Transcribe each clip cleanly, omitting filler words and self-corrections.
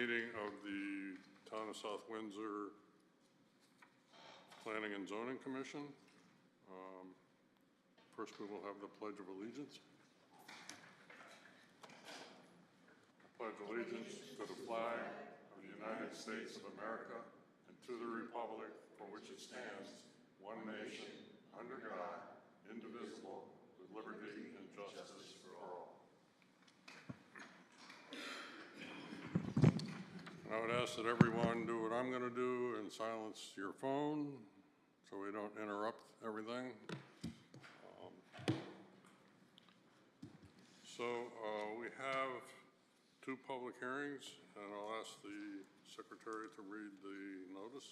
meeting of the Town of South Windsor Planning and Zoning Commission. First, we will have the Pledge of Allegiance. I pledge allegiance to the flag of the United States of America and to the republic for which it stands, one nation, under God, indivisible, with liberty and justice for all. I would ask that everyone do what I'm going to do and silence your phone so we don't interrupt everything. We have two public hearings, and I'll ask the secretary to read the notice.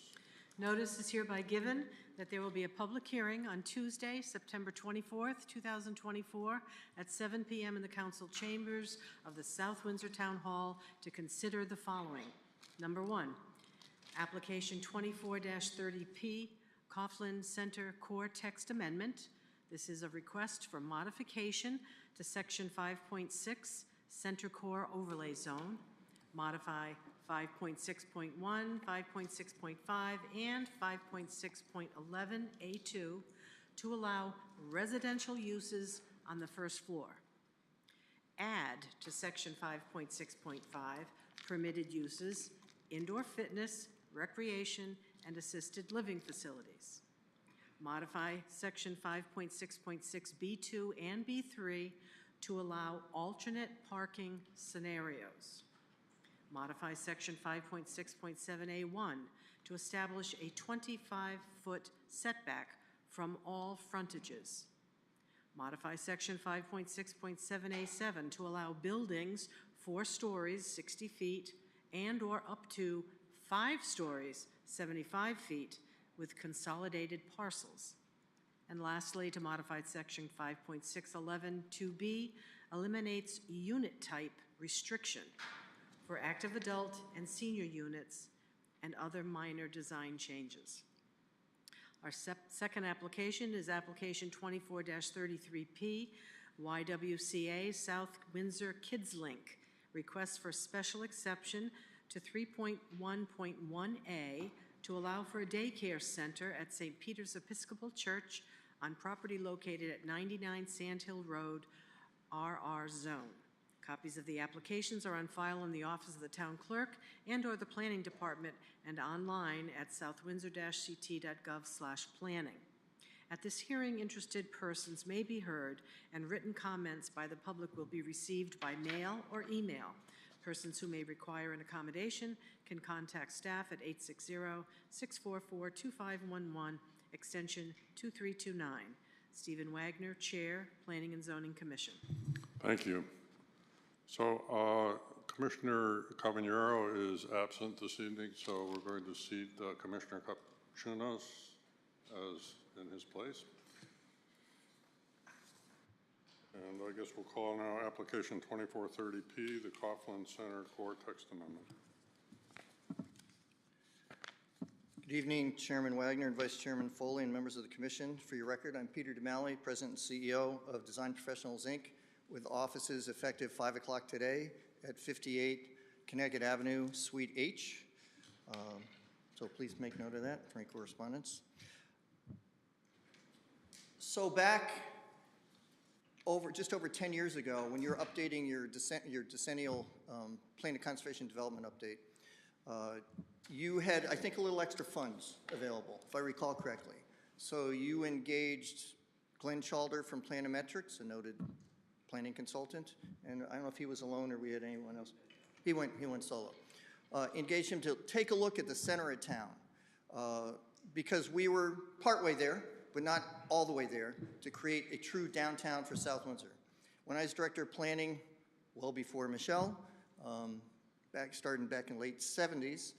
Notice is hereby given that there will be a public hearing on Tuesday, September 24th, 2024 at 7 p.m. in the council chambers of the South Windsor Town Hall to consider the following. Number one, application 24-30P, Coughlin Center Core Text Amendment. This is a request for modification to Section 5.6 Center Core Overlay Zone, modify 5.6.1, 5.6.5, and 5.6.11A2 to allow residential uses on the first floor. Add to Section 5.6.5 permitted uses, indoor fitness, recreation, and assisted living facilities. Modify Section 5.6.6B2 and B3 to allow alternate parking scenarios. Modify Section 5.6.7A1 to establish a 25-foot setback from all frontages. Modify Section 5.6.7A7 to allow buildings 4 stories, 60 feet, and or up to 5 stories, 75 feet, with consolidated parcels. And lastly, to modify Section 5.611(2)B eliminates unit type restriction for active adult and senior units and other minor design changes. Our second application is application 24-33P, YWCA South Windsor Kids Link, request for special exception to 3.1.1A to allow for a daycare center at St. Peter's Episcopal Church on property located at 99 Sand Hill Road, RR Zone. Copies of the applications are on file in the office of the town clerk and or the planning department and online at southwindsor-ct.gov/planning. At this hearing, interested persons may be heard and written comments by the public will be received by mail or email. Persons who may require an accommodation can contact staff at 860-644-2511, extension 2329. Stephen Wagner, Chair, Planning and Zoning Commission. Thank you. So Commissioner Cavagnaro is absent this evening, so we're going to seat Commissioner Capuchinos as in his place. And I guess we'll call now application 24-30P, the Coughlin Center Core Text Amendment. Good evening, Chairman Wagner and Vice Chairman Foley and members of the Commission. For your record, I'm Peter DeMalley, President and CEO of Design Professionals, Inc., with offices effective 5 o'clock today at 58 Connecticut Avenue, Suite H. So please make note of that for any correspondence. So back just over 10 years ago, when you're updating your decennial Plan of Conservation Development update, you had, I think, a little extra funds available, if I recall correctly. So you engaged Glenn Chalder from Planometrics, a noted planning consultant, and I don't know if he was alone or we had anyone else. He went solo. Engaged him to take a look at the center of town because we were partway there, but not all the way there, to create a true downtown for South Windsor. When I was Director of Planning, well before Michelle, starting back in late 70s,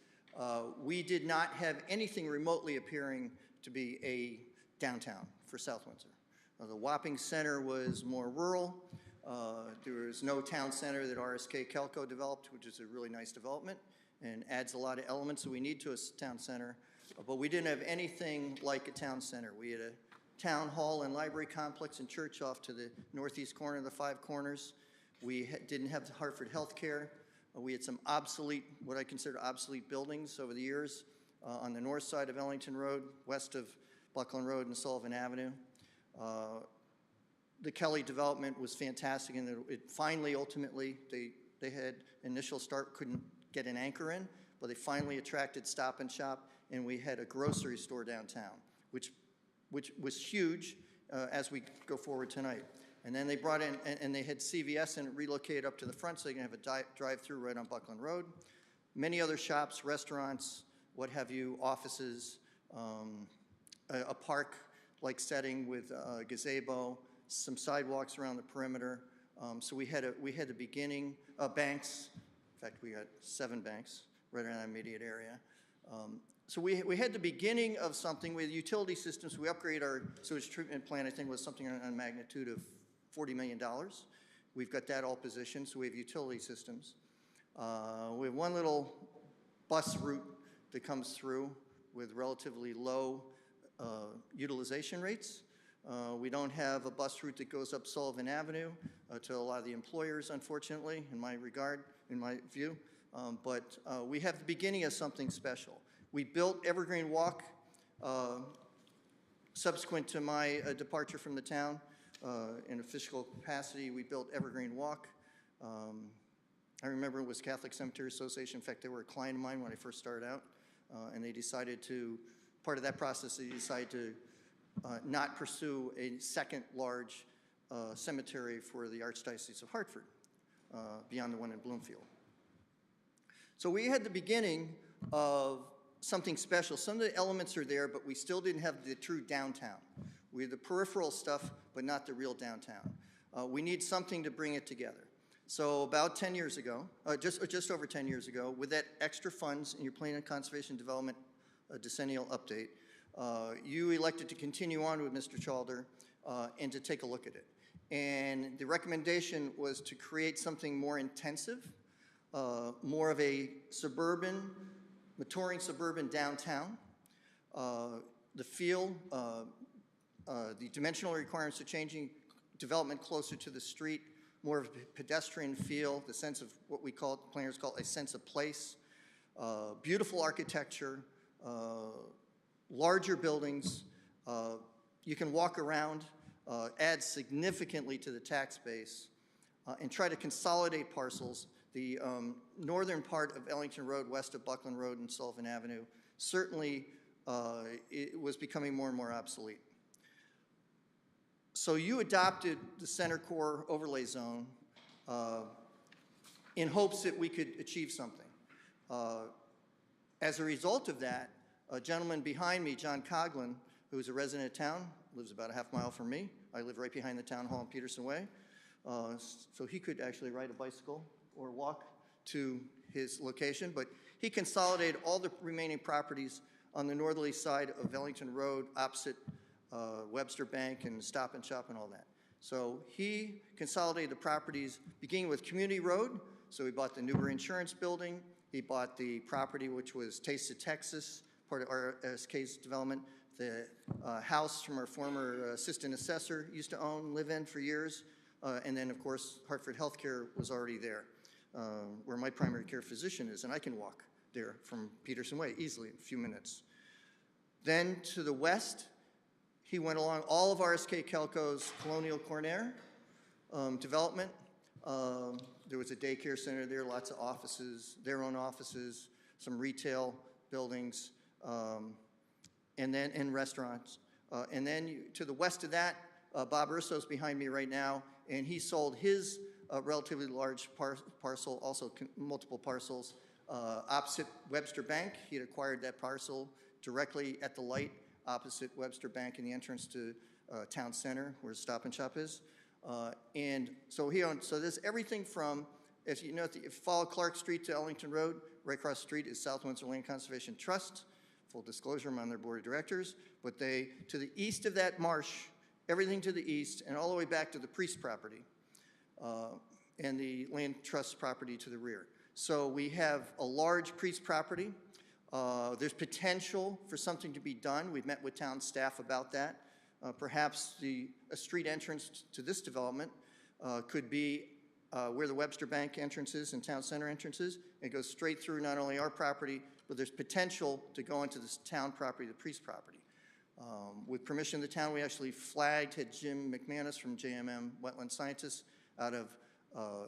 we did not have anything remotely appearing to be a downtown for South Windsor. The Wapping Center was more rural. There was no town center that RSK Kelco developed, which is a really nice development and adds a lot of elements that we need to a town center. But we didn't have anything like a town center. We had a town hall and library complex and church off to the northeast corner of the Five Corners. We didn't have Hartford Healthcare. We had some obsolete, what I consider obsolete buildings over the years on the north side of Ellington Road, west of Buckland Road and Sullivan Avenue. The Kelly development was fantastic, and it finally, ultimately, they had initial start, couldn't get an anchor in, but they finally attracted Stop and Shop, and we had a grocery store downtown, which was huge as we go forward tonight. And then they brought in, and they had CVS and relocated up to the front so they can have a drive-through right on Buckland Road. Many other shops, restaurants, what have you, offices, a park-like setting with gazebo, some sidewalks around the perimeter. So we had the beginning, banks. In fact, we got 7 banks right around that immediate area. So we had the beginning of something with utility systems. We upgraded our sewage treatment plant, I think it was something on a magnitude of $40 million. We've got that all positioned, so we have utility systems. We have one little bus route that comes through with relatively low utilization rates. We don't have a bus route that goes up Sullivan Avenue to a lot of the employers, unfortunately, in my view. But we have the beginning of something special. We built Evergreen Walk subsequent to my departure from the town. In a fiscal capacity, we built Evergreen Walk. I remember it was Catholic Cemetery Association. In fact, they were a client of mine when I first started out, and they decided to, part of that process, they decided to not pursue a second large cemetery for the Archdiocese of Hartford, beyond the one in Bloomfield. So we had the beginning of something special. Some of the elements are there, but we still didn't have the true downtown. We had the peripheral stuff, but not the real downtown. We need something to bring it together. So about 10 years ago, just over 10 years ago, with that extra funds in your Plan and Conservation Development decennial update, you elected to continue on with Mr. Chalder and to take a look at it. And the recommendation was to create something more intensive, more of a suburban, maturing suburban downtown. The feel, the dimensional requirements are changing, development closer to the street, more of a pedestrian feel, the sense of what we call, planners call a sense of place, beautiful architecture, larger buildings. You can walk around, add significantly to the tax base, and try to consolidate parcels. The northern part of Ellington Road, west of Buckland Road and Sullivan Avenue, certainly it was becoming more and more obsolete. So you adopted the Center Core Overlay Zone in hopes that we could achieve something. As a result of that, a gentleman behind me, John Coughlin, who's a resident of town, lives about a half mile from me. I live right behind the town hall on Peterson Way. So he could actually ride a bicycle or walk to his location, but he consolidated all the remaining properties on the northerly side of Ellington Road, opposite Webster Bank and Stop and Shop and all that. So he consolidated the properties, beginning with Community Road. So he bought the Newbury Insurance Building. He bought the property which was Taste of Texas, part of RSK's development. The house from our former assistant assessor used to own, live in for years. And then, of course, Hartford Healthcare was already there, where my primary care physician is, and I can walk there from Peterson Way easily in a few minutes. Then to the west, he went along all of RSK Kelco's Colonial Corner development. There was a daycare center there, lots of offices, their own offices, some retail buildings, and restaurants. And then to the west of that, Bob Russo's behind me right now, and he sold his relatively large parcel, also multiple parcels, opposite Webster Bank. He had acquired that parcel directly at the light opposite Webster Bank in the entrance to Town Center, where Stop and Shop is. And so he owned, so there's everything from, if you know, if you follow Clark Street to Ellington Road, right across the street is South Windsor Land Conservation Trust. Full disclosure, I'm on their board of directors. But they, to the east of that marsh, everything to the east, and all the way back to the Priest property, and the Land Trust property to the rear. So we have a large Priest property. There's potential for something to be done. We've met with town staff about that. Perhaps a street entrance to this development could be where the Webster Bank entrance is and Town Center entrance is. It goes straight through not only our property, but there's potential to go into this town property, the Priest property. With permission of the town, we actually flagged, had Jim McManus from JMM Wetland Scientists out of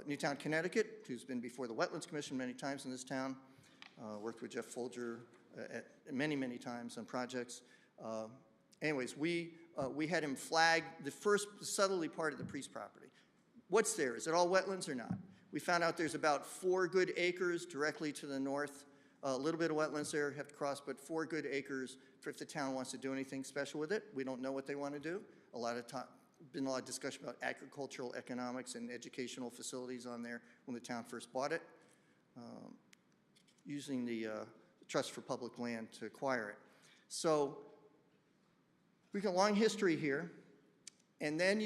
Newtown, Connecticut, who's been before the Wetlands Commission many times in this town, worked with Jeff Folger many times on projects. Anyways, we had him flag the first southerly part of the Priest property. What's there? Is it all wetlands or not? We found out there's about 4 good acres directly to the north. A little bit of wetlands there, have to cross, but 4 good acres for if the town wants to do anything special with it. We don't know what they want to do. Been a lot of discussion about agricultural economics and educational facilities on there when the town first bought it, using the Trust for Public Land to acquire it. So we got a long history here, and then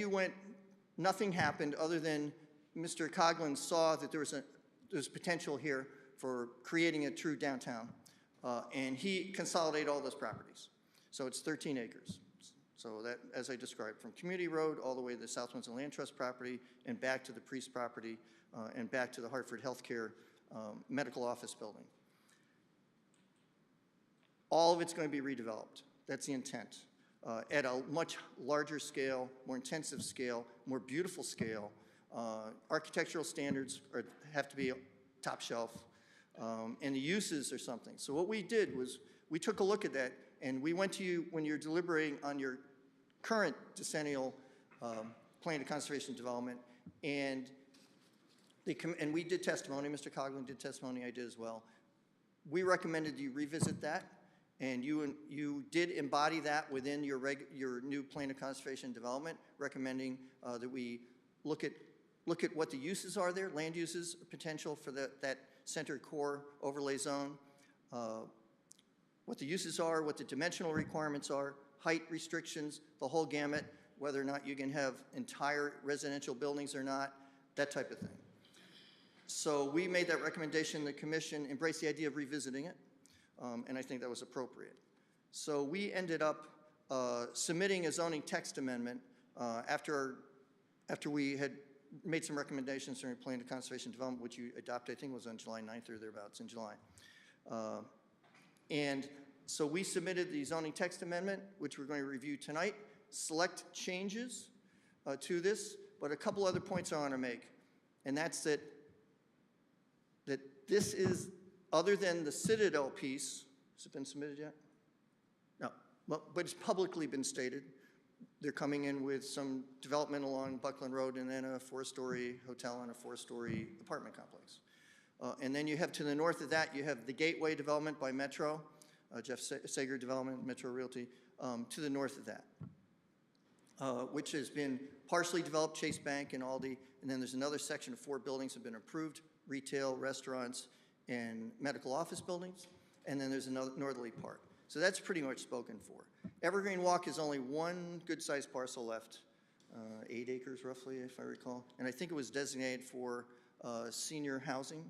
nothing happened other than Mr. Coughlin saw that there's potential here for creating a true downtown, and he consolidated all those properties. So it's 13 acres. So that, as I described, from Community Road all the way to the South Windsor Land Trust property and back to the Priest property and back to the Hartford Healthcare medical office building. All of it's going to be redeveloped. That's the intent. At a much larger scale, more intensive scale, more beautiful scale. Architectural standards have to be top shelf, and the uses are something. So what we did was we took a look at that, and we went to you when you're deliberating on your current decennial plan of conservation development, and we did testimony. Mr. Coughlin did testimony. I did as well. We recommended you revisit that. And you did embody that within your new plan of conservation development, recommending that we look at what the uses are there, land uses, potential for that center core overlay zone, what the uses are, what the dimensional requirements are, height restrictions, the whole gamut, whether or not you can have entire residential buildings or not, that type of thing. So we made that recommendation. The commission embraced the idea of revisiting it. And I think that was appropriate. So we ended up submitting a zoning text amendment after we had made some recommendations during Plan of Conservation Development, which you adopted, I think it was on July 9th or thereabouts in July. And so we submitted the zoning text amendment, which we're going to review tonight, select changes to this, but a couple other points I want to make, and that's that this is, other than the Citadel piece, has it been submitted yet? No, well, but it's publicly been stated. They're coming in with some development along Buckland Road and then a 4-story hotel and a 4-story apartment complex. And then you have to the north of that, you have the Gateway development by Metro, Jeff Sager Development, Metro Realty, to the north of that, which has been partially developed, Chase Bank and Aldi, and then there's another section of 4 buildings have been approved, retail, restaurants, and medical office buildings, and then there's another northerly part. So that's pretty much spoken for. Evergreen Walk is only one good-sized parcel left, 8 acres roughly, if I recall, and I think it was designated for senior housing,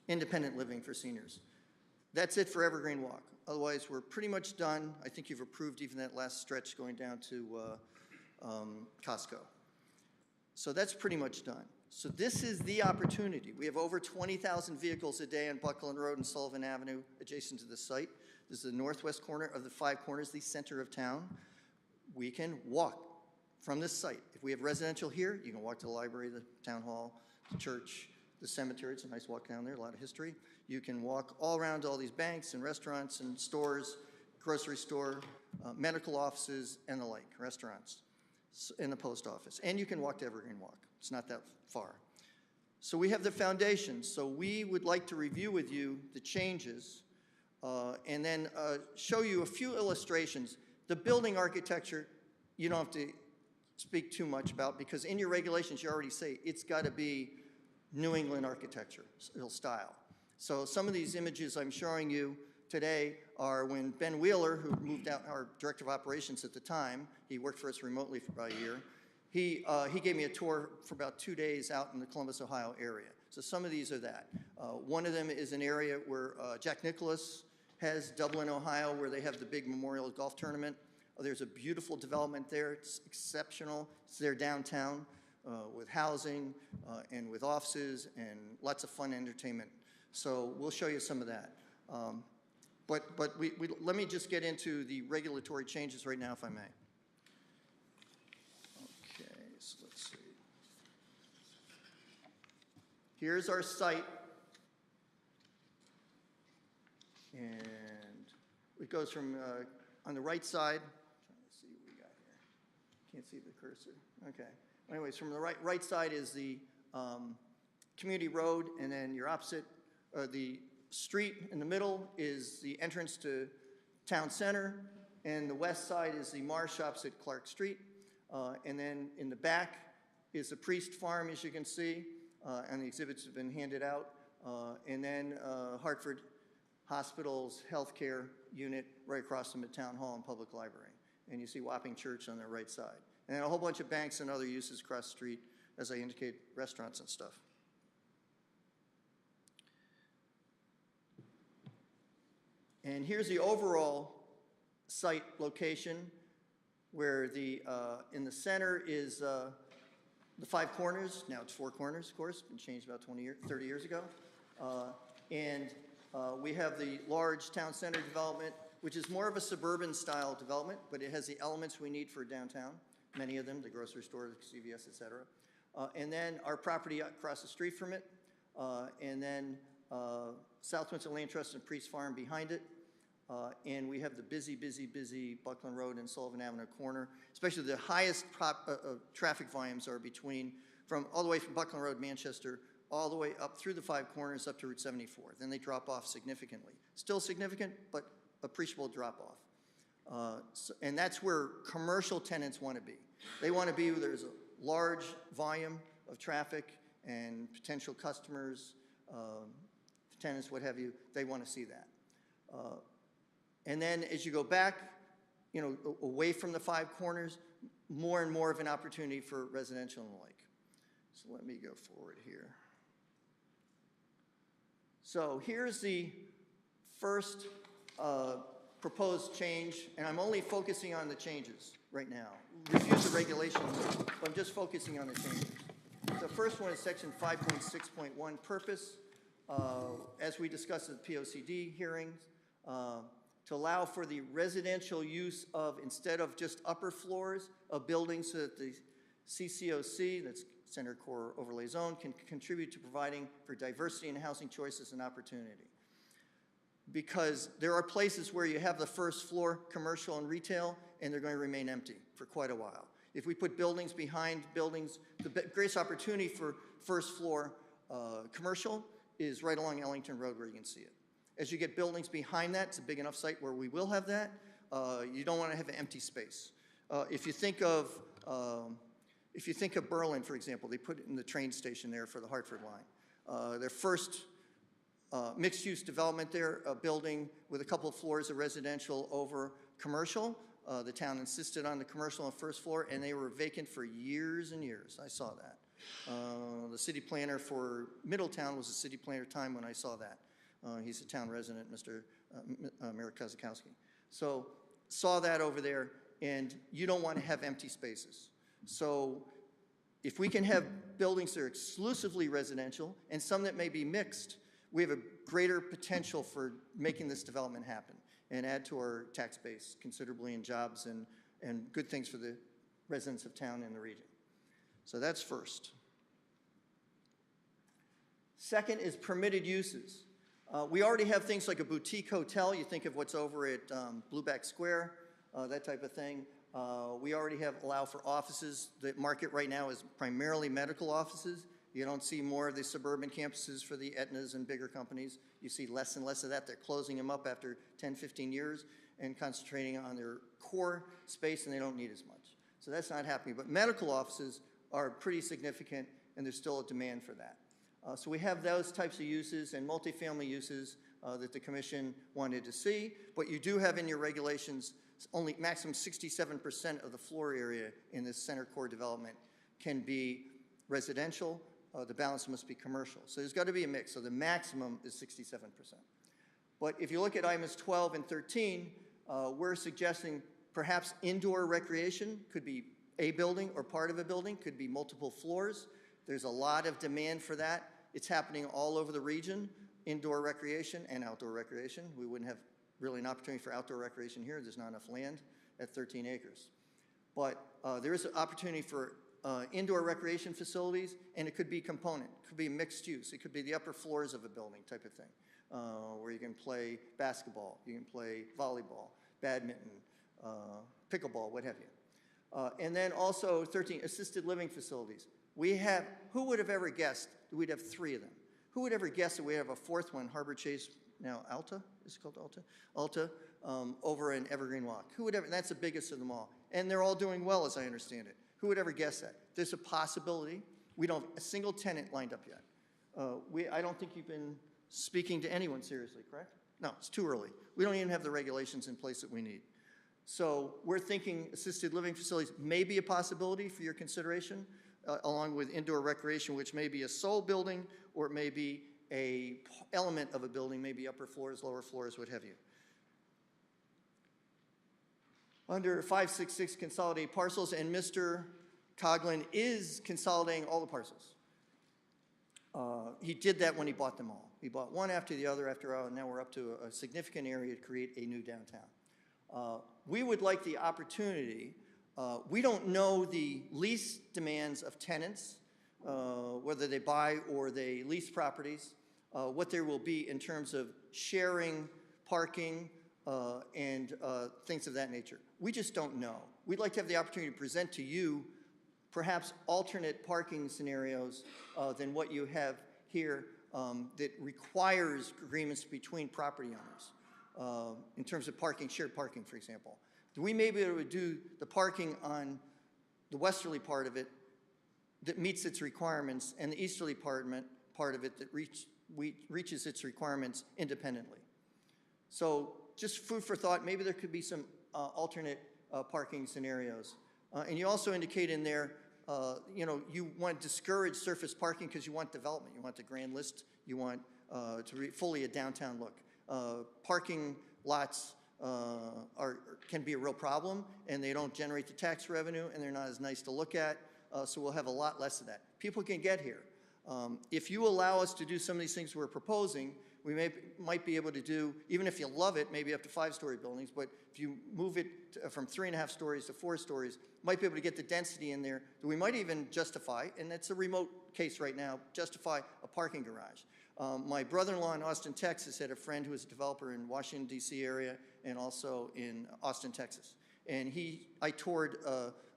independent living for seniors. That's it for Evergreen Walk. Otherwise, we're pretty much done. I think you've approved even that last stretch going down to Costco. So that's pretty much done. So this is the opportunity. We have over 20,000 vehicles a day on Buckland Road and Sullivan Avenue adjacent to the site. This is the northwest corner of the 5 corners, the center of town. We can walk from this site. If we have residential here, you can walk to the library, the town hall, the church, the cemetery. It's a nice walk down there, a lot of history. You can walk all around all these banks and restaurants and stores, grocery store, medical offices, and the like, restaurants, and the post office. And you can walk to Evergreen Walk. It's not that far. So we have the foundation. So we would like to review with you the changes and then show you a few illustrations. The building architecture, you don't have to speak too much about because in your regulations you already say it's got to be New England architecture style. So some of these images I'm showing you today are when Ben Wheeler, who moved out, our director of operations at the time, he worked for us remotely for about a year, he gave me a tour for about 2 days out in the Columbus, Ohio area. So some of these are that. One of them is an area where Jack Nicklaus has, Dublin, Ohio, where they have the big Memorial Golf Tournament. There's a beautiful development there. It's exceptional. It's there downtown. with housing and with offices and lots of fun entertainment. So we'll show you some of that. But let me just get into the regulatory changes right now, if I may. Okay, so let's see. Here's our site. And it goes from, on the right side, trying to see what we got here. Can't see the cursor. Okay. Anyways, from the right side is the community road, and then your opposite, the street in the middle is the entrance to town center, and the west side is the Mars Shops at Clark Street. And then in the back is the Priest Farm, as you can see, and the exhibits have been handed out. And then Hartford Hospital's healthcare unit right across from the town hall and public library. And you see Wapping Church on the right side. And then a whole bunch of banks and other uses across the street, as I indicate, restaurants and stuff. And here's the overall site location, where the in the center is the Five Corners. Now it's Four Corners, of course, been changed about 30 years ago. We have the large town center development, which is more of a suburban style development, but it has the elements we need for downtown, many of them, the grocery store, the CVS, et cetera. And then our property across the street from it, and then South Windsor Land Trust and Priest Farm behind it. And we have the busy Buckland Road and Sullivan Avenue corner. Especially the highest traffic volumes are from all the way from Buckland Road, Manchester, all the way up through the Five Corners up to Route 74. Then they drop off significantly. Still significant, but appreciable drop off. And that's where commercial tenants want to be. They want to be where there's a large volume of traffic and potential customers, tenants, what have you. They want to see that. And then as you go back, away from the Five Corners, more and more of an opportunity for residential and the like. So let me go forward here. So here's the first proposed change, and I'm only focusing on the changes right now. Reviews the regulations, but I'm just focusing on the changes. The first one is section 5.6.1, purpose. As we discussed at the POCD hearings, to allow for the residential use of, instead of just upper floors of buildings, so that the CCOC, that's Center Core Overlay Zone, can contribute to providing for diversity in housing choices and opportunity. Because there are places where you have the first floor, commercial and retail, and they're going to remain empty for quite a while. If we put buildings behind buildings, the greatest opportunity for first floor commercial is right along Ellington Road, where you can see it. As you get buildings behind that, it's a big enough site where we will have that. You don't want to have an empty space. If you think of Berlin, for example, they put it in the train station there for the Hartford line. Their first mixed-use development there, a building with a couple of floors of residential over commercial. The town insisted on the commercial on the first floor, and they were vacant for years and years. I saw that. The city planner for Middletown was a city planner time when I saw that. He's a town resident, Mr. Merrick Kozakowski. So saw that over there, and you don't want to have empty spaces. So if we can have buildings that are exclusively residential and some that may be mixed, we have a greater potential for making this development happen and add to our tax base considerably in jobs and good things for the residents of town and the region. So that's first. Second is permitted uses. We already have things like a boutique hotel. You think of what's over at Blueback Square, that type of thing. We already allow for offices. The market right now is primarily medical offices. You don't see more of the suburban campuses for the Aetnas and bigger companies. You see less and less of that. They're closing them up after 10, 15 years and concentrating on their core space, and they don't need as much. So that's not happening. But medical offices are pretty significant, and there's still a demand for that. So we have those types of uses and multifamily uses that the commission wanted to see. But you do have in your regulations only maximum 67% of the floor area in this center core development can be residential. The balance must be commercial. So there's got to be a mix. So the maximum is 67%. But if you look at items 12 and 13, we're suggesting perhaps indoor recreation could be a building or part of a building, could be multiple floors. There's a lot of demand for that. It's happening all over the region, indoor recreation and outdoor recreation. We wouldn't have really an opportunity for outdoor recreation here. There's not enough land at 13 acres. But there is an opportunity for indoor recreation facilities, and it could be component. It could be mixed use. It could be the upper floors of a building type of thing, where you can play basketball, you can play volleyball, badminton, pickleball, what have you. And then also 13 assisted living facilities. We have, who would have ever guessed that we'd have 3 of them? Who would ever guess that we have a 4th one, Harbor Chase, now Alta, is it called Alta? Alta, over in Evergreen Walk. Who would ever, and that's the biggest of them all. And they're all doing well, as I understand it. Who would ever guess that? There's a possibility. We don't have a single tenant lined up yet. I don't think you've been speaking to anyone seriously, correct? No, it's too early. We don't even have the regulations in place that we need. So we're thinking assisted living facilities may be a possibility for your consideration, along with indoor recreation, which may be a sole building, or it may be a element of a building, maybe upper floors, lower floors, what have you. Under 566 consolidate parcels, and Mr. Coughlin is consolidating all the parcels. He did that when he bought them all. He bought one after the other after all, and now we're up to a significant area to create a new downtown. We would like the opportunity, we don't know the lease demands of tenants, whether they buy or they lease properties, what there will be in terms of sharing, parking, and things of that nature. We just don't know. We'd like to have the opportunity to present to you perhaps alternate parking scenarios than what you have here that requires agreements between property owners in terms of parking, shared parking, for example. We may be able to do the parking on the westerly part of it that meets its requirements, and the easterly part of it that reaches its requirements independently. So just food for thought, maybe there could be some alternate parking scenarios. And you also indicate in there, you know, you want to discourage surface parking because you want development. You want the grand list. You want fully a downtown look. Parking lots can be a real problem, and they don't generate the tax revenue, and they're not as nice to look at. So we'll have a lot less of that. People can get here. If you allow us to do some of these things we're proposing, we might be able to do, even if you love it, maybe up to 5-story buildings, but if you move it from 3.5 stories to 4 stories, might be able to get the density in there that we might even justify, and it's a remote case right now, justify a parking garage. My brother-in-law in Austin, Texas had a friend who was a developer in Washington, D.C. area and also in Austin, Texas. And I toured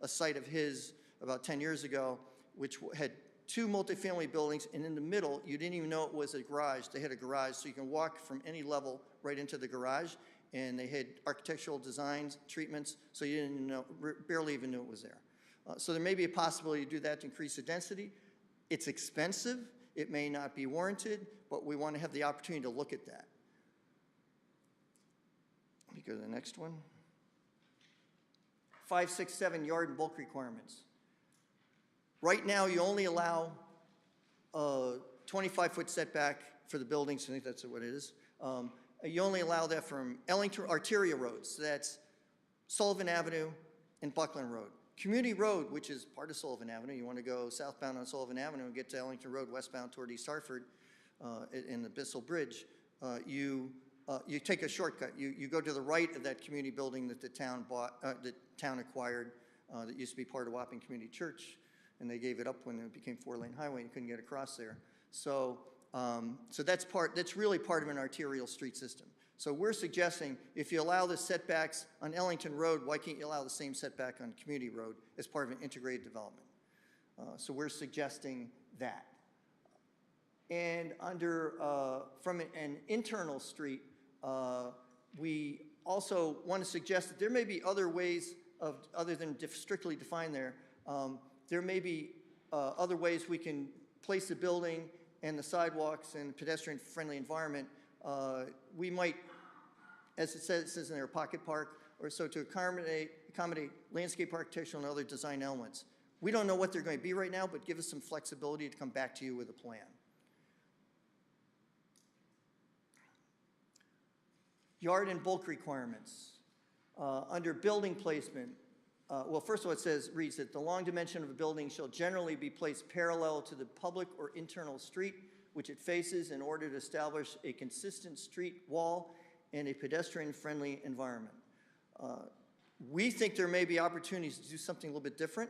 a site of his about 10 years ago, which had 2 multifamily buildings, and in the middle, you didn't even know it was a garage. They had a garage, so you can walk from any level right into the garage, and they had architectural designs, treatments, so you didn't know, barely even knew it was there. So there may be a possibility to do that to increase the density. It's expensive. It may not be warranted, but we want to have the opportunity to look at that. Let me go to the next one. 5, 6, 7 yard and bulk requirements. Right now, you only allow a 25-foot setback for the buildings. I think that's what it is. You only allow that from Ellington arterial roads. So that's Sullivan Avenue and Buckland Road. Community Road, which is part of Sullivan Avenue, you want to go southbound on Sullivan Avenue and get to Ellington Road westbound toward East Hartford in the Bissell Bridge, you take a shortcut. You go to the right of that community building that the town acquired that used to be part of Wapping Community Church, and they gave it up when it became 4-lane highway and you couldn't get across there. So that's really part of an arterial street system. So we're suggesting if you allow the setbacks on Ellington Road, why can't you allow the same setback on Community Road as part of an integrated development? So we're suggesting that. And from an internal street, we also want to suggest that there may be other ways other than strictly defined there, there may be other ways we can place the building and the sidewalks and pedestrian-friendly environment. We might, as it says in there, pocket park, or so to accommodate landscape architectural and other design elements. We don't know what they're going to be right now, but give us some flexibility to come back to you with a plan. Yard and bulk requirements. Under building placement, well, first of all, reads that the long dimension of a building shall generally be placed parallel to the public or internal street which it faces in order to establish a consistent street wall and a pedestrian-friendly environment. We think there may be opportunities to do something a little bit different,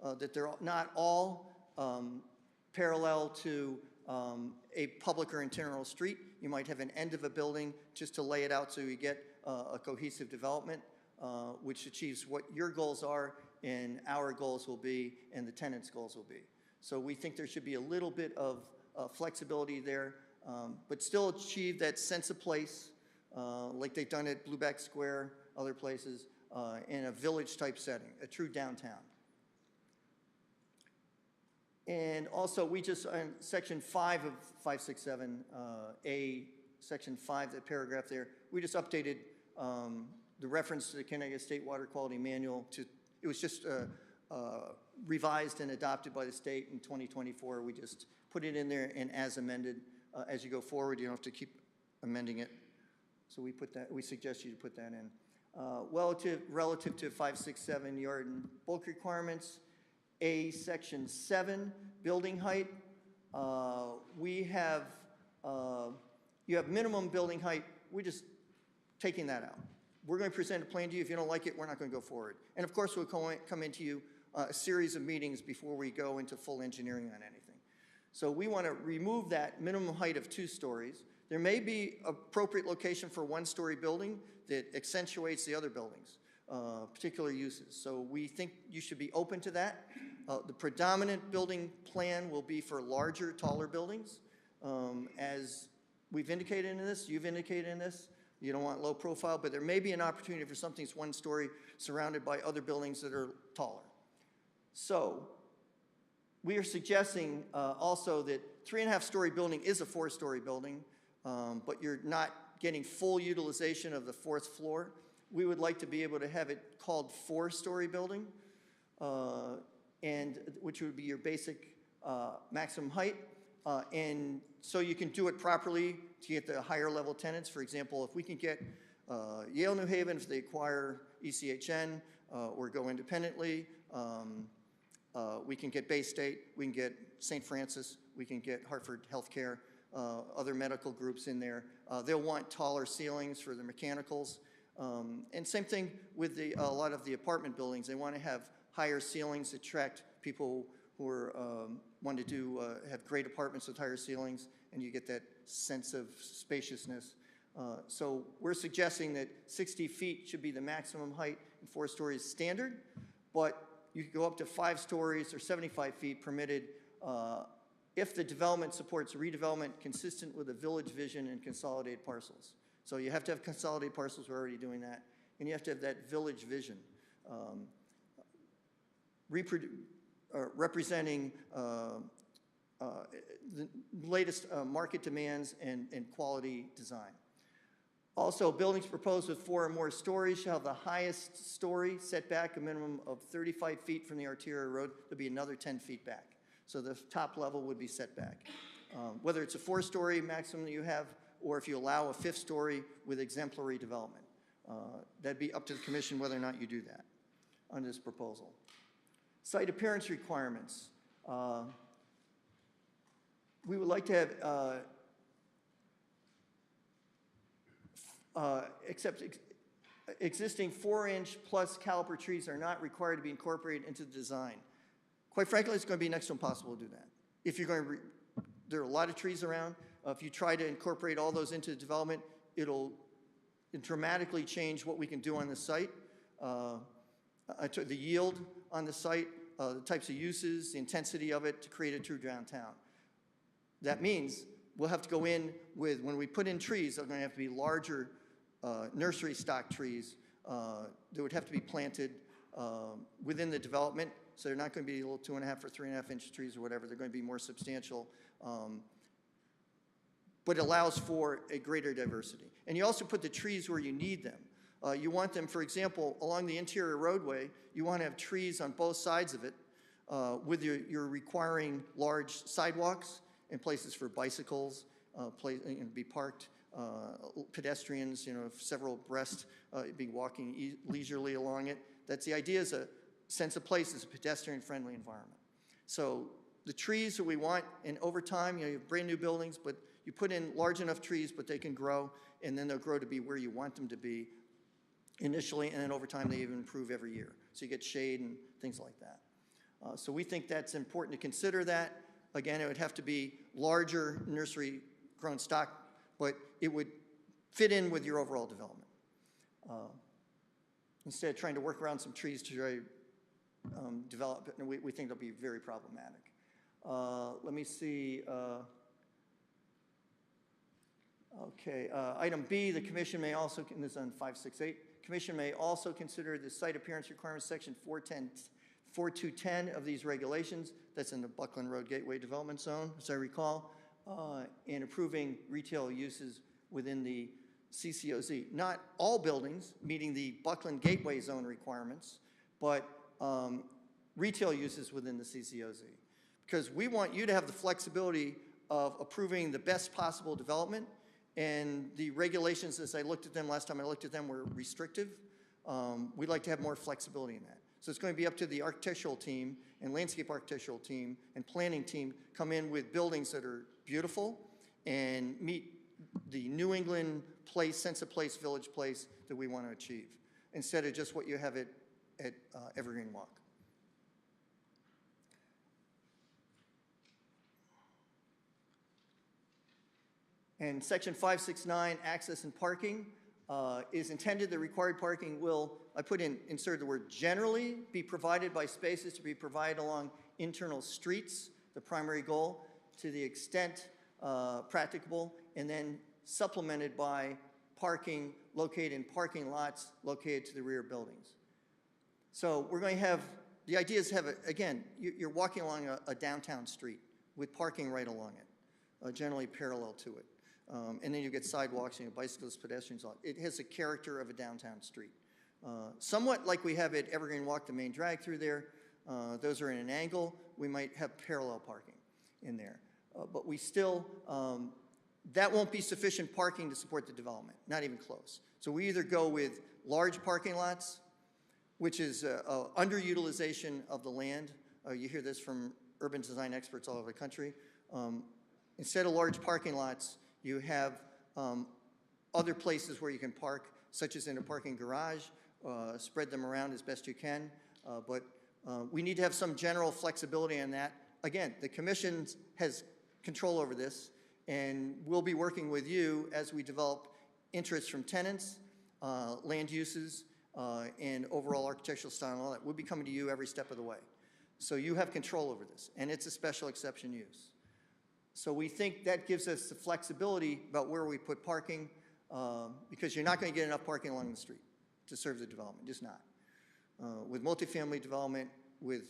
that they're not all parallel to a public or internal street. You might have an end of a building just to lay it out so you get a cohesive development, which achieves what your goals are and our goals will be and the tenant's goals will be. So we think there should be a little bit of flexibility there, but still achieve that sense of place, like they've done at Blueback Square, other places, in a village-type setting, a true downtown. And also, we just, in Section 5 of 567A, Section 5, that paragraph there, we just updated the reference to the Connecticut State Water Quality Manual to, it was just revised and adopted by the state in 2024. We just put it in there and as amended. As you go forward, you don't have to keep amending it. So we put that, we suggest you to put that in. Relative to 567 yard and bulk requirements, A, Section 7, building height. We have, you have minimum building height. We're just taking that out. We're going to present a plan to you. If you don't like it, we're not going to go forward. And of course, we'll come into you a series of meetings before we go into full engineering on anything. So we want to remove that minimum height of 2 stories. There may be appropriate location for 1-story building that accentuates the other buildings, particular uses. So we think you should be open to that. The predominant building plan will be for larger, taller buildings. As we've indicated in this, you've indicated in this, you don't want low profile, but there may be an opportunity for something that's 1-story surrounded by other buildings that are taller. So we are suggesting also that 3.5-story building is a 4-story building, but you're not getting full utilization of the 4th floor. We would like to be able to have it called 4-story building, and which would be your basic maximum height. And so you can do it properly to get the higher level tenants. For example, if we can get Yale New Haven, if they acquire ECHN or go independently, we can get Bay State, we can get St. Francis, we can get Hartford Healthcare, other medical groups in there. They'll want taller ceilings for the mechanicals. And same thing with a lot of the apartment buildings. They want to have higher ceilings to attract people who are, want to do, have great apartments with higher ceilings, and you get that sense of spaciousness. So we're suggesting that 60 feet should be the maximum height and 4 stories standard, but you could go up to 5 stories or 75 feet permitted if the development supports redevelopment consistent with the village vision and consolidated parcels. So you have to have consolidated parcels, we're already doing that, and you have to have that village vision. Representing the latest market demands and quality design. Also, buildings proposed with 4 or more stories shall have the highest story setback a minimum of 35 feet from the arterial road. There'll be another 10 feet back. So the top level would be set back. Whether it's a 4-story maximum that you have, or if you allow a 5th story with exemplary development. That'd be up to the commission whether or not you do that on this proposal. Site appearance requirements. We would like to have, existing 4-inch plus caliper trees are not required to be incorporated into the design. Quite frankly, it's going to be next to impossible to do that. If you're going to, there are a lot of trees around. If you try to incorporate all those into the development, it'll dramatically change what we can do on the site. The yield on the site, the types of uses, the intensity of it to create a true downtown. That means we'll have to go in with, when we put in trees, they're going to have to be larger nursery stock trees that would have to be planted within the development. So they're not going to be little 2.5 or 3.5 inch trees or whatever. They're going to be more substantial, but allows for a greater diversity. And you also put the trees where you need them. You want them, for example, along the interior roadway, you want to have trees on both sides of it with you're requiring large sidewalks and places for bicycles, be parked, pedestrians, several abreast, be walking leisurely along it. That's the idea, is sense of place is a pedestrian-friendly environment. So the trees that we want, and over time, you have brand new buildings, but you put in large enough trees, but they can grow, and then they'll grow to be where you want them to be initially, and then over time, they even improve every year. So you get shade and things like that. So we think that's important to consider that. Again, it would have to be larger nursery-grown stock, but it would fit in with your overall development. Instead of trying to work around some trees to try to develop it, and we think they'll be very problematic. Let me see. Okay, item B, the commission may also, and this is on 568, commission may also consider the site appearance requirements section 4210 of these regulations, that's in the Buckland Road Gateway Development Zone, as I recall, and approving retail uses within the CCOZ. Not all buildings meeting the Buckland Gateway Zone requirements, but retail uses within the CCOZ. Because we want you to have the flexibility of approving the best possible development, and the regulations, as I looked at them last time I looked at them, were restrictive. We'd like to have more flexibility in that. So it's going to be up to the architectural team and landscape architectural team and planning team come in with buildings that are beautiful and meet the New England place, sense of place, village place that we want to achieve, instead of just what you have at Evergreen Walk. And section 569, access and parking, is intended the required parking will, I put in, insert the word generally, be provided by spaces to be provided along internal streets, the primary goal, to the extent practicable, and then supplemented by parking located in parking lots located to the rear buildings. So we're going to have, the idea is to have, again, you're walking along a downtown street with parking right along it, generally parallel to it. And then you get sidewalks and bicyclists, pedestrians. It has the character of a downtown street. Somewhat like we have at Evergreen Walk, the main drag through there. Those are in an angle. We might have parallel parking in there. But we still, that won't be sufficient parking to support the development, not even close. So we either go with large parking lots, which is underutilization of the land. You hear this from urban design experts all over the country. Instead of large parking lots, you have other places where you can park, such as in a parking garage. Spread them around as best you can. But we need to have some general flexibility on that. Again, the commission has control over this, and we'll be working with you as we develop interests from tenants, land uses, and overall architectural style and all that. We'll be coming to you every step of the way. So you have control over this, and it's a special exception use. So we think that gives us the flexibility about where we put parking, because you're not going to get enough parking along the street to serve the development, just not. With multifamily development, with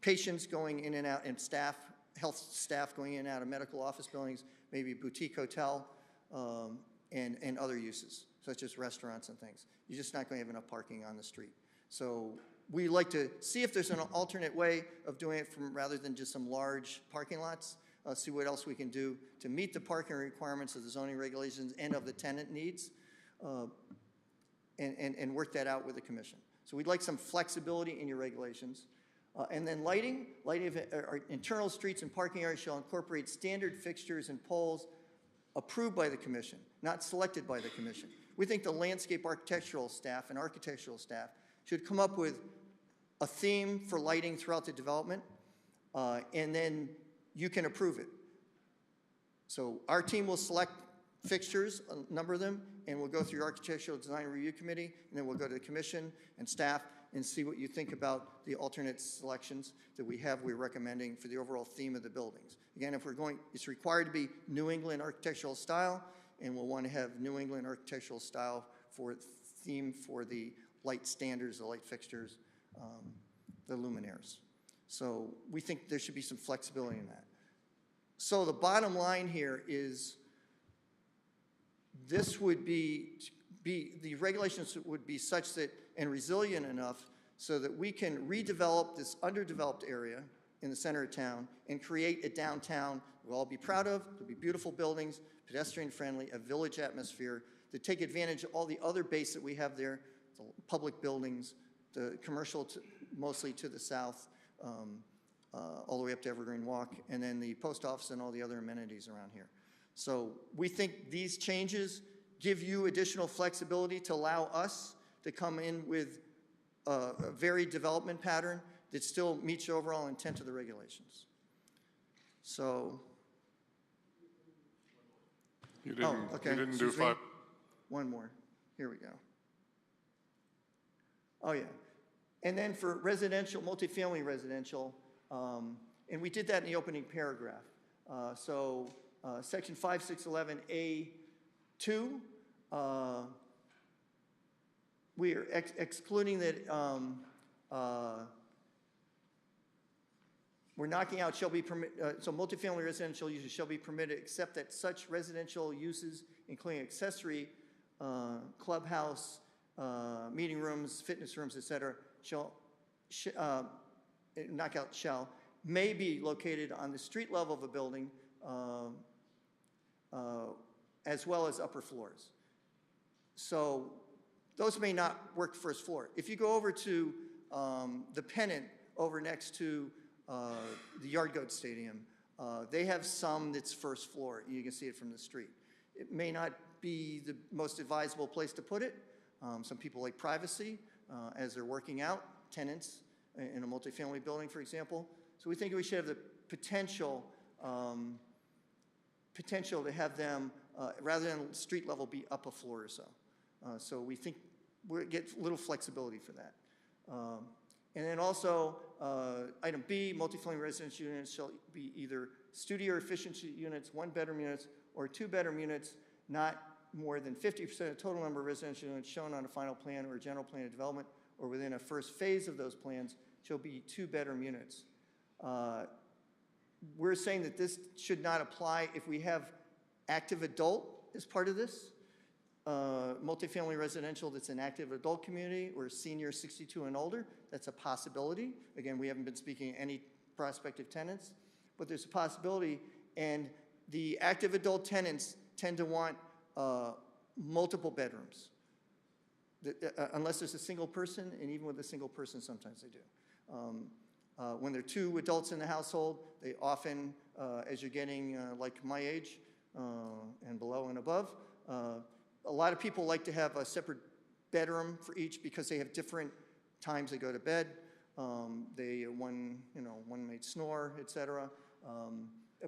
patients going in and out, and staff, health staff going in and out of medical office buildings, maybe boutique hotel, and other uses, such as restaurants and things. You're just not going to have enough parking on the street. So we like to see if there's an alternate way of doing it from, rather than just some large parking lots. See what else we can do to meet the parking requirements of the zoning regulations and of the tenant needs, and work that out with the commission. So we'd like some flexibility in your regulations. And then lighting of our internal streets and parking areas shall incorporate standard fixtures and poles approved by the commission, not selected by the commission. We think the landscape architectural staff and architectural staff should come up with a theme for lighting throughout the development, and then you can approve it. So our team will select fixtures, a number of them, and we'll go through your architectural design review committee, and then we'll go to the commission and staff and see what you think about the alternate selections that we're recommending for the overall theme of the buildings. Again, if we're going, it's required to be New England architectural style, and we'll want to have New England architectural style for theme for the light standards, the light fixtures, the luminaires. So we think there should be some flexibility in that. So the bottom line here is this would be the regulations would be such that, and resilient enough so that we can redevelop this underdeveloped area in the center of town and create a downtown we'll all be proud of. There'll be beautiful buildings, pedestrian friendly, a village atmosphere to take advantage of all the other base that we have there, the public buildings, the commercial mostly to the south, all the way up to Evergreen Walk, and then the post office and all the other amenities around here. So we think these changes give you additional flexibility to allow us to come in with a varied development pattern that still meets your overall intent of the regulations. So, You didn't, okay. you didn't do Excuse me. five. One more. Here we go. Oh, yeah. And then for residential, multifamily residential, and we did that in the opening paragraph. Section 5611A2, we are excluding that, we're knocking out shall be permitted, so multifamily residential uses shall be permitted except that such residential uses, including accessory, clubhouse, meeting rooms, fitness rooms, et cetera, knock out shall, may be located on the street level of a building as well as upper floors. So those may not work first floor. If you go over to the Pennant over next to the Yard Goat Stadium, they have some that's first floor. You can see it from the street. It may not be the most advisable place to put it. Some people like privacy as they're working out, tenants in a multifamily building, for example. So we think we should have the potential to have them, rather than street level, be up a floor or so. So we think we get a little flexibility for that. And then also, item B, multifamily residential units shall be either studio or efficiency units, one-bedroom units, or two-bedroom units, not more than 50% of total number of residential units shown on a final plan or a general plan of development, or within a first phase of those plans, shall be two-bedroom units. We're saying that this should not apply if we have active adult as part of this. Multifamily residential that's an active adult community or senior 62 and older, that's a possibility. Again, we haven't been speaking to any prospective tenants, but there's a possibility. And the active adult tenants tend to want multiple bedrooms, unless there's a single person, and even with a single person, sometimes they do. When there are two adults in the household, they often, as you're getting like my age and below and above, a lot of people like to have a separate bedroom for each because they have different times they go to bed. One may snore, et cetera.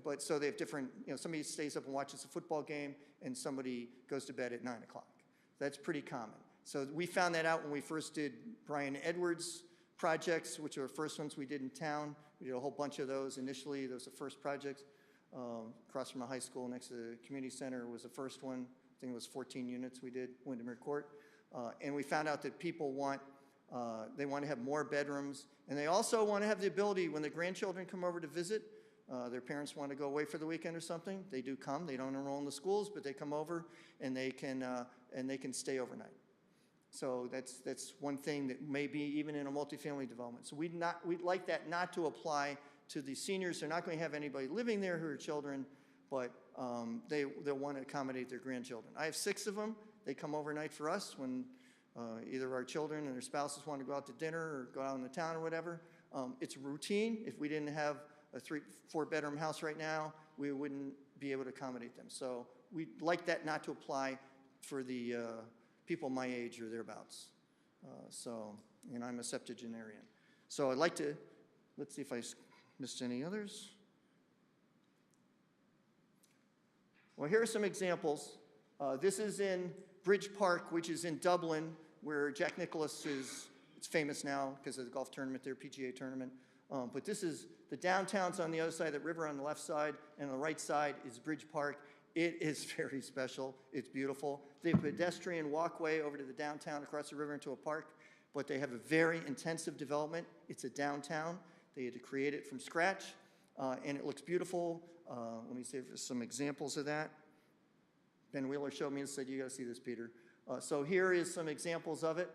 But so they have different, somebody stays up and watches a football game and somebody goes to bed at 9 o'clock. That's pretty common. So we found that out when we first did Brian Edwards projects, which are the first ones we did in town. We did a whole bunch of those initially. Those were the first projects. Across from a high school next to the community center was the first one. I think it was 14 units we did, Windermere Court. And we found out that people they want to have more bedrooms. And they also want to have the ability, when the grandchildren come over to visit, their parents want to go away for the weekend or something, they do come. They don't enroll in the schools, but they come over and they can stay overnight. So that's one thing that may be even in a multifamily development. So we'd like that not to apply to the seniors. They're not going to have anybody living there who are children, but they'll want to accommodate their grandchildren. I have 6 of them. They come overnight for us when either our children and their spouses want to go out to dinner or go out in the town or whatever. It's routine. If we didn't have a 3-4-bedroom house right now, we wouldn't be able to accommodate them. So we'd like that not to apply for the people my age or thereabouts. And I'm a septuagenarian. So I'd like to, let's see if I missed any others. Well, here are some examples. This is in Bridge Park, which is in Dublin, where Jack Nicklaus it's famous now because of the golf tournament there, PGA tournament. But this is, the downtown's on the other side of the river on the left side, and on the right side is Bridge Park. It is very special. It's beautiful. They have a pedestrian walkway over to the downtown across the river into a park, but they have a very intensive development. It's a downtown. They had to create it from scratch, and it looks beautiful. Let me see if there's some examples of that. Ben Wheeler showed me and said, you got to see this, Peter. So here is some examples of it.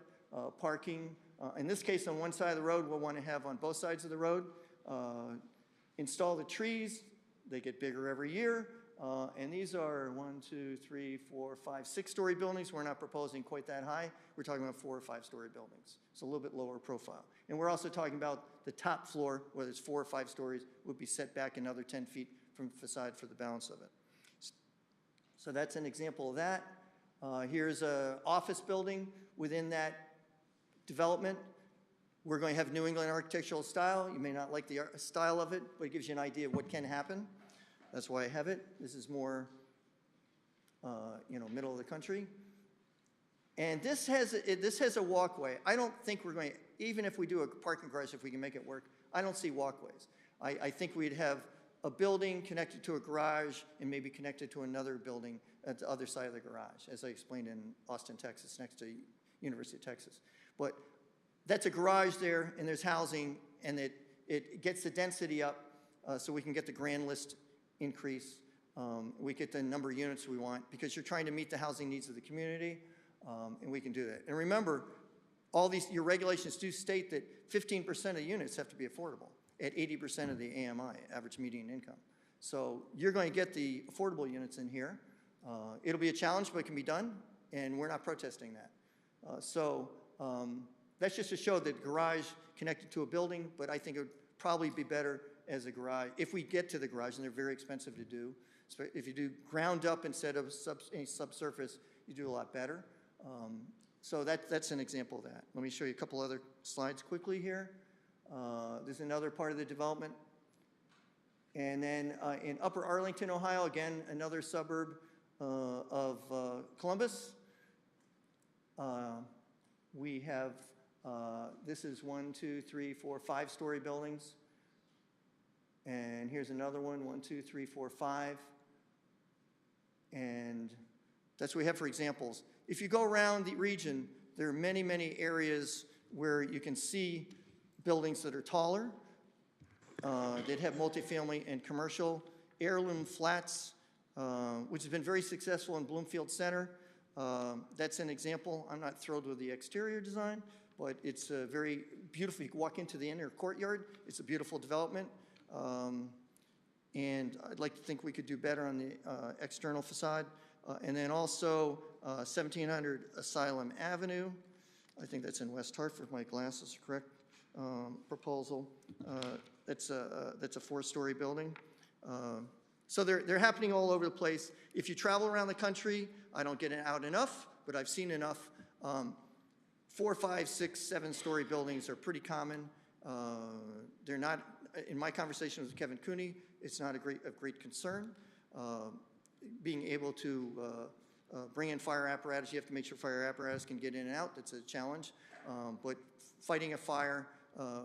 Parking. In this case, on one side of the road, we'll want to have on both sides of the road. Install the trees. They get bigger every year. And these are 1, 2, 3, 4, 5, 6-story buildings. We're not proposing quite that high. We're talking about 4 or 5-story buildings. It's a little bit lower profile. And we're also talking about the top floor, whether it's 4 or 5 stories, would be set back another 10 feet from the facade for the balance of it. So that's an example of that. Here's an office building within that development. We're going to have New England architectural style. You may not like the style of it, but it gives you an idea of what can happen. That's why I have it. This is more, middle of the country. And this has a walkway. I don't think we're going to, even if we do a parking garage, if we can make it work, I don't see walkways. I think we'd have a building connected to a garage and maybe connected to another building at the other side of the garage, as I explained in Austin, Texas, next to University of Texas. But that's a garage there, and there's housing, and it gets the density up so we can get the grand list increase. We get the number of units we want because you're trying to meet the housing needs of the community, and we can do that. And remember, your regulations do state that 15% of units have to be affordable at 80% of the AMI, average median income. So you're going to get the affordable units in here. It'll be a challenge, but it can be done, and we're not protesting that. That's just to show that garage connected to a building, but I think it would probably be better as a garage, if we get to the garage, and they're very expensive to do. So if you do ground up instead of any subsurface, you do a lot better. So that's an example of that. Let me show you a couple other slides quickly here. There's another part of the development. And then in Upper Arlington, Ohio, again, another suburb of Columbus. We have, this is 1, 2, 3, 4, 5-story buildings. And here's another one, 1, 2, 3, 4, 5. And that's what we have for examples. If you go around the region, there are many, many areas where you can see buildings that are taller, that have multifamily and commercial. Heirloom Flats, which has been very successful in Bloomfield Center. That's an example. I'm not thrilled with the exterior design, but it's very beautiful. You can walk into the inner courtyard. It's a beautiful development. And I'd like to think we could do better on the external facade. And then also 1700 Asylum Avenue. I think that's in West Hartford. My glasses are correct. Proposal. That's a 4-story building. So they're happening all over the place. If you travel around the country, I don't get out enough, but I've seen enough. 4, 5, 6, 7-story buildings are pretty common. They're not, in my conversation with Kevin Cooney, it's not of great concern. Being able to bring in fire apparatus, you have to make sure fire apparatus can get in and out. That's a challenge. But fighting a fire,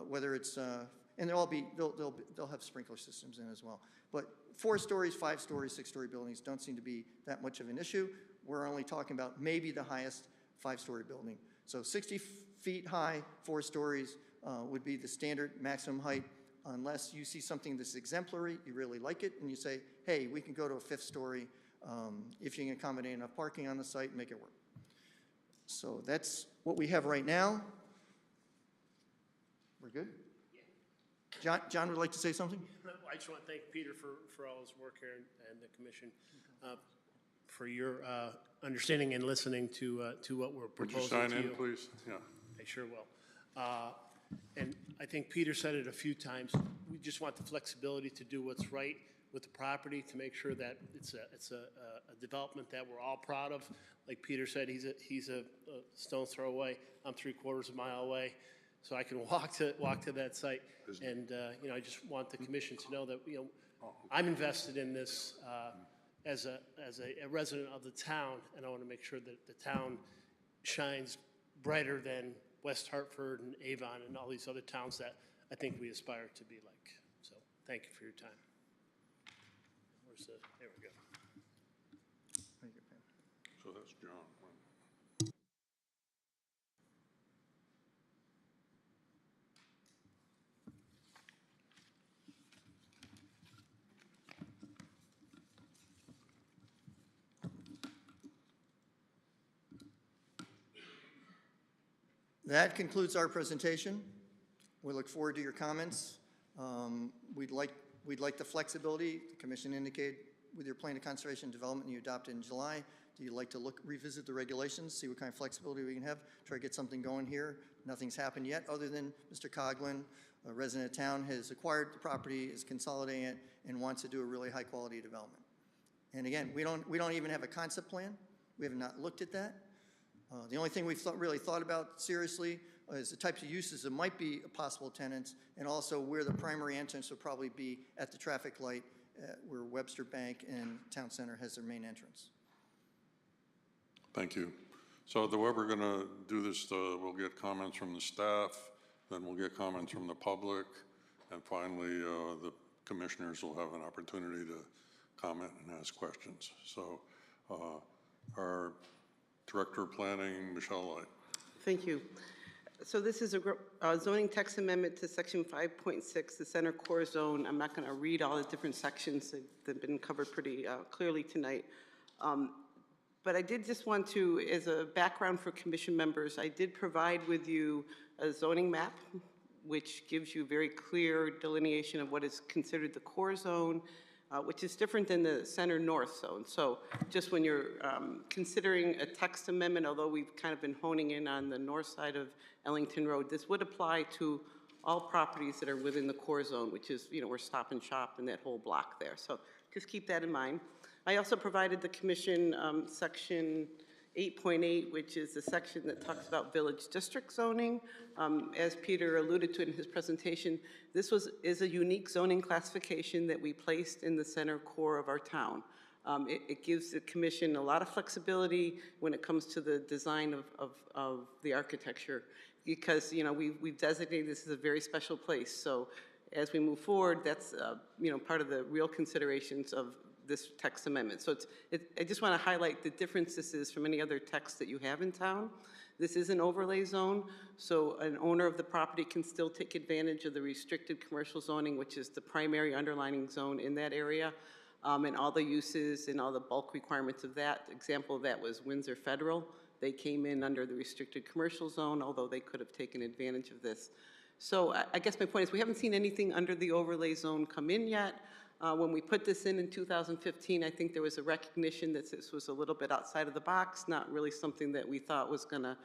whether it's, and they'll have sprinkler systems in as well. But 4 stories, 5 stories, 6-story buildings don't seem to be that much of an issue. We're only talking about maybe the highest 5-story building. So 60 feet high, 4 stories would be the standard maximum height, unless you see something that's exemplary, you really like it, and you say, hey, we can go to a 5th story if you can accommodate enough parking on the site and make it work. So that's what we have right now. We're good? Yeah. John would like to say something? I just want to thank Peter for all his work here and the commission for your understanding and listening to what we're Would proposing you sign to in, you. please? Yeah. I sure will. And I think Peter said it a few times. We just want the flexibility to do what's right with the property to make sure that it's a development that we're all proud of. Like Peter said, he's a stone's throw away. I'm 3/4 of a mile away, so I can walk to that site. And I just want the commission to know that I'm invested in this as a resident of the town, and I want to make sure that the town shines brighter than West Hartford and Avon and all these other towns that I think we aspire to be like. So thank you for your time. There we go. So that's John. That concludes our presentation. We look forward to your comments. We'd like the flexibility. The commission indicated with your plan of conservation and development you adopted in July, do you like to revisit the regulations, see what kind of flexibility we can have, try to get something going here? Nothing's happened yet, other than Mr. Coughlin, a resident of town, has acquired the property, is consolidating it, and wants to do a really high-quality development. And again, we don't even have a concept plan. We have not looked at that. The only thing we've really thought about seriously is the types of uses that might be possible tenants, and also where the primary entrance would probably be at the traffic light where Webster Bank and Town Center has their main entrance. Thank you. So the way we're going to do this, we'll get comments from the staff, then we'll get comments from the public, and finally the commissioners will have an opportunity to comment and ask questions. So our Director of Planning, Michelle Light. Thank you. So this is a zoning text amendment to section 5.6, the center core zone. I'm not going to read all the different sections that have been covered pretty clearly tonight. But I did just want to, as a background for commission members, I did provide with you a zoning map, which gives you very clear delineation of what is considered the core zone, which is different than the center north zone. So just when you're considering a text amendment, although we've kind of been honing in on the north side of Ellington Road, this would apply to all properties that are within the core zone, which is, where Stop and Shop and that whole block there. So just keep that in mind. I also provided the commission section 8.8, which is the section that talks about village district zoning. As Peter alluded to in his presentation, this is a unique zoning classification that we placed in the center core of our town. It gives the commission a lot of flexibility when it comes to the design of the architecture, because we've designated this as a very special place. So as we move forward, that's part of the real considerations of this text amendment. So I just want to highlight the difference this is from any other text that you have in town. This is an overlay zone, so an owner of the property can still take advantage of the restricted commercial zoning, which is the primary underlining zone in that area, and all the uses and all the bulk requirements of that. Example of that was Windsor Federal. They came in under the restricted commercial zone, although they could have taken advantage of this. So I guess my point is we haven't seen anything under the overlay zone come in yet. When we put this in 2015, I think there was a recognition that this was a little bit outside of the box, not really something that we thought was going to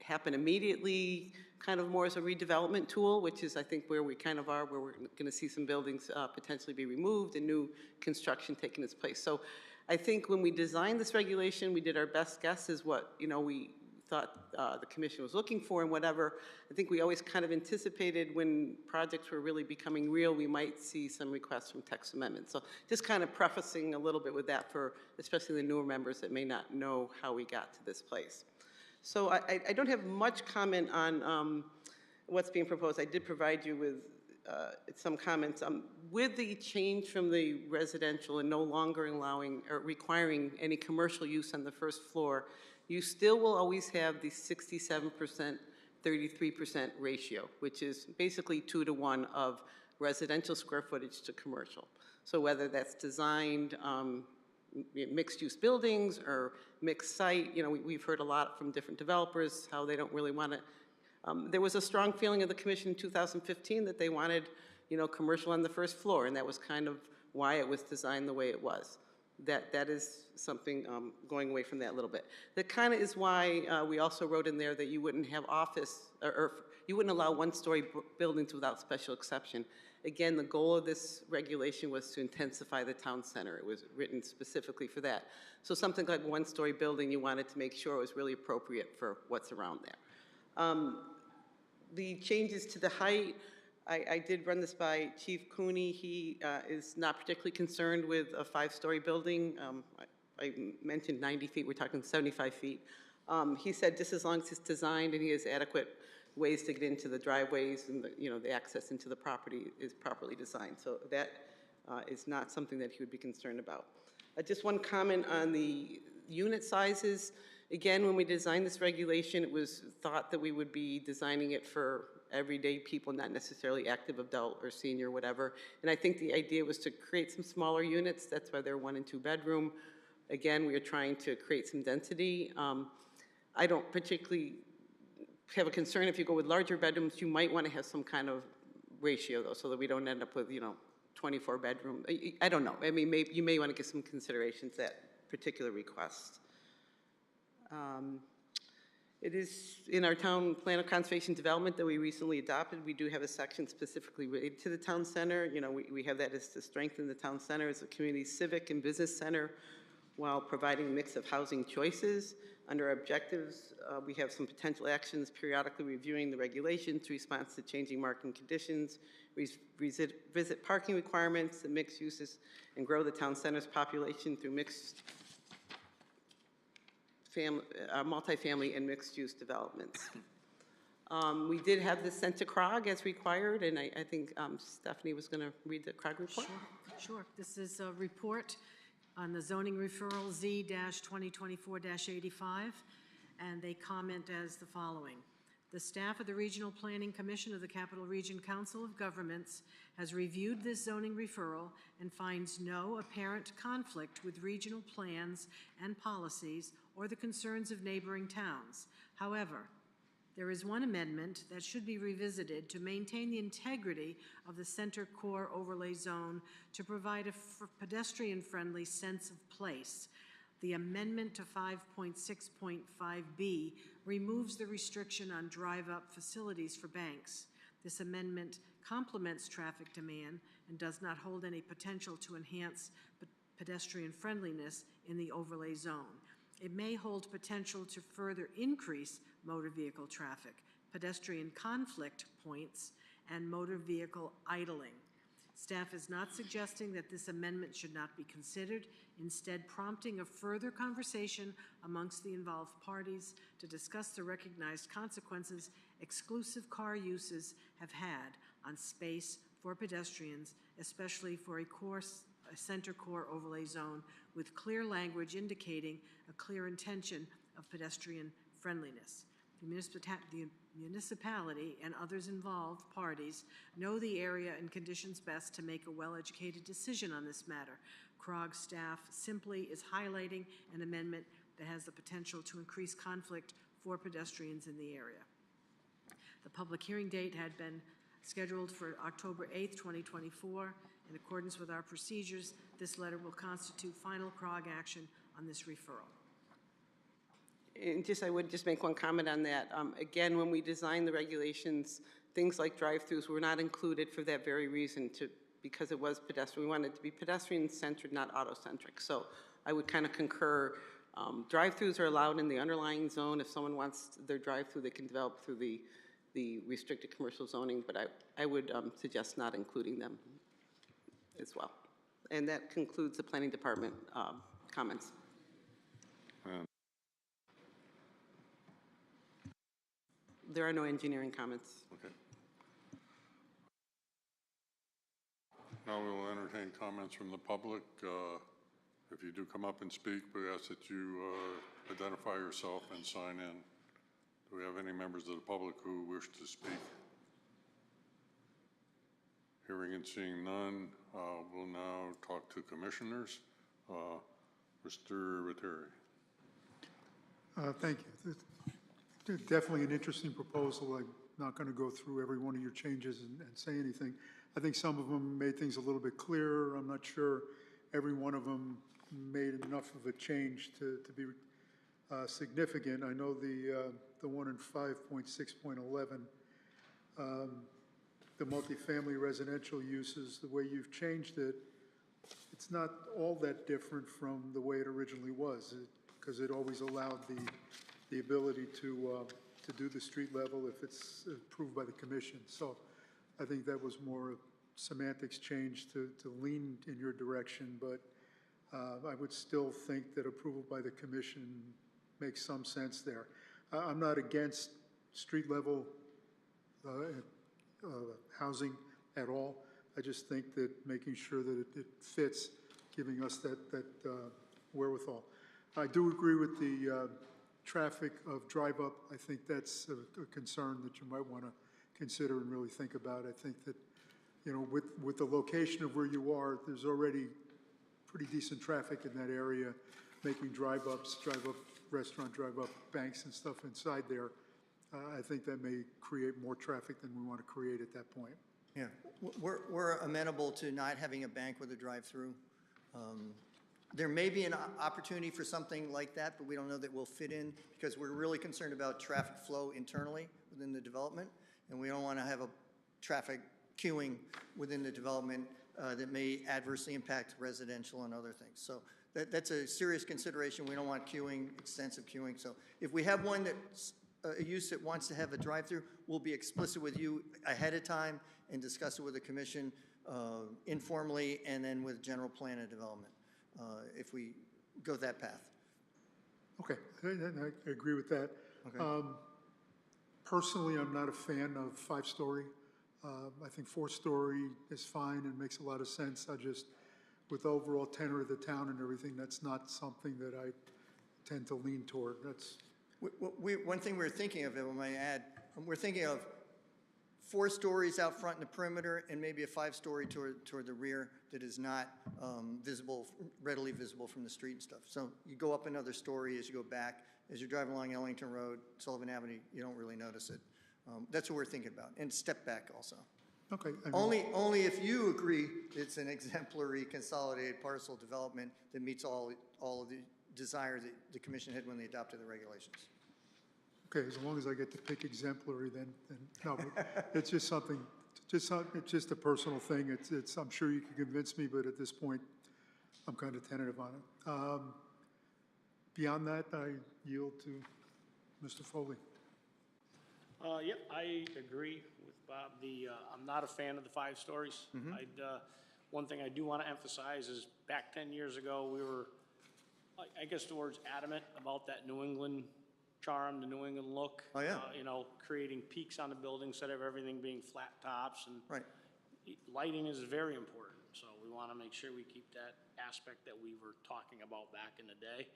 happen immediately, kind of more as a redevelopment tool, which is I think where we kind of are, where we're going to see some buildings potentially be removed and new construction taking its place. So I think when we designed this regulation, we did our best guess as what we thought the commission was looking for and whatever. I think we always kind of anticipated when projects were really becoming real, we might see some requests from text amendments. So just kind of prefacing a little bit with that for especially the newer members that may not know how we got to this place. So I don't have much comment on what's being proposed. I did provide you with some comments. With the change from the residential and no longer allowing or requiring any commercial use on the first floor, you still will always have the 67%, 33% ratio, which is basically 2 to 1 of residential square footage to commercial. So whether that's designed mixed-use buildings or mixed site, we've heard a lot from different developers how they don't really want to. There was a strong feeling of the commission in 2015 that they wanted, commercial on the first floor, and that was kind of why it was designed the way it was. That is something going away from that a little bit. That kind of is why we also wrote in there that you wouldn't have office, or you wouldn't allow one-story buildings without special exception. Again, the goal of this regulation was to intensify the town center. It was written specifically for that. So something like a one-story building, you wanted to make sure it was really appropriate for what's around there. The changes to the height, I did run this by Chief Cooney. He is not particularly concerned with a 5-story building. I mentioned 90 feet, we're talking 75 feet. He said just as long as it's designed and he has adequate ways to get into the driveways and the access into the property is properly designed. So that is not something that he would be concerned about. Just one comment on the unit sizes. Again, when we designed this regulation, it was thought that we would be designing it for everyday people, not necessarily active adult or senior, whatever. And I think the idea was to create some smaller units. That's why they're 1 and 2 bedroom. Again, we are trying to create some density. I don't particularly have a concern if you go with larger bedrooms. You might want to have some kind of ratio, though, so that we don't end up with, 24-bedroom. I don't know. I mean, you may want to give some consideration to that particular request. It is in our town plan of conservation development that we recently adopted. We do have a section specifically related to the town center. You know, we have that as to strengthen the town center as a community civic and business center while providing a mix of housing choices. Under objectives, we have some potential actions, periodically reviewing the regulations, response to changing market conditions, visit parking requirements and mixed uses, and grow the town center's population through multifamily and mixed-use developments. We did have this sent to CROG as required, and I think Stephanie was going to read the CROG report. Sure. This is a report on the zoning referral Z-2024-85, and they comment as the following. The staff of the Regional Planning Commission of the Capital Region Council of Governments has reviewed this zoning referral and finds no apparent conflict with regional plans and policies or the concerns of neighboring towns. However, there is one amendment that should be revisited to maintain the integrity of the center core overlay zone to provide a pedestrian-friendly sense of place. The amendment to 5.6.5B removes the restriction on drive-up facilities for banks. This amendment complements traffic demand and does not hold any potential to enhance pedestrian friendliness in the overlay zone. It may hold potential to further increase motor vehicle traffic, pedestrian conflict points, and motor vehicle idling. Staff is not suggesting that this amendment should not be considered, instead prompting a further conversation amongst the involved parties to discuss the recognized consequences exclusive car uses have had on space for pedestrians, especially for a center core overlay zone with clear language indicating a clear intention of pedestrian friendliness. The municipality and others involved parties know the area and conditions best to make a well-educated decision on this matter. CROG staff simply is highlighting an amendment that has the potential to increase conflict for pedestrians in the area. The public hearing date had been scheduled for October 8th, 2024. In accordance with our procedures, this letter will constitute final CROG action on this referral. And I would just make one comment on that. Again, when we designed the regulations, things like drive-throughs were not included for that very reason, because it was pedestrian. We wanted it to be pedestrian-centered, not auto-centric. So I would kind of concur. Drive-throughs are allowed in the underlying zone. If someone wants their drive-through, they can develop through the restricted commercial zoning, but I would suggest not including them as well. And that concludes the Planning Department comments. There are no engineering comments. Okay. Now we will entertain comments from the public. If you do come up and speak, we ask that you identify yourself and sign in. Do we have any members of the public who wish to speak? Hearing and seeing none, we'll now talk to commissioners. Mr. Ratteri. Thank you. Definitely an interesting proposal. I'm not going to go through every one of your changes and say anything. I think some of them made things a little bit clearer. I'm not sure every one of them made enough of a change to be significant. I know the one in 5.6.11, the multifamily residential uses, the way you've changed it, it's not all that different from the way it originally was, because it always allowed the ability to do the street level if it's approved by the commission. So I think that was more a semantics change to lean in your direction, but I would still think that approval by the commission makes some sense there. I'm not against street level housing at all. I just think that making sure that it fits, giving us that wherewithal. I do agree with the traffic of drive-up. I think that's a concern that you might want to consider and really think about. I think that, you know, with the location of where you are, there's already pretty decent traffic in that area, making drive-up restaurant, drive-up banks and stuff inside there. I think that may create more traffic than we want to create at that point. Yeah, we're amenable to not having a bank with a drive-through. There may be an opportunity for something like that, but we don't know that will fit in because we're really concerned about traffic flow internally within the development, and we don't want to have a traffic queuing within the development that may adversely impact residential and other things. So that's a serious consideration. We don't want queuing, extensive queuing. So if we have one that's a use that wants to have a drive-through, we'll be explicit with you ahead of time and discuss it with the commission informally and then with general plan of development if we go that path. Okay, I agree with that. Okay. Personally, I'm not a fan of 5-story. I think 4-story is fine and makes a lot of sense. With the overall tenor of the town and everything, that's not something that I tend to lean toward. That's. One thing we're thinking of, if I may add, we're thinking of 4 stories out front in the perimeter and maybe a 5-story toward the rear that is not readily visible from the street and stuff. So you go up another story as you go back. As you're driving along Ellington Road, Sullivan Avenue, you don't really notice it. That's what we're thinking about. And step back also. Okay. I mean, Only if you agree it's an exemplary consolidated parcel development that meets all of the desire that the commission had when they adopted the regulations. okay, as long as I get to pick exemplary, then no, but it's just something, it's just a personal thing. I'm sure you can convince me, but at this point, I'm kind of tentative on it. Beyond that, I yield to Mr. Foley. Yep, I agree with Bob. I'm not a fan of the 5 stories. One thing I do want to emphasize is back 10 years ago, we were, I guess the word's adamant about that New England charm, the New England look. Oh, yeah. You know, creating peaks on the building instead of everything being flat tops. And Right. lighting is very important. So we want to make sure we keep that aspect that we were talking about back in the day.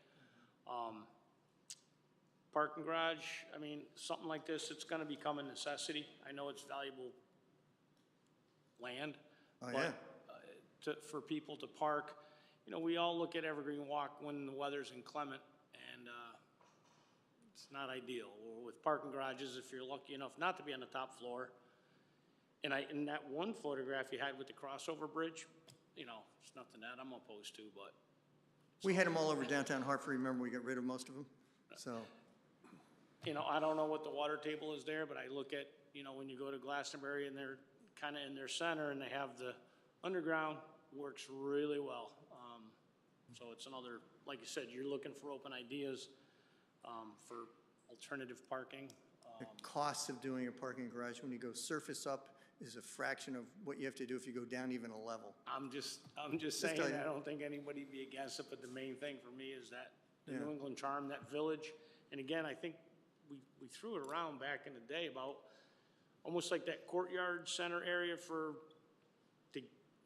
Parking garage, I mean, something like this, it's gonna become a necessity. I know it's valuable land. Oh, but, yeah. For people to park, you know, we all look at Evergreen Walk when the weather's inclement, and, it's not ideal. Or with parking garages, if you're lucky enough not to be on the top floor, and in that one photograph you had with the crossover bridge, you know, it's nothing that I'm opposed to, but. We had them all over downtown Hartford. Remember, we got rid of most of them. So, You know, I don't know what the water table is there, but I look at, you know, when you go to Glastonbury and they're kind of in their center and they have the underground, works really well. So it's another, like you said, you're looking for open ideas for alternative parking. the cost of doing a parking garage when you go surface up is a fraction of what you have to do if you go down even a level. I'm just saying, tell you. I don't think anybody'd be against it, but the main thing for me is that the Yeah. New England charm, that village. And again, I think we threw it around back in the day about almost like that courtyard center area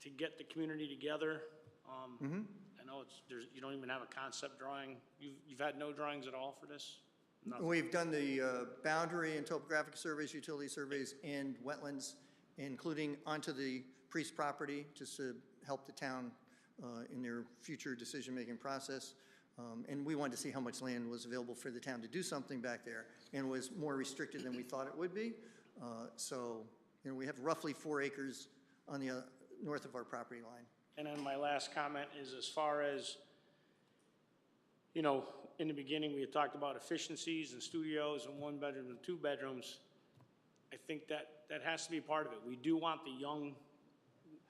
to get the community together. I know you don't even have a concept drawing. You've had no drawings at all for this? Nothing. We've done the boundary and topographic surveys, utility surveys, and wetlands, including onto the Priest property, just to help the town in their future decision-making process. And we wanted to see how much land was available for the town to do something back there, and was more restricted than we thought it would be. So, you know, we have roughly 4 acres on the north of our property line. And then my last comment is as far as, you know, in the beginning, we had talked about efficiencies and studios and 1 bedroom and 2 bedrooms. I think that has to be part of it. We do want the young,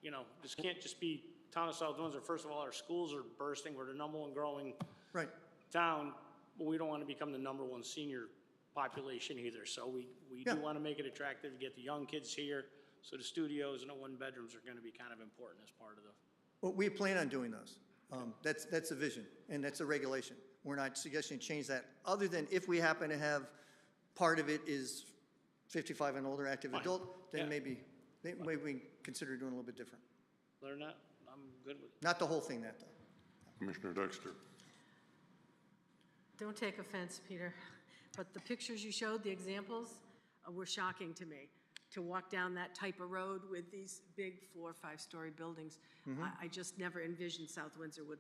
you know, this can't just be town of South Windsor. First of all, our schools are bursting. We're the #1 growing Right. town, but we don't want to become the #1 senior population either. So we Yeah. do want to make it attractive to get the young kids here. So the studios and the 1 bedrooms are going to be kind of important as part of the. Well, we plan on doing those. That's a vision, and that's a regulation. We're not suggesting change that, other than if we happen to have part of it is 55 and older active Fine. adult, then Yeah. maybe we consider doing a little bit different. Learn that, I'm good with it. Not the whole thing that time. Commissioner Dexter. Don't take offense, Peter, but the pictures you showed, the examples, were shocking to me. To walk down that type of road with these big 4- or 5-story buildings, I just never envisioned South Windsor would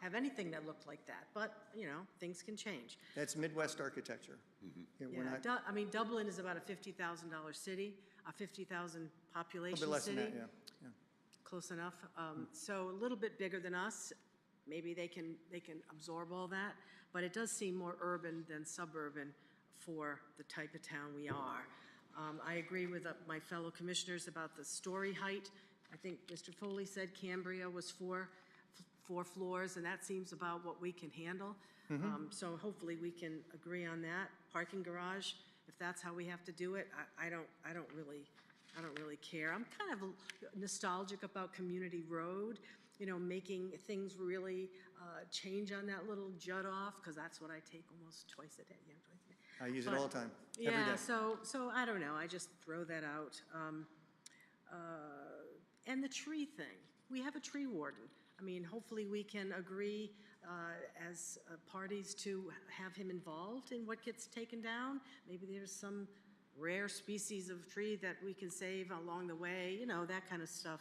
have anything that looked like that, but, you know, things can change. That's Midwest architecture. Yeah, we're Yeah, not, I mean, Dublin is about a $50,000 city, a 50,000 a population little bit less than city. that, yeah. Close enough. So a little bit bigger than us. Maybe they can absorb all that, but it does seem more urban than suburban for the type of town we are. I agree with my fellow commissioners about the story height. I think Mr. Foley said Cambria was four floors, and that seems about what we can handle. So hopefully we can agree on that. Parking garage, if that's how we have to do it, I don't really care. I'm kind of nostalgic about Community Road, you know, making things really change on that little jut off, because that's what I take almost twice a day. Yeah, twice a day. I use it all the time, every Yeah, day. so I don't know, I just throw that out. And the tree thing, we have a tree warden. I mean, hopefully we can agree as parties to have him involved in what gets taken down. Maybe there's some rare species of tree that we can save along the way, you know, that kind of stuff.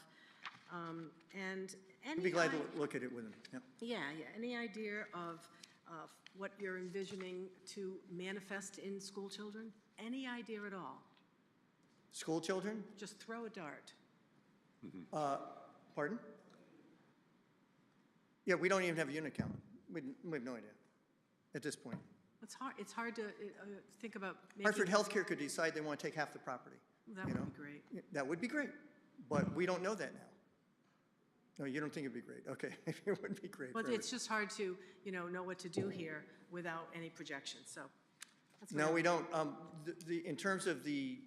And any I'd be glad to look at it with him, yeah. yeah, any idea of what you're envisioning to manifest in school children? Any idea at all? School children? Just throw a dart. Pardon? Yeah, we don't even have a unit count. We have no idea at this point. It's hard to think about making. Hartford Healthcare could decide they want to take half the property. That you would know? be great. That would be great, but we don't know that now. No, you don't think it'd be great? Okay, it would be great. But for it's just hard to, you know what to do here without any projections, so. That's No, where- we don't. In terms of the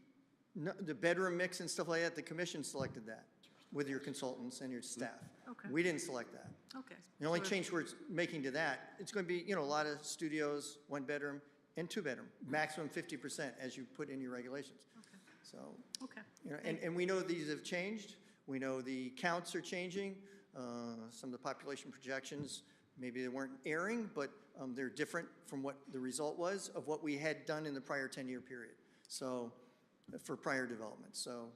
bedroom mix and stuff like that, the commission selected that with your consultants and your staff. Okay. We didn't select that. Okay. The only So- change we're making to that, it's going to be, a lot of studios, 1 bedroom and 2 bedroom, maximum 50% as you put in your regulations. Okay. So, Okay. and we know these have changed. We know the counts are changing. Some of the population projections, maybe they weren't airing, but they're different from what the result was of what we had done in the prior 10-year period. So, for prior development. So,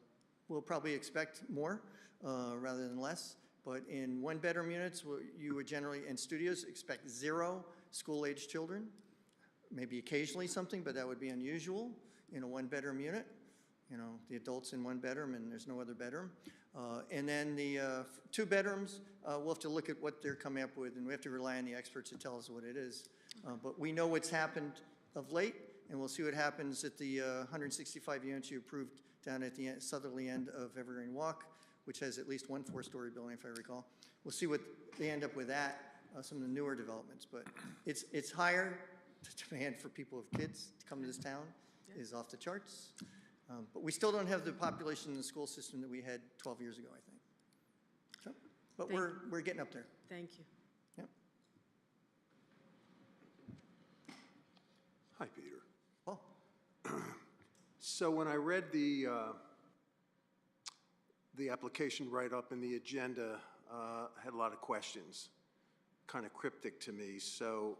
we'll probably expect more rather than less. But in 1-bedroom units, you would generally, in studios, expect 0 school-age children. Maybe occasionally something, but that would be unusual in a 1-bedroom unit. The adults in 1 bedroom and there's no other bedroom. And then the 2 bedrooms, we'll have to look at what they're coming up with, and we have to rely on the experts to tell us what it is. But we know what's happened of late, and we'll see what happens at the 165 units you approved down at the southerly end of Evergreen Walk, which has at least 1 4-story building, if I recall. We'll see what they end up with that, some of the newer developments. But it's higher. The demand for people with kids to come to this town is off the charts. But we still don't have the population in the school system that we had 12 years ago, I think. So, but we're getting up there. Thank you. Yep. Hi, Peter. Paul? So when I read the application write-up and the agenda, I had a lot of questions, kind of cryptic to me. So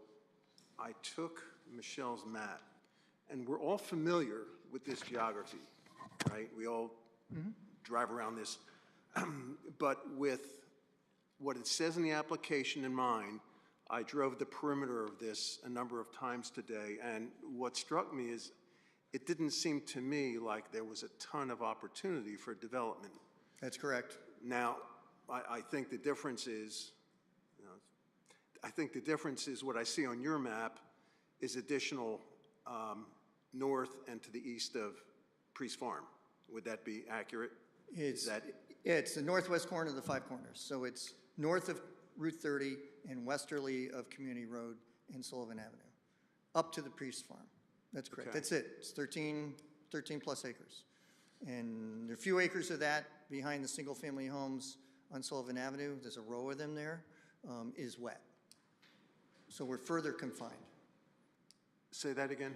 I took Michelle's map, and we're all familiar with this geography, right? We all drive around this. But with what it says in the application in mind, I drove the perimeter of this a number of times today, and what struck me is it didn't seem to me like there was a ton of opportunity for development. That's correct. Now, I think the difference is, I think the difference is what I see on your map is additional north and to the east of Priest Farm. Would that be accurate? It's the northwest corner of the 5 corners. So it's north of Route 30 and westerly of Community Road and Sullivan Avenue, up to the Priest Farm. That's correct. Okay. That's it. It's 13 plus acres. And there are a few acres of that behind the single-family homes on Sullivan Avenue. There's a row of them there, is wet. So we're further confined. Say that again?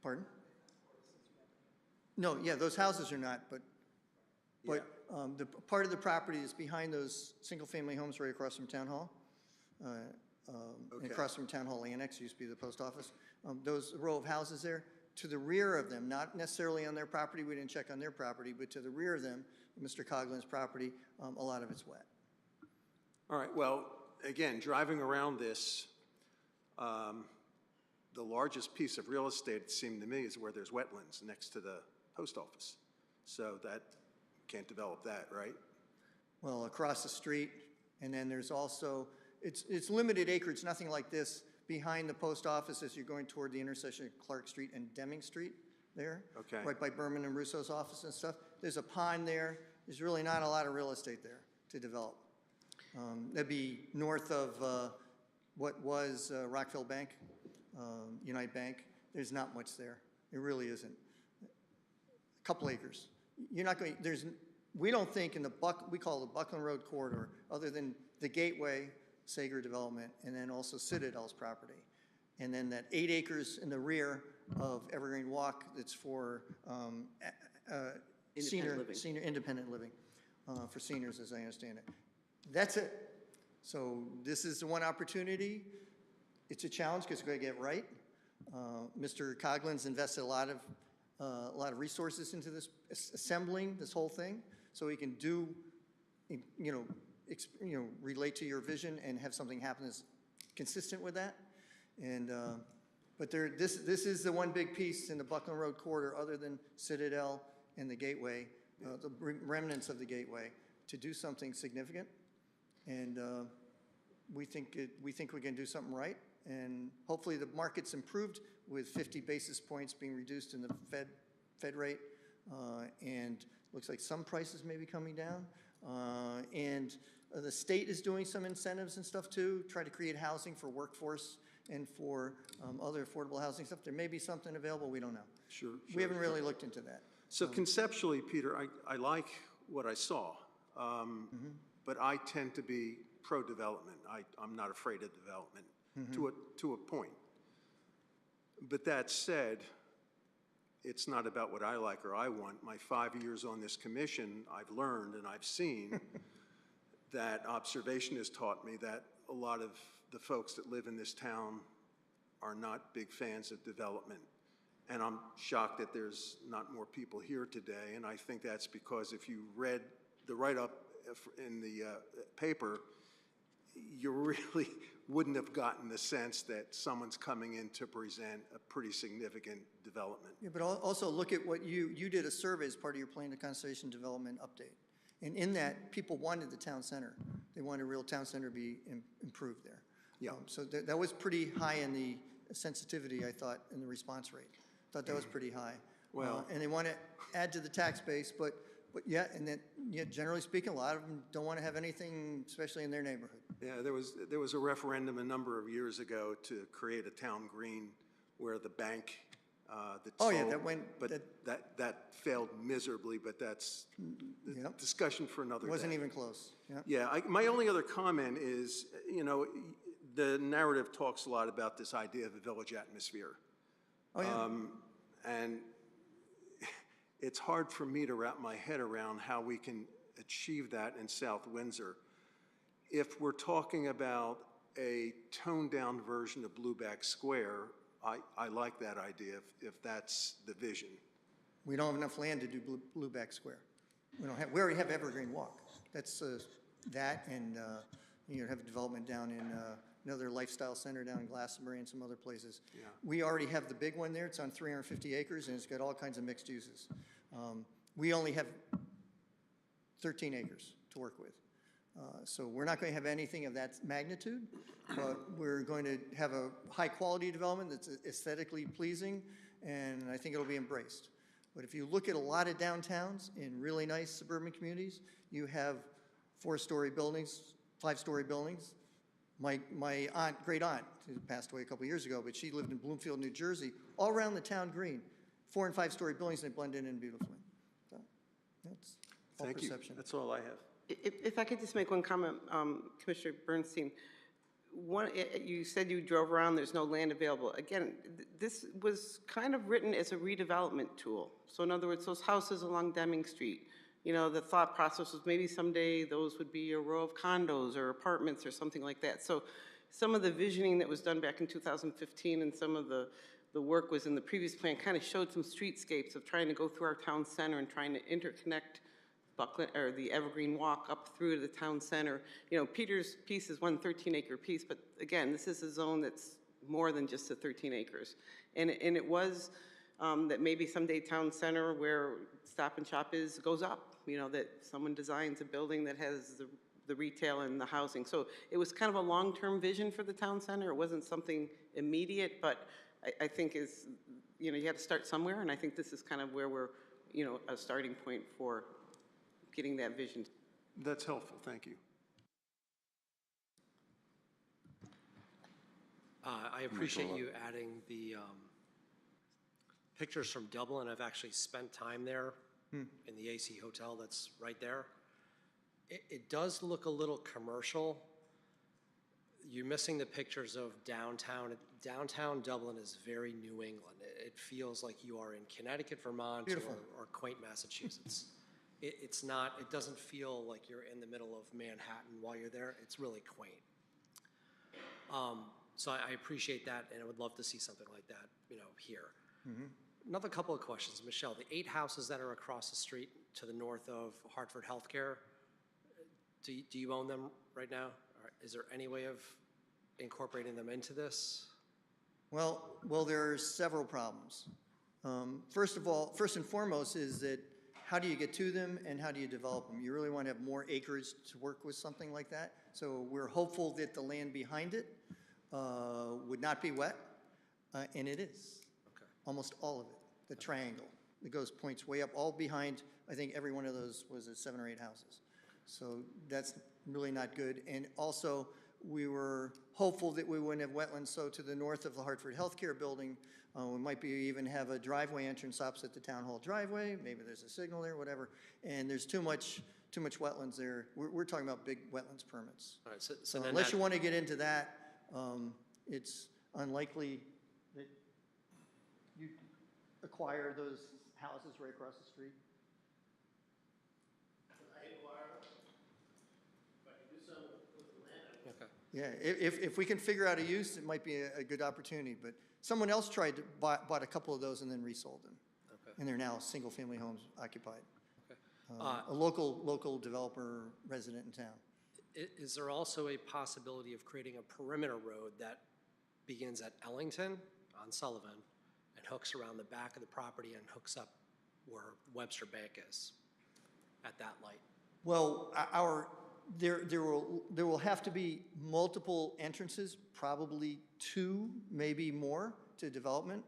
Pardon? No, yeah, those houses are not, but the part of the property is behind those single-family homes right across from Town Hall. And across from Town Hall Annex, used to be the post office. Those row of houses there, to the rear of them, not necessarily on their property, we didn't check on their property, but to the rear of them, Mr. Coughlin's property, a lot of it's wet. All right, well, again, driving around this, the largest piece of real estate, it seemed to me, is where there's wetlands next to the post office. So that, can't develop that, right? Well, across the street, and then there's also, it's limited acreage, nothing like this, behind the post office as you're going toward the intersection of Clark Street and Deming Street there. Okay. Right by Berman and Russo's office and stuff. There's a pond there. There's really not a lot of real estate there to develop. That'd be north of what was Rockville Bank, Unite Bank. There's not much there. It really isn't. A couple acres. You're not going, we don't think in the we call it the Buckland Road corridor, other than the Gateway, Sager development, and then also Citadel's property. And then that 8 acres in the rear of Evergreen Walk that's for senior independent living for seniors, as I understand it. That's it. So this is the one opportunity. It's a challenge because we're going to get it right. Mr. Coughlin's invested a lot of resources into this, assembling this whole thing, so he can do, relate to your vision and have something happen that's consistent with that. And but this is the one big piece in the Buckland Road corridor, other than Citadel and the Gateway, the remnants of the Gateway, to do something significant. And we think we can do something right. And hopefully the market's improved with 50 basis points being reduced in the Fed rate, and looks like some prices may be coming down. And the state is doing some incentives and stuff too, try to create housing for workforce and for other affordable housing stuff. There may be something available, we don't know. Sure. We haven't really looked into that. So conceptually, Peter, I like what I saw, but I tend to be pro-development. I'm not afraid of development to a point. But that said, it's not about what I like or I want. My 5 years on this commission, I've learned and I've seen that observation has taught me that a lot of the folks that live in this town are not big fans of development. And I'm shocked that there's not more people here today. And I think that's because if you read the write-up in the paper, you really wouldn't have gotten the sense that someone's coming in to present a pretty significant development. Yeah, but also look at what you did a survey as part of your plan to conservation development update. And in that, people wanted the town center. They wanted a real town center to be improved there. Yeah. So that was pretty high in the sensitivity, I thought, in the response rate. Thought that was pretty high. Well, and they want to add to the tax base, but yeah, and then generally speaking, a lot of them don't want to have anything, especially in their neighborhood. yeah, there was a referendum a number of years ago to create a town green where the bank that Oh, sold, yeah, that went- but that failed miserably. But that's Yep. discussion for another It wasn't day. even close. Yeah. Yeah, my only other comment is, the narrative talks a lot about this idea of a village atmosphere. Oh, yeah. And it's hard for me to wrap my head around how we can achieve that in South Windsor. If we're talking about a toned-down version of Blueback Square, I like that idea if that's the vision. We don't have enough land to do Blueback Square. We already have Evergreen Walk. That's that, and have a development down in another lifestyle center down in Glastonbury and some other places. Yeah. We already have the big one there. It's on 350 acres, and it's got all kinds of mixed uses. We only have 13 acres to work with. So we're not going to have anything of that magnitude, but we're going to have a high-quality development that's aesthetically pleasing, and I think it'll be embraced. But if you look at a lot of downtowns in really nice suburban communities, you have 4-story buildings, 5-story buildings. My great aunt, who passed away a couple years ago, but she lived in Bloomfield, New Jersey, all around the town green, 4- and 5-story buildings, and they blend in beautifully. So that's all Thank you. perception. That's all I have. If I could just make one comment, Commissioner Bernstein. You said you drove around, there's no land available. Again, this was kind of written as a redevelopment tool. So in other words, those houses along Deming Street, the thought process was maybe someday those would be a row of condos or apartments or something like that. So some of the visioning that was done back in 2015 and some of the work was in the previous plan kind of showed some streetscapes of trying to go through our town center and trying to interconnect Buckland, or the Evergreen Walk up through to the town center. You know, Peter's piece is one 13-acre piece, but again, this is a zone that's more than just the 13 acres. And it was that maybe someday town center where Stop and Shop is goes up, you know, that someone designs a building that has the retail and the housing. So it was kind of a long-term vision for the town center. It wasn't something immediate, but I think is, you know, you had to start somewhere, and I think this is kind of where we're, you know, a starting point for getting that vision. That's helpful, thank you. I appreciate you adding the pictures from Dublin. I've actually spent time there in the AC Hotel that's right there. It does look a little commercial. You're missing the pictures of downtown. Downtown Dublin is very New England. It feels like you are in Connecticut, Vermont, or quaint Massachusetts. It's not, it doesn't feel like you're in the middle of Manhattan while you're there. It's really quaint. So I appreciate that, and I would love to see something like that, you know, here. Another couple of questions. Michelle, the 8 houses that are across the street to the north of Hartford Healthcare, do you own them right now? Or is there any way of incorporating them into this? Well, there are several problems. First and foremost is that how do you get to them and how do you develop them? You really want to have more acreage to work with something like that. So we're hopeful that the land behind it would not be wet, and it is. Okay. Almost all of it, the triangle. It points way up, all behind, I think every one of those was 7 or 8 houses. So that's really not good. And also, we were hopeful that we wouldn't have wetlands, so to the north of the Hartford Healthcare building, we might even have a driveway entrance opposite the town hall driveway. Maybe there's a signal there, whatever. And there's too much wetlands there. We're talking about big wetlands permits. All right, so then Unless you want to get into that, it's unlikely that you acquire those houses right across the street. Okay. Yeah, if we can figure out a use, it might be a good opportunity, but someone else tried to bought a couple of those and then resold them. Okay. And they're now single-family homes occupied. Okay. A local developer resident in town. Is there also a possibility of creating a perimeter road that begins at Ellington on Sullivan and hooks around the back of the property and hooks up where Webster Bank is at that light? Well, there will have to be multiple entrances, probably 2, maybe more, to development.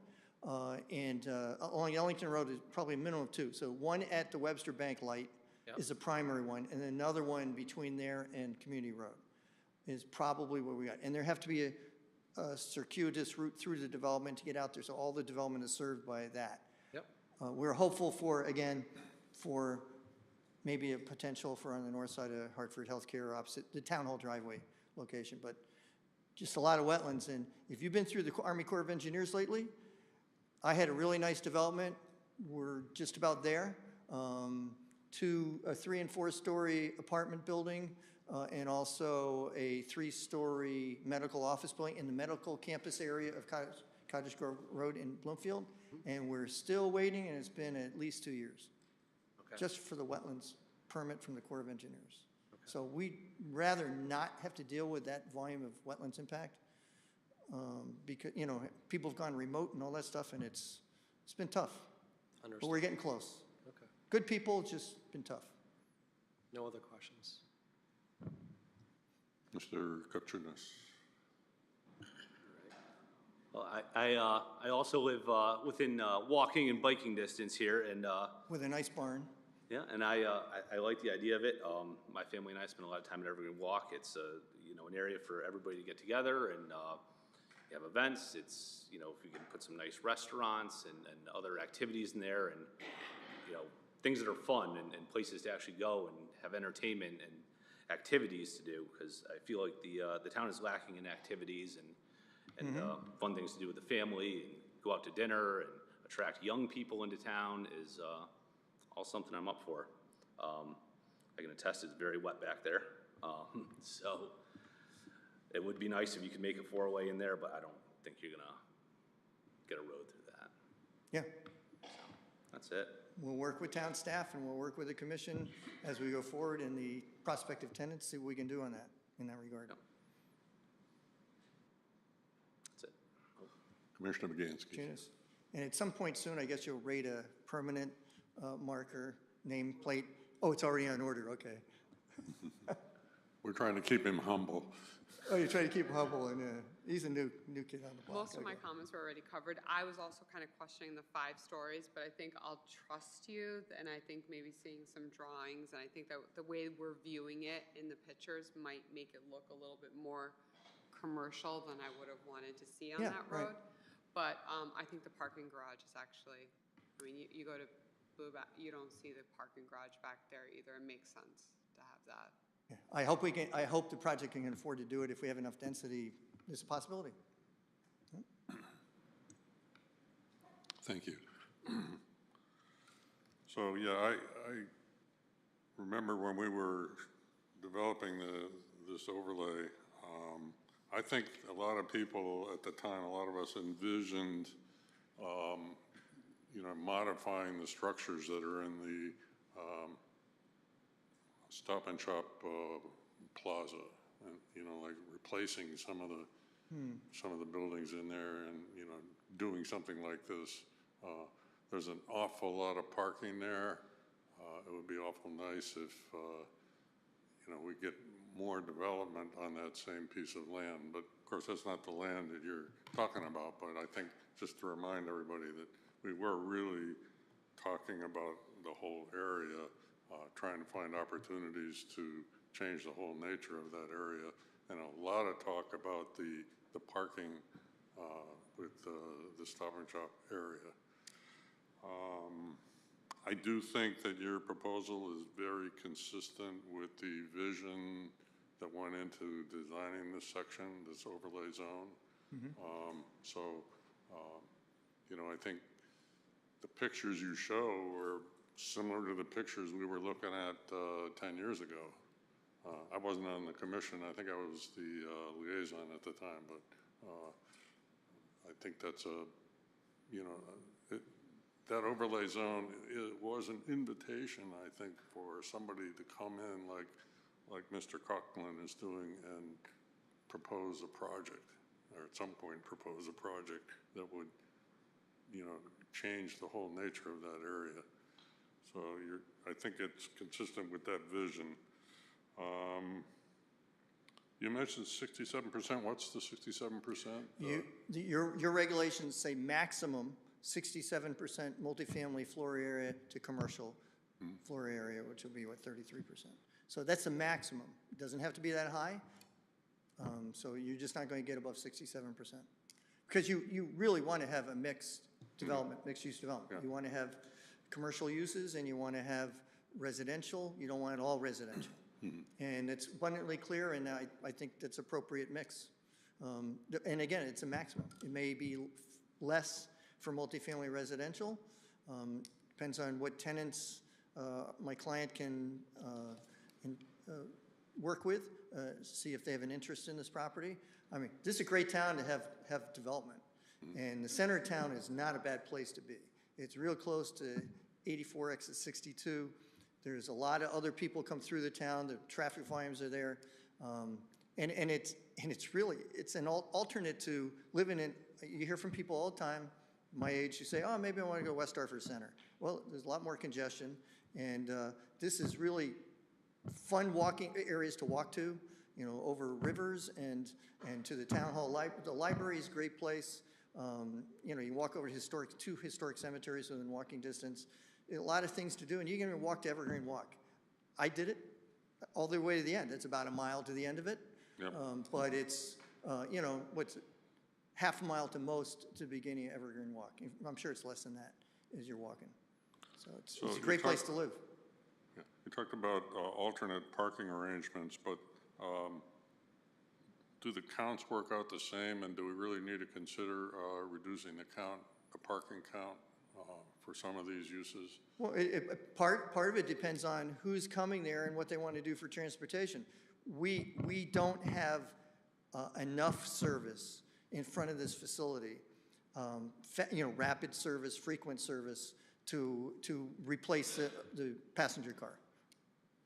And along Ellington Road is probably a minimum of 2. So one at the Webster Bank light is a primary one, and another one between there and Community Road is probably what we got. And there have to be a circuitous route through the development to get out there, so all the development is served by that. Yep. We're hopeful for maybe a potential for on the north side of Hartford Healthcare opposite the Town Hall driveway location, but just a lot of wetlands. And if you've been through the Army Corps of Engineers lately, I had a really nice development. We're just about there. A 3- and 4-story apartment building and also a 3-story medical office building in the medical campus area of Cottage Grove Road in Bloomfield. And we're still waiting, and it's been at least 2 years. Okay. Just for the wetlands permit from the Corps of Engineers. Okay. So we'd rather not have to deal with that volume of wetlands impact because, you know, people have gone remote and all that stuff, and it's been tough. Understood. But we're getting close. Okay. Good people, just been tough. No other questions? Mr. Kachunas. Well, I also live within walking and biking distance here, and With a nice barn. yeah, and I like the idea of it. My family and I spend a lot of time at Evergreen Walk. It's an area for everybody to get together, and you have events. It's if you can put some nice restaurants and other activities in there, and things that are fun and places to actually go and have entertainment and activities to do, because I feel like the town is lacking in activities and fun things to do with the family and go out to dinner and attract young people into town is all something I'm up for. I can attest it's very wet back there. So it would be nice if you could make a 4-way in there, but I don't think you're gonna get a road through that. Yeah. That's it. we'll work with town staff and we'll work with the commission as we go forward in the prospective tenants, see what we can do on that, in that regard. That's it. Commissioner Baganski. Janice? And at some point soon, I guess you'll rate a permanent marker, nameplate. Oh, it's already on order, okay. We're trying to keep him humble. Oh, you're trying to keep him humble, and he's a new kid on the block. Most of my comments were already covered. I was also kind of questioning the 5 stories, but I think I'll trust you, and I think maybe seeing some drawings, and I think that the way we're viewing it in the pictures might make it look a little bit more commercial than I would have wanted to see on Yeah, that right. road. But I think the parking garage is actually, I mean, you go to Blue Bat, you don't see the parking garage back there either. It makes sense to have that. Yeah. I hope the project can afford to do it. If we have enough density, it's a possibility. Thank you. So, yeah, I remember when we were developing this overlay, I think a lot of people at the time, a lot of us envisioned, you know, modifying the structures that are in the Stop and Shop plaza, and, you know, like replacing some of the buildings in there, and, you know, doing something like this. There's an awful lot of parking there. It would be awful nice if, you know, we get more development on that same piece of land. But of course, that's not the land that you're talking about. But I think just to remind everybody that we were really talking about the whole area, trying to find opportunities to change the whole nature of that area. And a lot of talk about the parking with the Stop and Shop area. I do think that your proposal is very consistent with the vision that went into designing this section, this overlay zone. You know, I think the pictures you show are similar to the pictures we were looking at 10 years ago. I wasn't on the commission. I think I was the liaison at the time, but I think that's a, you know, that overlay zone, it was an invitation, I think, for somebody to come in like Mr. Coughlin is doing and propose a project, or at some point propose a project that would, you know, change the whole nature of that area. So I think it's consistent with that vision. You mentioned 67%. What's the 67%? Your regulations say maximum 67% multifamily floor area to commercial floor area, which would be, what, 33%. So that's the maximum. It doesn't have to be that high. So you're just not going to get above 67%. Because you really want to have a mixed development, mixed-use development. Yeah. You want to have commercial uses and you want to have residential. You don't want it all residential. And it's abundantly clear, and I think that's appropriate mix. And again, it's a maximum. It may be less for multifamily residential. Depends on what tenants my client can work with, see if they have an interest in this property. I mean, this is a great town to have development. And the center of town is not a bad place to be. It's real close to 84 exit 62. There's a lot of other people come through the town. The traffic volumes are there. And it's really, it's an alternate to living in, you hear from people all the time, my age, you say, oh, maybe I want to go to West Darford Center. Well, there's a lot more congestion, and this is really fun walking areas to walk to, you know, over rivers and to the town hall. The library is a great place. You know, you walk over two historic cemeteries within walking distance. A lot of things to do, and you can even walk to Evergreen Walk. I did it all the way to the end. It's about a mile to the end of it. Yep. But it's, you know, what's half a mile to most to the beginning of Evergreen Walk. I'm sure it's less than that as you're walking. So it's a great place to live. Yeah. You talked about alternate parking arrangements, but do the counts work out the same, and do we really need to consider reducing the parking count for some of these uses? Well, part of it depends on who's coming there and what they want to do for transportation. We don't have enough service in front of this facility, you know, rapid service, frequent service, to replace the passenger car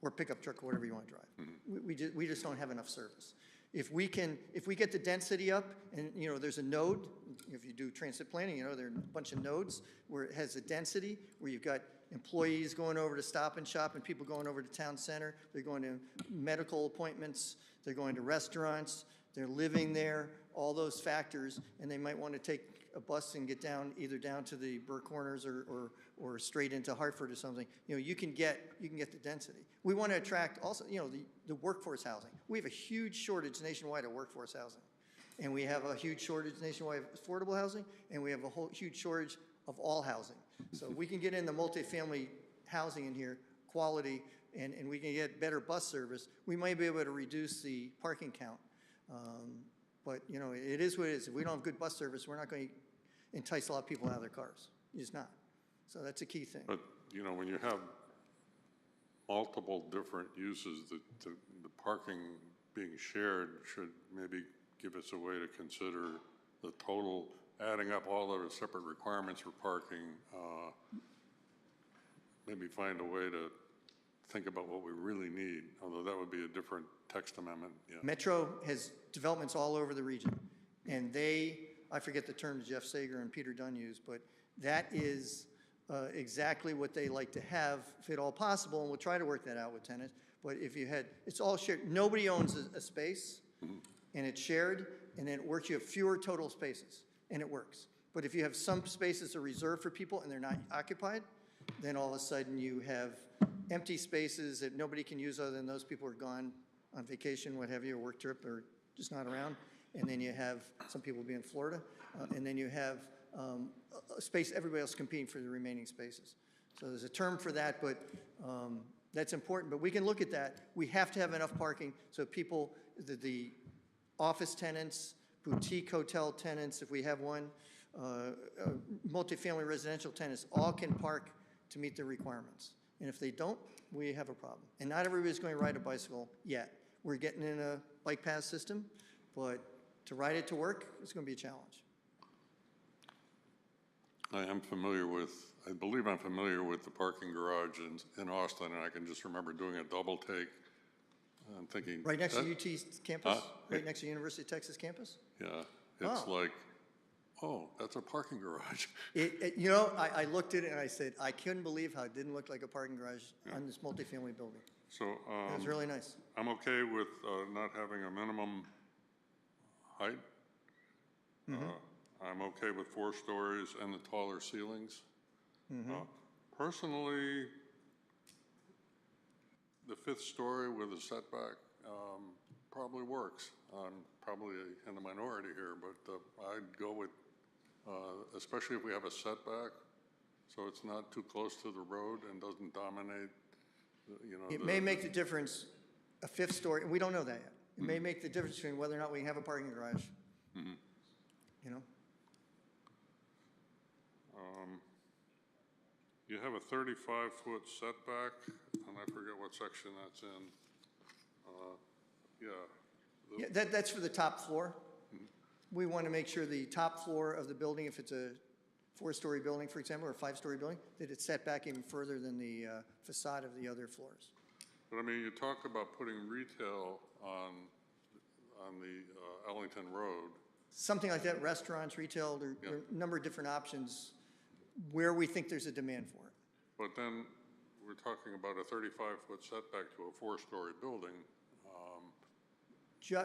or pickup truck, or whatever you want to drive. We just don't have enough service. If we get the density up, and, you know, there's a node, if you do transit planning, you know, there are a bunch of nodes where it has a density, where you've got employees going over to Stop and Shop and people going over to Town Center, they're going to medical appointments, they're going to restaurants, they're living there, all those factors, and they might want to take a bus and get down, either down to the Burr Corners or straight into Hartford or something. You know, you can get the density. We want to attract also, you know, the workforce housing. We have a huge shortage nationwide of workforce housing. And we have a huge shortage nationwide of affordable housing, and we have a huge shortage of all housing. So we can get in the multifamily housing in here, quality, and we can get better bus service. We might be able to reduce the parking count. But, you know, it is what it is. If we don't have good bus service, we're not going to entice a lot of people out of their cars. It's just not. So that's a key thing. But, you know, when you have multiple different uses, the parking being shared should maybe give us a way to consider the total, adding up all the separate requirements for parking, maybe find a way to think about what we really need, although that would be a different text amendment. Yeah. Metro has developments all over the region, and I forget the terms Jeff Sager and Peter Dunn use, but that is exactly what they like to have, if at all possible, and we'll try to work that out with tenants. But if you had, it's all shared. Nobody owns a space, and it's shared, and it works. You have fewer total spaces, and it works. But if you have some spaces that are reserved for people and they're not occupied, then all of a sudden you have empty spaces that nobody can use other than those people are gone on vacation, what have you, or work trip, or just not around. And then you have some people be in Florida, and then you have a space, everybody else competing for the remaining spaces. So there's a term for that, but that's important. But we can look at that. We have to have enough parking so people, the office tenants, boutique hotel tenants, if we have one, multifamily residential tenants, all can park to meet the requirements. And if they don't, we have a problem. And not everybody's going to ride a bicycle yet. We're getting in a bike path system, but to ride it to work, it's going to be a challenge. I believe I'm familiar with the parking garage in Austin, and I can just remember doing a double take and thinking. Right next to UT's campus? Right next to University of Texas campus? Yeah, it's like, oh, that's a parking garage. You know, I looked at it and I said, I couldn't believe how it didn't look like a parking garage on this multifamily building. So It was really nice. I'm okay with not having a minimum height. I'm okay with 4 stories and the taller ceilings. Personally, the 5th story with a setback probably works. I'm probably in the minority here, but I'd go with, especially if we have a setback, so it's not too close to the road and doesn't dominate, you know. It may make the difference, a 5th story, and we don't know that yet. It may make the difference between whether or not we have a parking garage. You know? You have a 35-foot setback, and I forget what section that's in. Yeah, that's for the top floor. We want to make sure the top floor of the building, if it's a 4-story building, for example, or a 5-story building, that it's set back even further than the facade of the other floors. But I mean, you talk about putting retail on the Ellington Road. Something like that, restaurants, retail, there are a number of different options where we think there's a demand for it. But then we're talking about a 35-foot setback to a 4-story building. How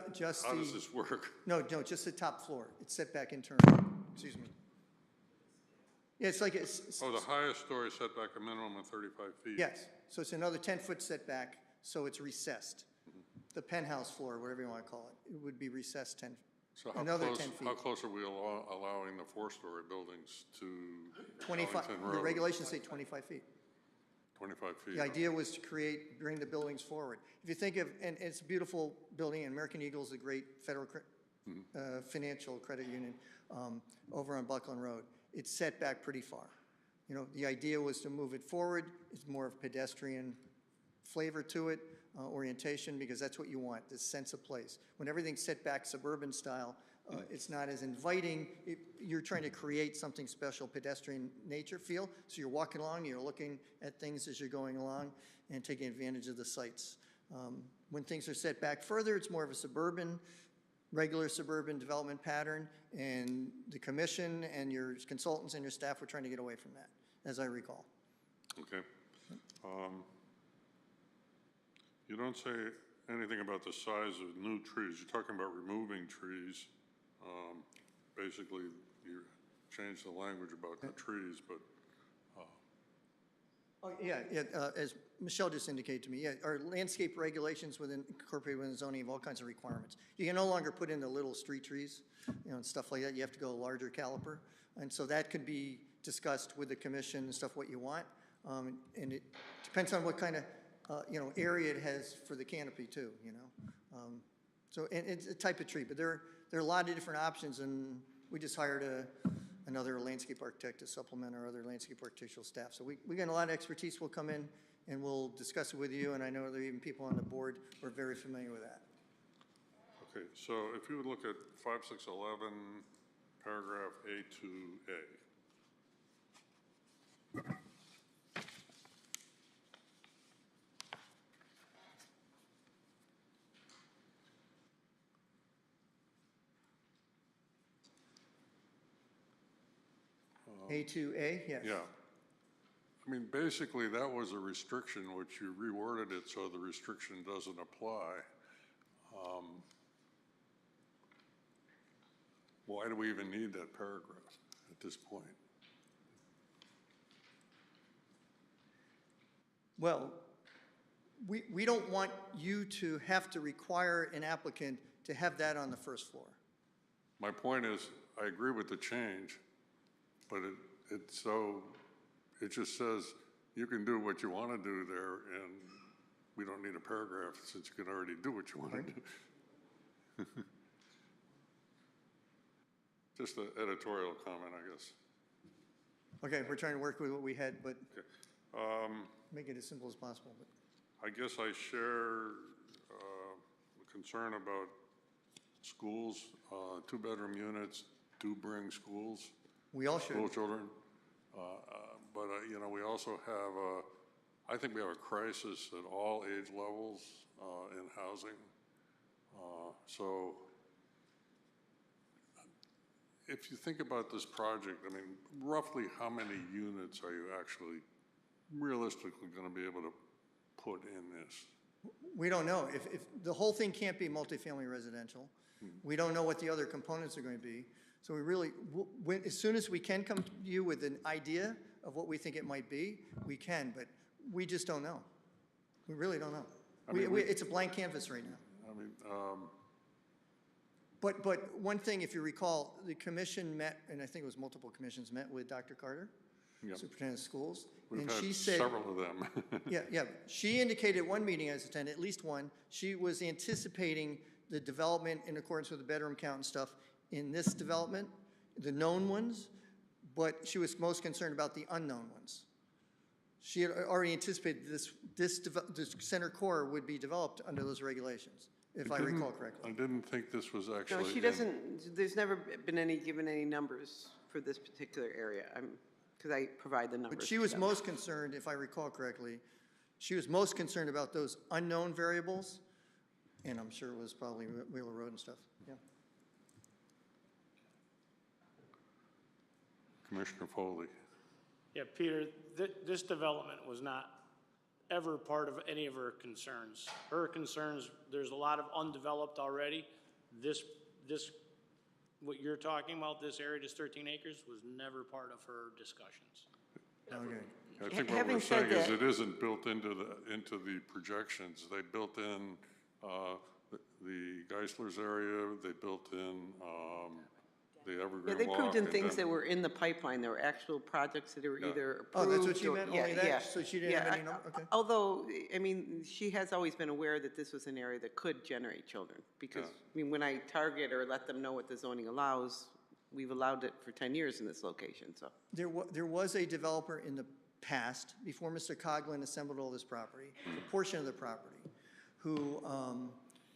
does this work? No, just the top floor. It's set back internally. Excuse me. Yeah, it's like it's. Oh, the highest story setback, a minimum of 35 feet. Yes, so it's another 10-foot setback, so it's recessed. The penthouse floor, whatever you want to call it, it would be recessed 10. So another 10 feet. How close are we allowing the 4-story buildings to 25. Ellington Road? The regulations say 25 feet. 25 feet. The idea was to bring the buildings forward. If you think of, and it's a beautiful building, and American Eagle is a great federal financial credit union over on Buckland Road. It's set back pretty far. You know, the idea was to move it forward. It's more of pedestrian flavor to it, orientation, because that's what you want, this sense of place. When everything's set back suburban style, It's not as inviting. You're trying to create something special, pedestrian nature feel. So you're walking along, you're looking at things as you're going along and taking advantage of the sights. When things are set back further, it's more of a regular suburban development pattern, and the commission and your consultants and your staff were trying to get away from that, as I recall. Okay. You don't say anything about the size of new trees. You're talking about removing trees. Basically, you changed the language about the trees, but Oh, yeah, as Michelle just indicated to me, yeah, our landscape regulations incorporated within zoning have all kinds of requirements. You can no longer put in the little street trees, and stuff like that. You have to go a larger caliper. And so that could be discussed with the commission and stuff, what you want. And it depends on what kind of, area it has for the canopy too, So, and it's a type of tree, but there are a lot of different options, and we just hired another landscape architect to supplement our other landscape architectural staff. So we got a lot of expertise. We'll come in and we'll discuss it with you, and I know there are even people on the board who are very familiar with that. okay. So if you would look at 5611, paragraph A2A. A2A, yes. Yeah. I mean, basically, that was a restriction, which you reworded it so the restriction doesn't apply. Why do we even need that paragraph at this point? Well, we don't want you to have to require an applicant to have that on the first floor. My point is, I agree with the change, but it just says you can do what you want to do there, and we don't need a paragraph since you can already do what you want to do. Just an editorial comment, I guess. Okay, we're trying to work with what we had, but Okay. make it as simple as possible. But I guess I share the concern about schools. Two-bedroom units do bring schools. we all should. School children. But, we also have, I think we have a crisis at all age levels in housing. So if you think about this project, I mean, roughly how many units are you actually realistically going to be able to put in this? We don't know. If the whole thing can't be multifamily residential, we don't know what the other components are going to be. So we really, as soon as we can come to you with an idea of what we think it might be, we can, but we just don't know. We really don't know. It's a blank canvas right now. I mean, But one thing, if you recall, the commission met, and I think it was multiple commissions, met with Dr. Carter, Yep. Superintendent of Schools. we've and had she said, several of them. Yeah. She indicated one meeting I was attending, at least one, she was anticipating the development in accordance with the bedroom count and stuff in this development, the known ones, but she was most concerned about the unknown ones. She had already anticipated this center core would be developed under those regulations, if I recall correctly. I didn't think this was No, actually. she doesn't, there's never been given any numbers for this particular area, because I provide the numbers. But she was to them. most concerned, if I recall correctly, she was most concerned about those unknown variables, and I'm sure it was probably Wheeler Road and stuff, yeah. Commissioner Foley. Yeah, Peter, this development was not ever part of any of her concerns. Her concerns, there's a lot of undeveloped already. This, what you're talking about, this area, this 13 acres, was never part of her discussions. Okay. I think what Having we're said saying is that- it isn't built into the projections. They built in the Geisler's area, they built in the Evergreen Yeah, they Walk, proved in and things then- that were in the pipeline. There were actual projects that were Yeah. either approved. Oh, that's what she or- meant, yeah, only that? yeah. So she didn't have Yeah, any number? Okay. Although, she has always been aware that this was an area that could generate children. Because, when I target or let them know what the zoning allows, we've allowed it for 10 years in this location, so. There was a developer in the past, before Mr. Coughlin assembled all this property, a portion of the property, who,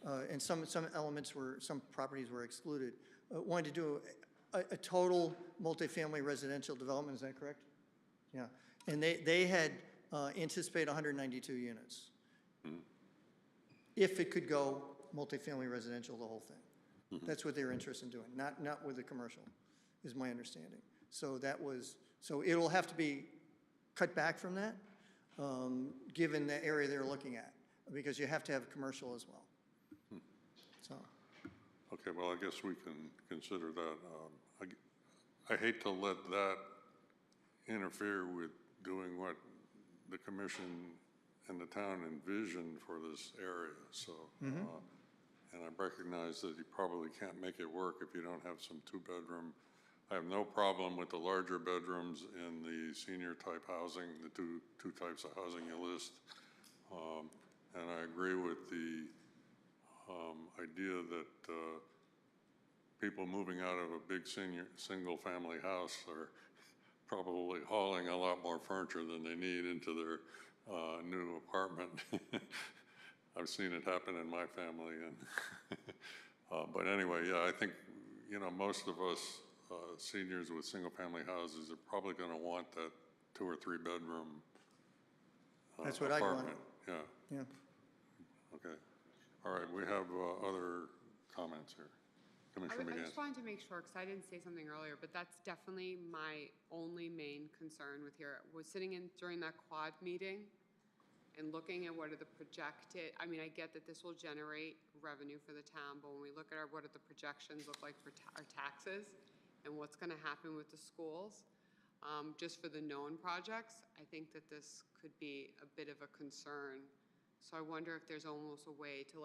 and some elements some properties were excluded, wanted to do a total multifamily residential development, is that correct? Yeah, and they had anticipated 192 units. If it could go multifamily residential, the whole thing. That's what they were interested in doing, not with the commercial, is my understanding. So so it'll have to be cut back from that, given the area they're looking at, because you have to have commercial as well. So. Okay, well, I guess we can consider that. I hate to let that interfere with doing what the commission and the town envisioned for this area, so. And I recognize that you probably can't make it work if you don't have some two-bedroom. I have no problem with the larger bedrooms in the senior-type housing, the two types of housing you list. And I agree with the idea that people moving out of a big single-family house are probably hauling a lot more furniture than they need into their new apartment. I've seen it happen in my family, and but anyway, yeah, I think most of us seniors with single-family houses are probably going to want that 2 or 3 bedroom That's what I want. apartment. Yeah. Okay. All right. We have other comments here. Commissioner I McGinnis. just wanted to make sure, because I didn't say something earlier, but that's definitely my only main concern with here. Was sitting in during that quad meeting and looking at what are the projected, I mean, I get that this will generate revenue for the town, but when we look at what do the projections look like for our taxes and what's going to happen with the schools, just for the known projects, I think that this could be a bit of a concern. So I wonder if there's almost a way to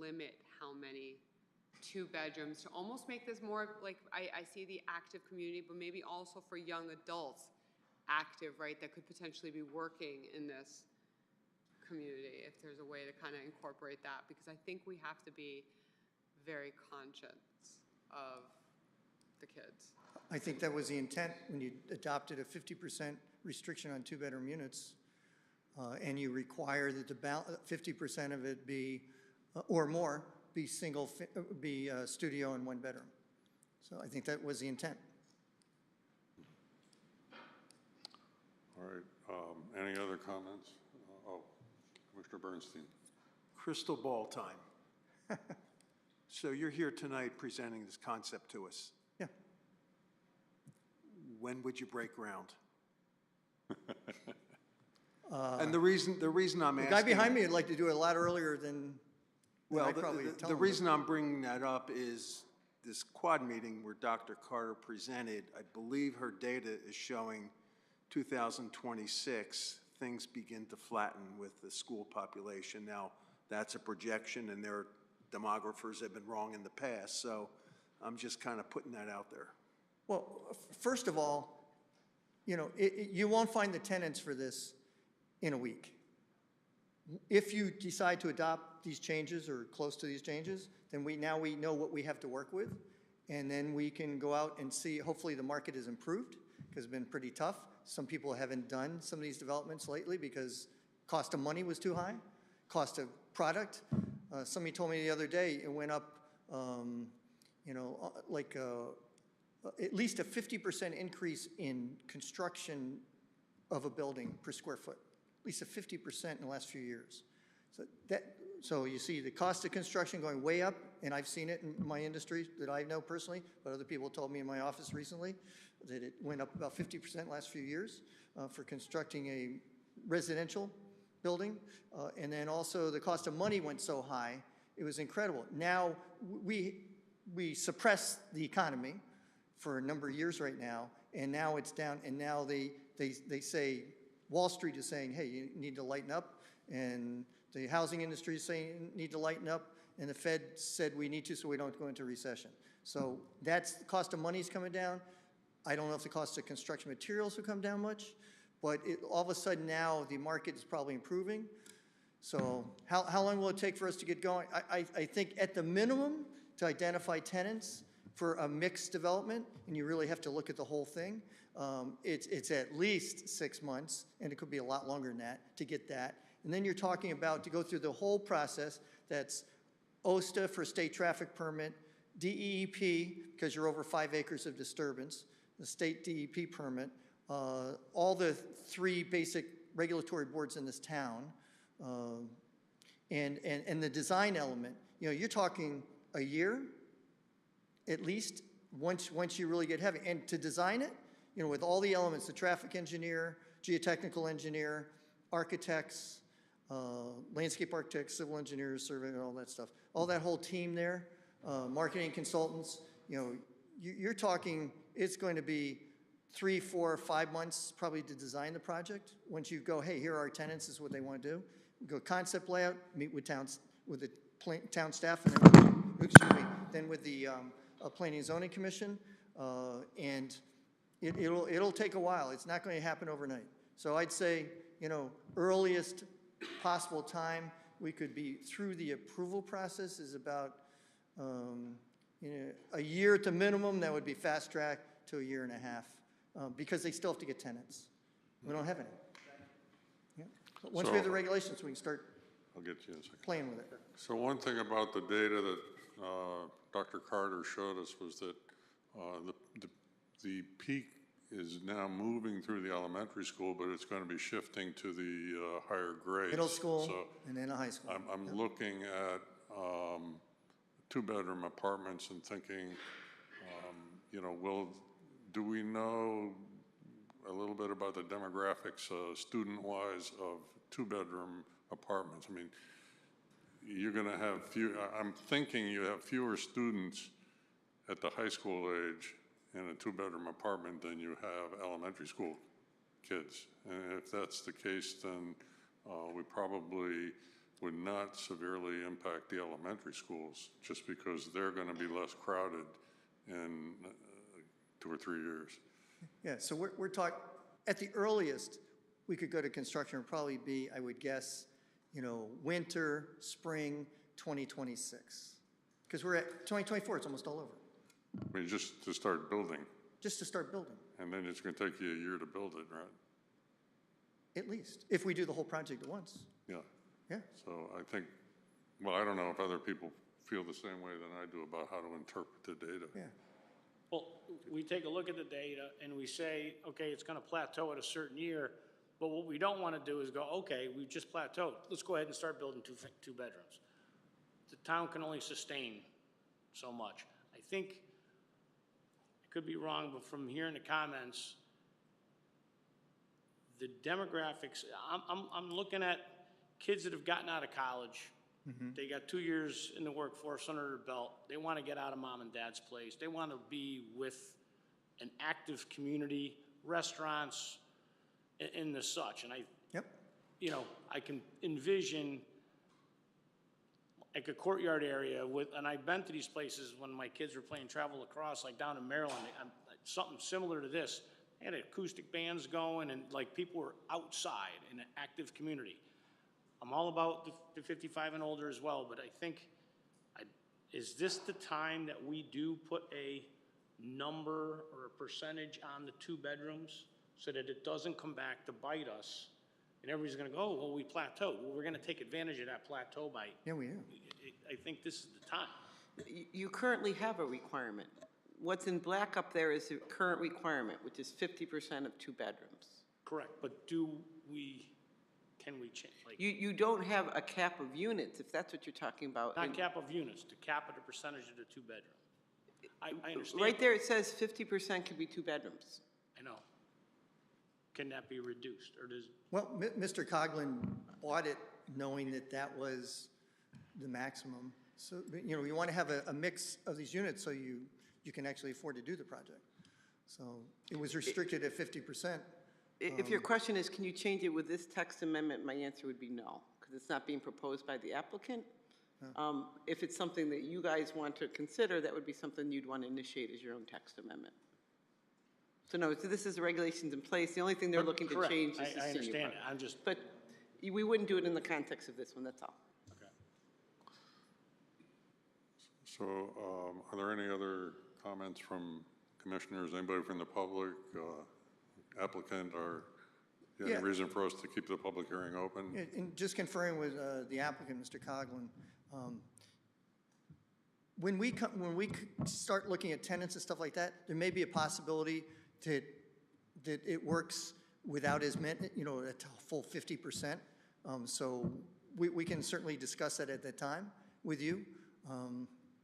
limit how many 2 bedrooms to almost make this more like, I see the active community, but maybe also for young adults active, right, that could potentially be working in this community, if there's a way to kind of incorporate that, because I think we have to be very conscious of the kids. I think that was the intent when you adopted a 50% restriction on 2-bedroom units, and you require that 50% of it be, or more, be studio and 1 bedroom. So I think that was the intent. All right. Any other comments? Commissioner Bernstein. Crystal ball time. So you're here tonight presenting this concept to us. Yeah. When would you break ground? And the reason I'm asking. The guy behind me would like to do it a lot earlier than I probably tell the him. reason I'm bringing that up is this quad meeting where Dr. Carter presented, I believe her data is showing 2026, things begin to flatten with the school population. Now, that's a projection, and their demographers have been wrong in the past, so I'm just kind of putting that out there. Well, first of all, you won't find the tenants for this in a week. If you decide to adopt these changes or close to these changes, then we know what we have to work with, and then we can go out and see, hopefully the market has improved, because it's been pretty tough. Some people haven't done some of these developments lately because cost of money was too high, cost of product. Somebody told me the other day it went up, at least a 50% increase in construction of a building per square foot, at least a 50% in the last few years. So you see the cost of construction going way up, and I've seen it in my industry that I know personally, but other people told me in my office recently that it went up about 50% the last few years for constructing a residential building. And then also the cost of money went so high, it was incredible. Now we suppress the economy for a number of years right now, and now it's down, and now they say, Wall Street is saying, hey, you need to lighten up, and the housing industry is saying need to lighten up, and the Fed said we need to so we don't go into recession. So that's the cost of money is coming down. I don't know if the cost of construction materials will come down much, but all of a sudden now the market is probably improving. So how long will it take for us to get going? I think at the minimum to identify tenants for a mixed development, and you really have to look at the whole thing, it's at least 6 months, and it could be a lot longer than that to get that. And then you're talking about to go through the whole process, that's OSTA for state traffic permit, DEP, because you're over 5 acres of disturbance, the state DEP permit, all the 3 basic regulatory boards in this town, and the design element, you know, you're talking a year, at least, once you really get heavy. And to design it, you know, with all the elements, the traffic engineer, geotechnical engineer, architects, landscape architects, civil engineers, surveyors, all that stuff, all that whole team there, marketing consultants, you know, you're talking, it's going to be 3, 4, 5 months probably to design the project. Once you go, hey, here are our tenants, this is what they want to do. Go concept layout, meet with the town staff, and then with the Planning and Zoning Commission, and it'll take a while. It's not going to happen overnight. So I'd say, you know, earliest possible time we could be through the approval process is about you know, a year at the minimum. That would be fast track to a year and a half, because they still have to get tenants. We don't have any. Yeah. But once we have the regulations, we can start I'll get you in a second. playing with it. So one thing about the data that Dr. Carter showed us was that the peak is now moving through the elementary school, but it's going to be shifting to the higher grades. Middle school So and then a high school. I'm looking at 2-bedroom apartments and thinking, you know, do we know a little bit about the demographics student-wise of 2-bedroom apartments? I mean, you're going to have I'm thinking you have fewer students at the high school age in a 2-bedroom apartment than you have elementary school kids. And if that's the case, then we probably would not severely impact the elementary schools just because they're going to be less crowded in 2 or 3 years. Yeah, so we're talking, at the earliest, we could go to construction, would probably be, I would guess, you know, winter, spring, 2026. Because we're at 2024, it's almost all over. I mean, just to start building, Just to start building, and then it's going to take you a year to build it, right? at least, if we do the whole project at once. Yeah. Yeah. So I think, well, I don't know if other people feel the same way than I do about how to interpret the data. Yeah. Well, we take a look at the data and we say, okay, it's gonna plateau at a certain year, but what we don't wanna do is go, okay, we've just plateaued, let's go ahead and start building two bedrooms. The town can only sustain so much. I think, I could be wrong, but from hearing the comments, the demographics, I'm looking at kids that have gotten out of college. They got 2 years in the workforce under their belt. They want to get out of mom and dad's place. They want to be with an active community, restaurants, and the such. And Yep. you know, I can envision like a courtyard area and I've been to these places when my kids were playing travel lacrosse, like down in Maryland, something similar to this. They had acoustic bands going and like people were outside in an active community. I'm all about the 55 and older as well, but I think, is this the time that we do put a number or a percentage on the 2 bedrooms so that it doesn't come back to bite us? And everybody's gonna go, oh, well, we plateaued. Well, we're gonna take advantage of that plateau by. Yeah, we do. I think this is the time. You currently have a requirement. What's in black up there is the current requirement, which is 50% of 2 bedrooms. Correct, but can we change? Like, You don't have a cap of units, if that's what you're talking about. not cap of units, to cap at a percentage of the 2 bedroom. I understand. Right there, it says 50% can be 2 bedrooms. I know. Can that be reduced, or does? Well, Mr. Coughlin bought it knowing that that was the maximum. So, you know, you want to have a mix of these units so you can actually afford to do the project. So it was restricted at 50%. If your question is, can you change it with this text amendment, my answer would be no, because it's not being proposed by the applicant. If it's something that you guys want to consider, that would be something you'd want to initiate as your own text amendment. So no, so this is the regulations in place. The only thing they're looking to Correct. change is the I senior understand part. it. I'm just. But we wouldn't do it in the context of this one, that's all. Okay. So are there any other comments from commissioners, anybody from the public, applicant, or any Yeah. reason for us to keep the public hearing open? And just conferring with the applicant, Mr. Coughlin, when we start looking at tenants and stuff like that, there may be a possibility that it works without as many, you know, a full 50%. So we can certainly discuss that at that time with you.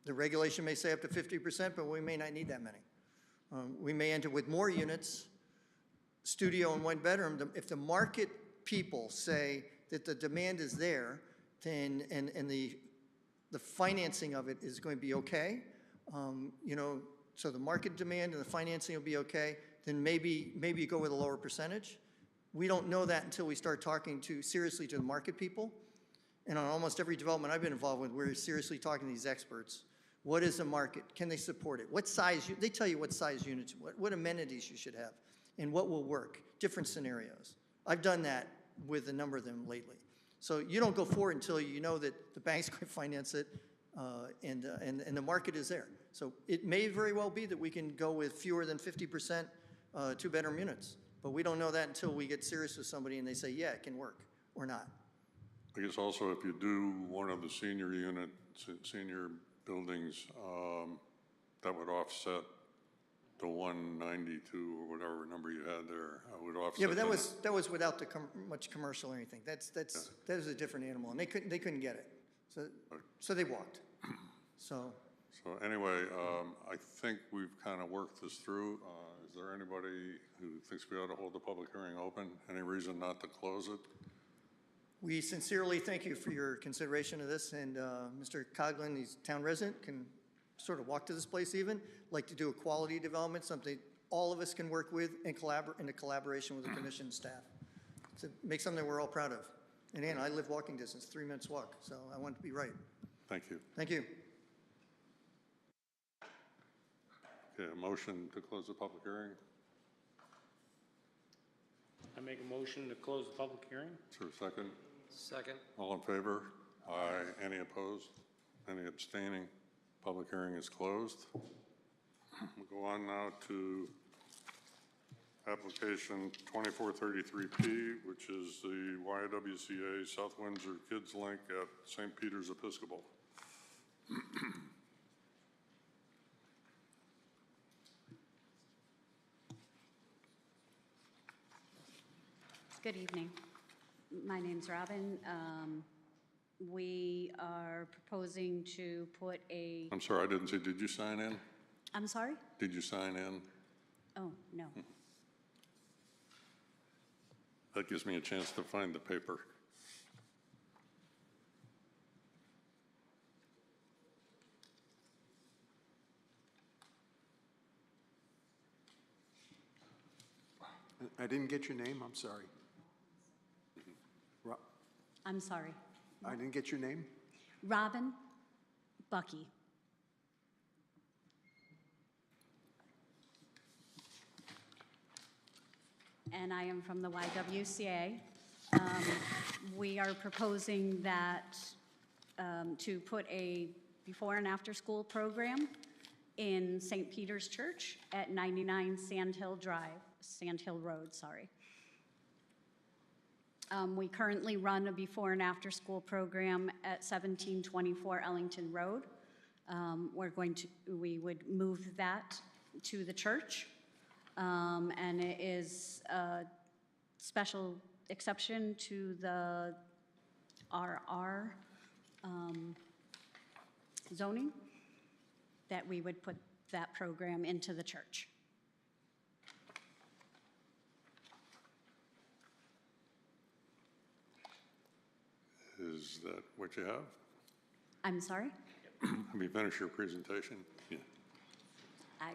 The regulation may say up to 50%, but we may not need that many. We may enter with more units, studio and one bedroom. If the market people say that the demand is there, then, and the financing of it is going to be okay, you know, so the market demand and the financing will be okay, then maybe you go with a lower percentage. We don't know that until we start talking seriously to the market people. And on almost every development I've been involved with, we're seriously talking to these experts. What is the market? Can they support it? What size? They tell you what size units, what amenities you should have, and what will work, different scenarios. I've done that with a number of them lately. So you don't go forward until you know that the bank's going to finance it and the market is there. So it may very well be that we can go with fewer than 50% two-bedroom units. But we don't know that until we get serious with somebody and they say, yeah, it can work, or not. I guess also if you do one of the senior buildings, that would offset the 192 or whatever number you had there. Would offset. Yeah, but that was without much commercial or anything. That is a different animal, and they couldn't get it, so they walked. So anyway, I think we've kind of worked this through. Is there anybody who thinks we ought to hold the public hearing open? Any reason not to close it? We sincerely thank you for your consideration of this, and Mr. Coughlin, he's a town resident, can sort of walk to this place even, like to do a quality development, something all of us can work with and in a collaboration with the commission staff. To make something we're all proud of. And Ann, I live walking distance, 3 minutes walk, so I want it to be right. Thank you. Thank you. Okay, a motion to close the public hearing. I make a motion to close the public hearing. Is there a second? Second. All in favor? Aye. Any opposed? Any abstaining? Public hearing is closed. We'll go on now to application 2433P, which is the YWCA South Windsor Kids Link at St. Peter's Episcopal. Good evening. My name's Robin. We are proposing to put a... I'm sorry, I didn't see. Did you sign in? I'm sorry? Did you sign in? Oh, no. That gives me a chance to find the paper. I didn't get your name, I'm sorry. I'm sorry. I didn't get your name? Robin Bucky. And I am from the YWCA. We are proposing that to put a before and after school program in St. Peter's Church at 99 Sand Hill Road, sorry. We currently run a before and after school program at 1724 Ellington Road. We would move that to the church. And it is a special exception to the RR zoning that we would put that program into the church. Is that what you have? I'm sorry? Have you finished your presentation? Yeah. I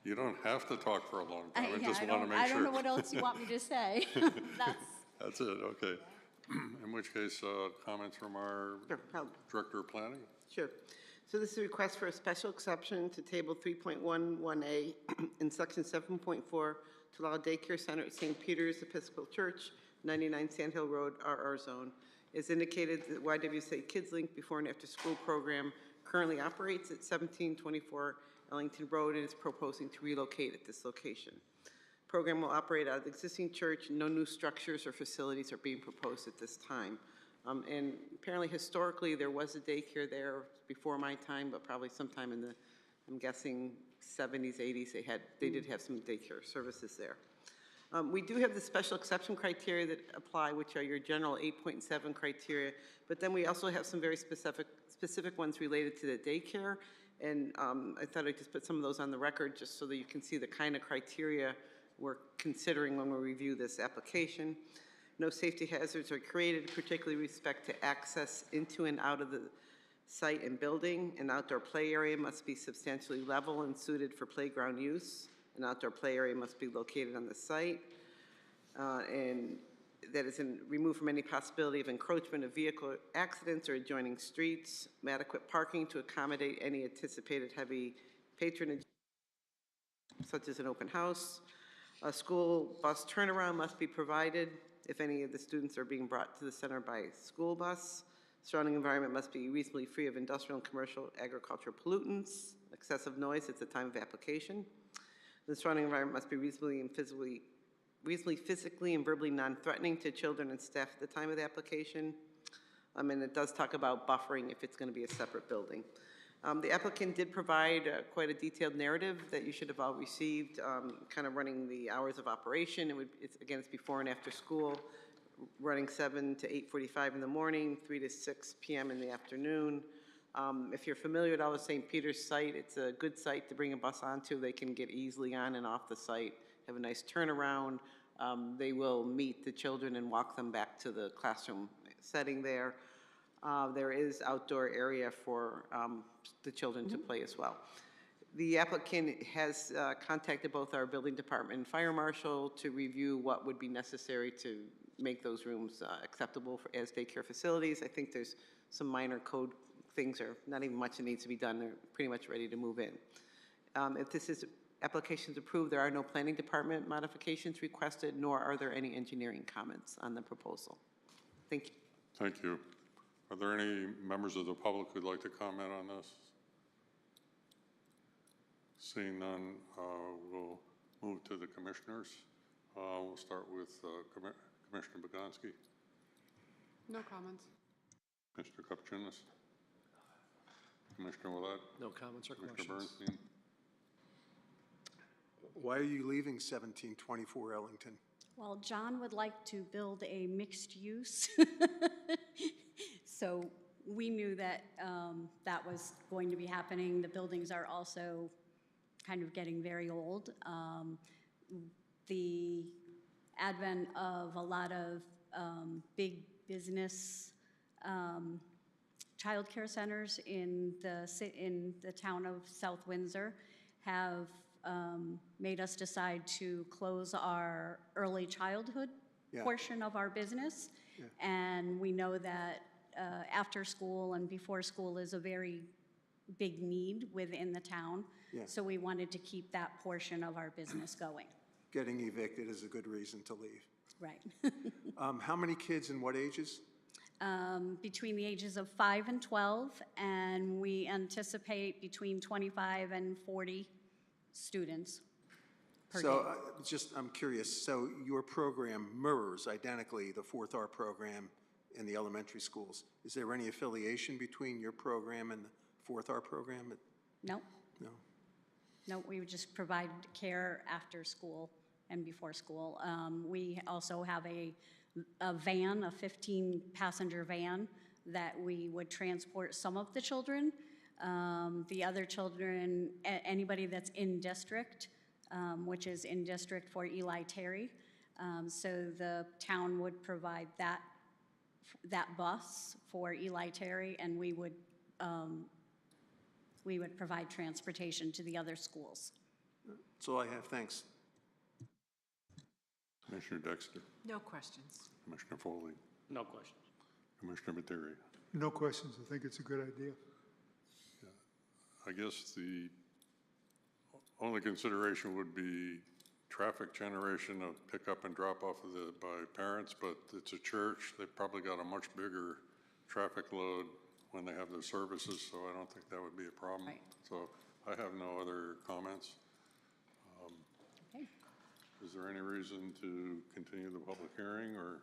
You don't have to talk for a long time. I yeah, just want to make sure. I don't know what else you want me to say. That's it, okay. In which case, comments from our Director of Planning? Sure. So this is a request for a special exception to Table 3.11A in Section 7.4 to allow daycare center at St. Peter's Episcopal Church, 99 Sand Hill Road, RR Zone. As indicated, the YWCA Kids Link before and after school program currently operates at 1724 Ellington Road and is proposing to relocate at this location. Program will operate out of the existing church. No new structures or facilities are being proposed at this time. And apparently historically, there was a daycare there before my time, but probably sometime in the, I'm guessing, 70s, 80s, they did have some daycare services there. We do have the special exception criteria that apply, which are your general 8.7 criteria, but then we also have some very specific ones related to the daycare. And I thought I'd just put some of those on the record just so that you can see the kind of criteria we're considering when we review this application. No safety hazards are created, particularly with respect to access into and out of the site and building. An outdoor play area must be substantially level and suited for playground use. An outdoor play area must be located on the site, and that is removed from any possibility of encroachment of vehicle accidents or adjoining streets. Adequate parking to accommodate any anticipated heavy patronage, such as an open house. A school bus turnaround must be provided if any of the students are being brought to the center by school bus. Surrounding environment must be reasonably free of industrial and commercial agricultural pollutants, excessive noise at the time of application. The surrounding environment must be reasonably physically and verbally non-threatening to children and staff at the time of the application. And it does talk about buffering if it's going to be a separate building. The applicant did provide quite a detailed narrative that you should have all received, kind of running the hours of operation. It's before and after school, running 7 to 8:45 in the morning, 3 to 6 p.m. in the afternoon. If you're familiar with all the St. Peter's site, it's a good site to bring a bus onto. They can get easily on and off the site, have a nice turnaround. They will meet the children and walk them back to the classroom setting there. There is outdoor area for the children to play as well. The applicant has contacted both our building department and fire marshal to review what would be necessary to make those rooms acceptable as daycare facilities. I think there's some minor code things, or not even much that needs to be done. They're pretty much ready to move in. If this application is approved, there are no planning department modifications requested, nor are there any engineering comments on the proposal. Thank you. Thank you. Are there any members of the public who'd like to comment on this? Seeing none, we'll move to the commissioners. We'll start with Commissioner Boganski. No comments. Mr. Kupchinas. Commissioner Willett. No comments or questions. Commissioner Bernstein. Why are you leaving 1724 Ellington? Well, John would like to build a mixed use. So we knew that that was going to be happening. The buildings are also kind of getting very old. The advent of a lot of big business childcare centers in the town of South Windsor have made us decide to close our early childhood portion of our business. Yeah. And we know that after school and before school is a very big need within the town. Yeah. So we wanted to keep that portion of our business going. Getting evicted is a good reason to leave. Right. How many kids and what ages? Between the ages of 5 and 12, and we anticipate between 25 and 40 students per day. So I'm curious, so your program mirrors identically the 4th R program in the elementary schools. Is there any affiliation between your program and the 4th R program? No. No. No, we would just provide care after school and before school. We also have a van, a 15-passenger van, that we would transport some of the children. The other children, anybody that's in district, which is in district for Eli Terry. So the town would provide that bus for Eli Terry, and we would provide transportation to the other schools. That's all I have. Thanks. Commissioner Dexter. No questions. Commissioner Foley. No questions. Commissioner Materi. No questions. I think it's a good idea. I guess the only consideration would be traffic generation of pickup and drop off by parents, but it's a church. They've probably got a much bigger traffic load when they have their services, so I don't think that would be a problem. Right. So I have no other comments. Okay. Is there any reason to continue the public hearing, or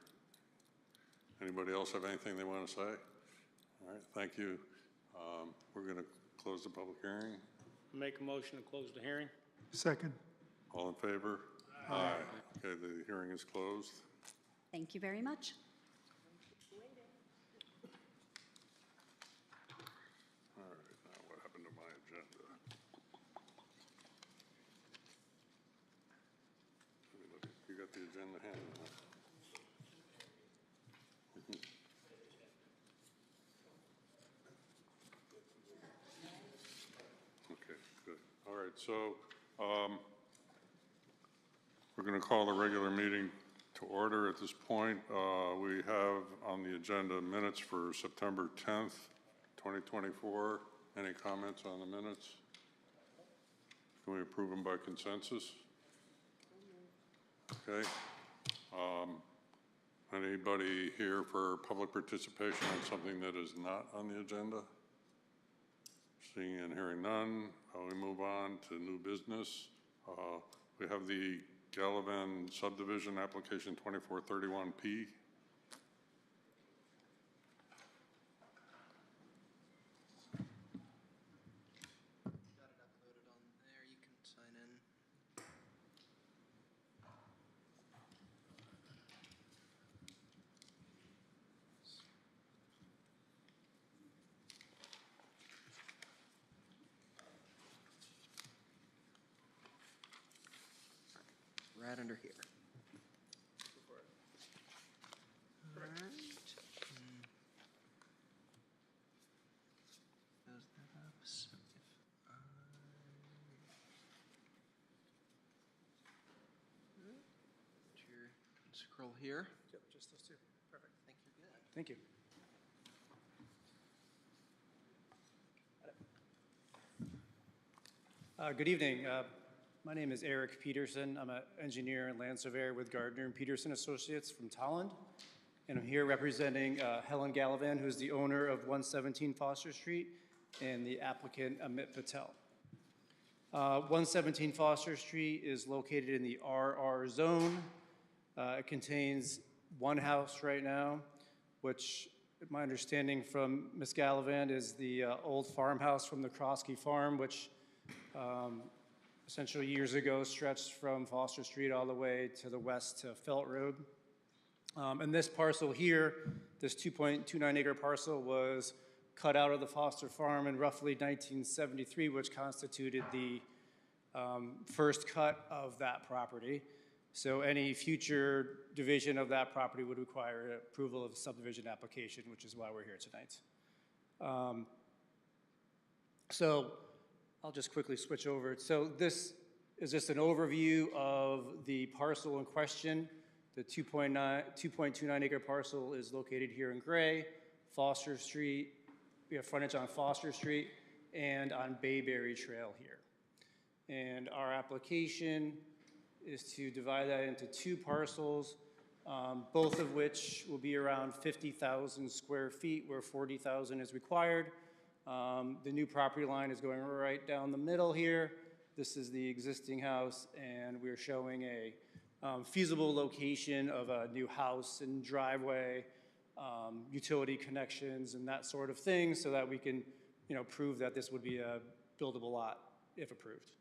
Anybody else have anything they want to say? All right, thank you. We're going to close the public hearing. Make a motion to close the hearing. Second. All in favor? Aye. Okay, the hearing is closed. Thank you very much. All right, now what happened to my agenda? Let me look. You got the agenda handy, huh? Okay, good. All right, so we're going to call the regular meeting to order at this point. We have on the agenda minutes for September 10th, 2024. Any comments on the minutes? Can we approve them by consensus? Okay. Anybody here for public participation on something that is not on the agenda? Seeing and hearing none, we move on to new business. We have the Gallivan subdivision application 2431P. Got it uploaded on there, you can sign in. Right under here. Alright. Close that up, so if I... Scroll here. Yep, just those two. Perfect. I think you're good. Thank you. Good evening. My name is Eric Peterson. I'm an engineer and land surveyor with Gardner and Peterson Associates from Tolland. And I'm here representing Helen Gallivan, who's the owner of 117 Foster Street, and the applicant Amit Patel. 117 Foster Street is located in the RR zone. It contains one house right now, which my understanding from Ms. Gallivan is the old farmhouse from the Krosky Farm, which essentially years ago stretched from Foster Street all the way to the west to Felt Road. And this parcel here, this 2.29 acre parcel, was cut out of the Foster Farm in roughly 1973, which constituted the first cut of that property. So any future division of that property would require approval of a subdivision application, which is why we're here tonight. So I'll just quickly switch over. So this is just an overview of the parcel in question. The 2.29 acre parcel is located here in gray. Foster Street, we have frontage on Foster Street and on Bayberry Trail here. And our application is to divide that into two parcels, both of which will be around 50,000 square feet, where 40,000 is required. The new property line is going right down the middle here. This is the existing house, and we're showing a feasible location of a new house and driveway, utility connections, and that sort of thing, so that we can, prove that this would be a buildable lot if approved.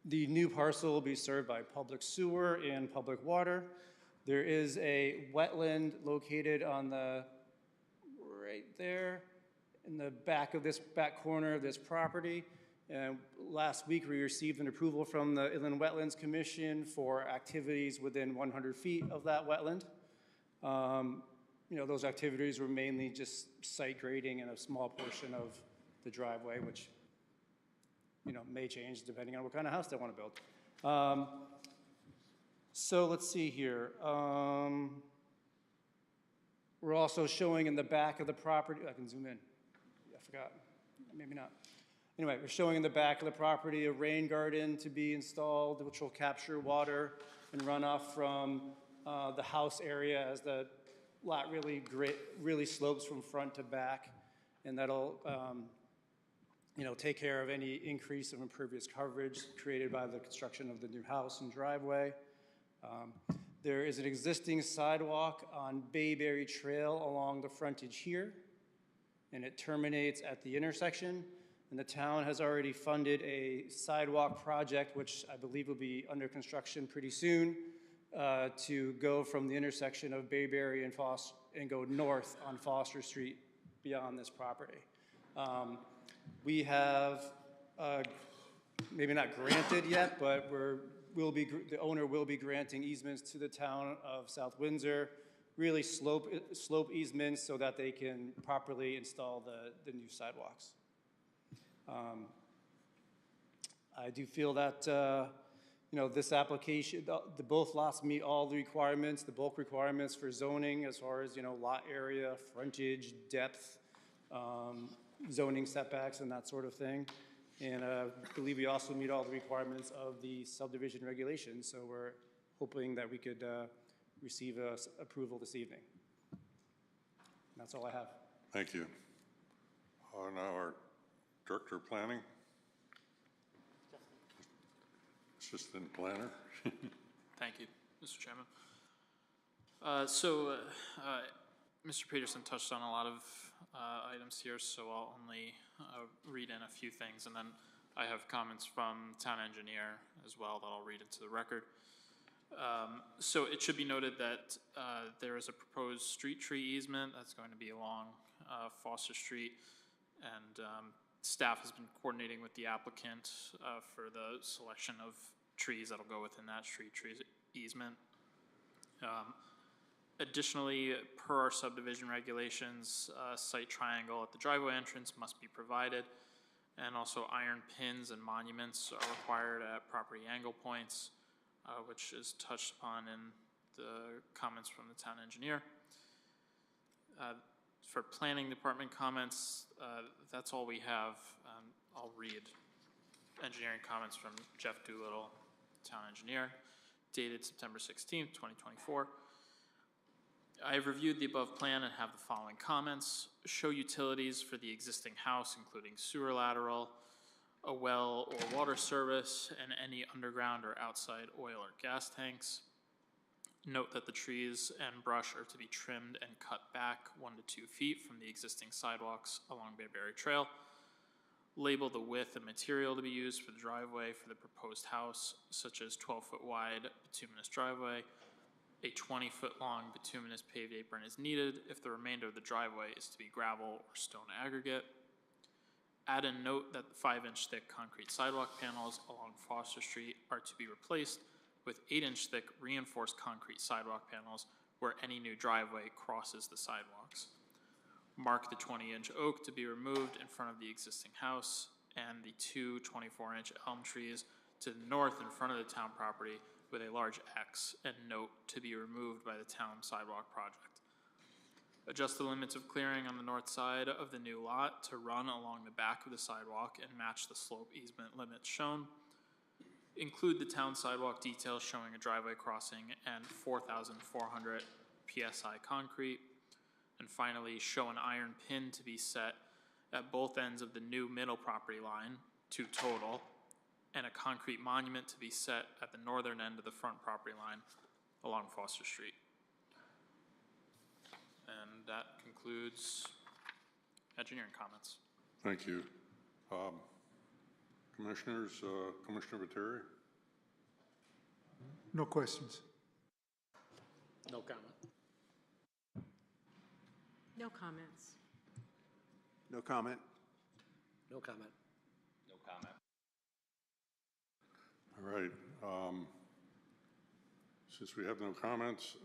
The new parcel will be served by public sewer and public water. There is a wetland located on the right there in the back of this back corner of this property. And last week we received an approval from the Inland Wetlands Commission for activities within 100 feet of that wetland. Those activities were mainly just site grading and a small portion of the driveway, which may change depending on what kind of house they want to build. So let's see here. We're also showing in the back of the property, I can zoom in. I forgot, maybe not. Anyway, we're showing in the back of the property a rain garden to be installed, which will capture water and runoff from the house area as the lot really slopes from front to back. And that'll take care of any increase of impervious coverage created by the construction of the new house and driveway. There is an existing sidewalk on Bayberry Trail along the frontage here, and it terminates at the intersection. And the town has already funded a sidewalk project, which I believe will be under construction pretty soon, to go from the intersection of Bayberry and Foster and go north on Foster Street beyond this property. We have, maybe not granted yet, but the owner will be granting easements to the town of South Windsor, really slope easements so that they can properly install the new sidewalks. I do feel that, this application, the both lots meet all the requirements, the bulk requirements for zoning as far as, lot area, frontage, depth, zoning setbacks and that sort of thing. And I believe we also meet all the requirements of the subdivision regulations, so we're hoping that we could receive approval this evening. And that's all I have. Thank you. Now our Director of Planning. Assistant Planner. Thank you, Mr. Chairman. Mr. Peterson touched on a lot of items here, so I'll only read in a few things, and then I have comments from town engineer as well that I'll read into the record. So it should be noted that there is a proposed street tree easement that's going to be along Foster Street, and staff has been coordinating with the applicant for the selection of trees that'll go within that street tree easement. Additionally, per our subdivision regulations, a site triangle at the driveway entrance must be provided, and also iron pins and monuments are required at property angle points, which is touched upon in the comments from the town engineer. For planning department comments, that's all we have. I'll read engineering comments from Jeff Doolittle, town engineer, dated September 16th, 2024. I have reviewed the above plan and have the following comments. Show utilities for the existing house, including sewer lateral, a well or water service, and any underground or outside oil or gas tanks. Note that the trees and brush are to be trimmed and cut back 1 to 2 feet from the existing sidewalks along Bayberry Trail. Label the width and material to be used for the driveway for the proposed house, such as 12-foot wide bituminous driveway. A 20-foot long bituminous paved apron is needed if the remainder of the driveway is to be gravel or stone aggregate. Add a note that the 5-inch thick concrete sidewalk panels along Foster Street are to be replaced with 8-inch thick reinforced concrete sidewalk panels where any new driveway crosses the sidewalks. Mark the 20-inch oak to be removed in front of the existing house and the 2 24-inch elm trees to the north in front of the town property with a large X and note to be removed by the town sidewalk project. Adjust the limits of clearing on the north side of the new lot to run along the back of the sidewalk and match the slope easement limits shown. Include the town sidewalk details showing a driveway crossing and 4,400 PSI concrete. And finally, show an iron pin to be set at both ends of the new middle property line, 2 total, and a concrete monument to be set at the northern end of the front property line along Foster Street. And that concludes engineering comments. Thank you. Commissioners, Commissioner Viteri? No questions. No comment. No comments. No comment? No comment. No comment. All right. Since we have no comments,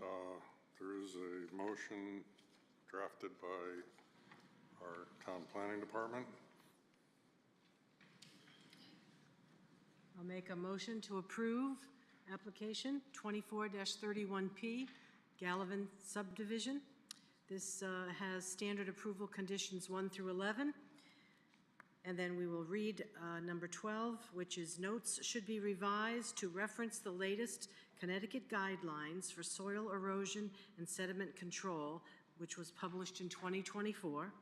there is a motion drafted by our town planning department. I'll make a motion to approve application 24-31P, Gallivan subdivision. This has standard approval conditions 1 through 11. And then we will read number 12, which is notes should be revised to reference the latest Connecticut guidelines for soil erosion and sediment control, which was published in 2024.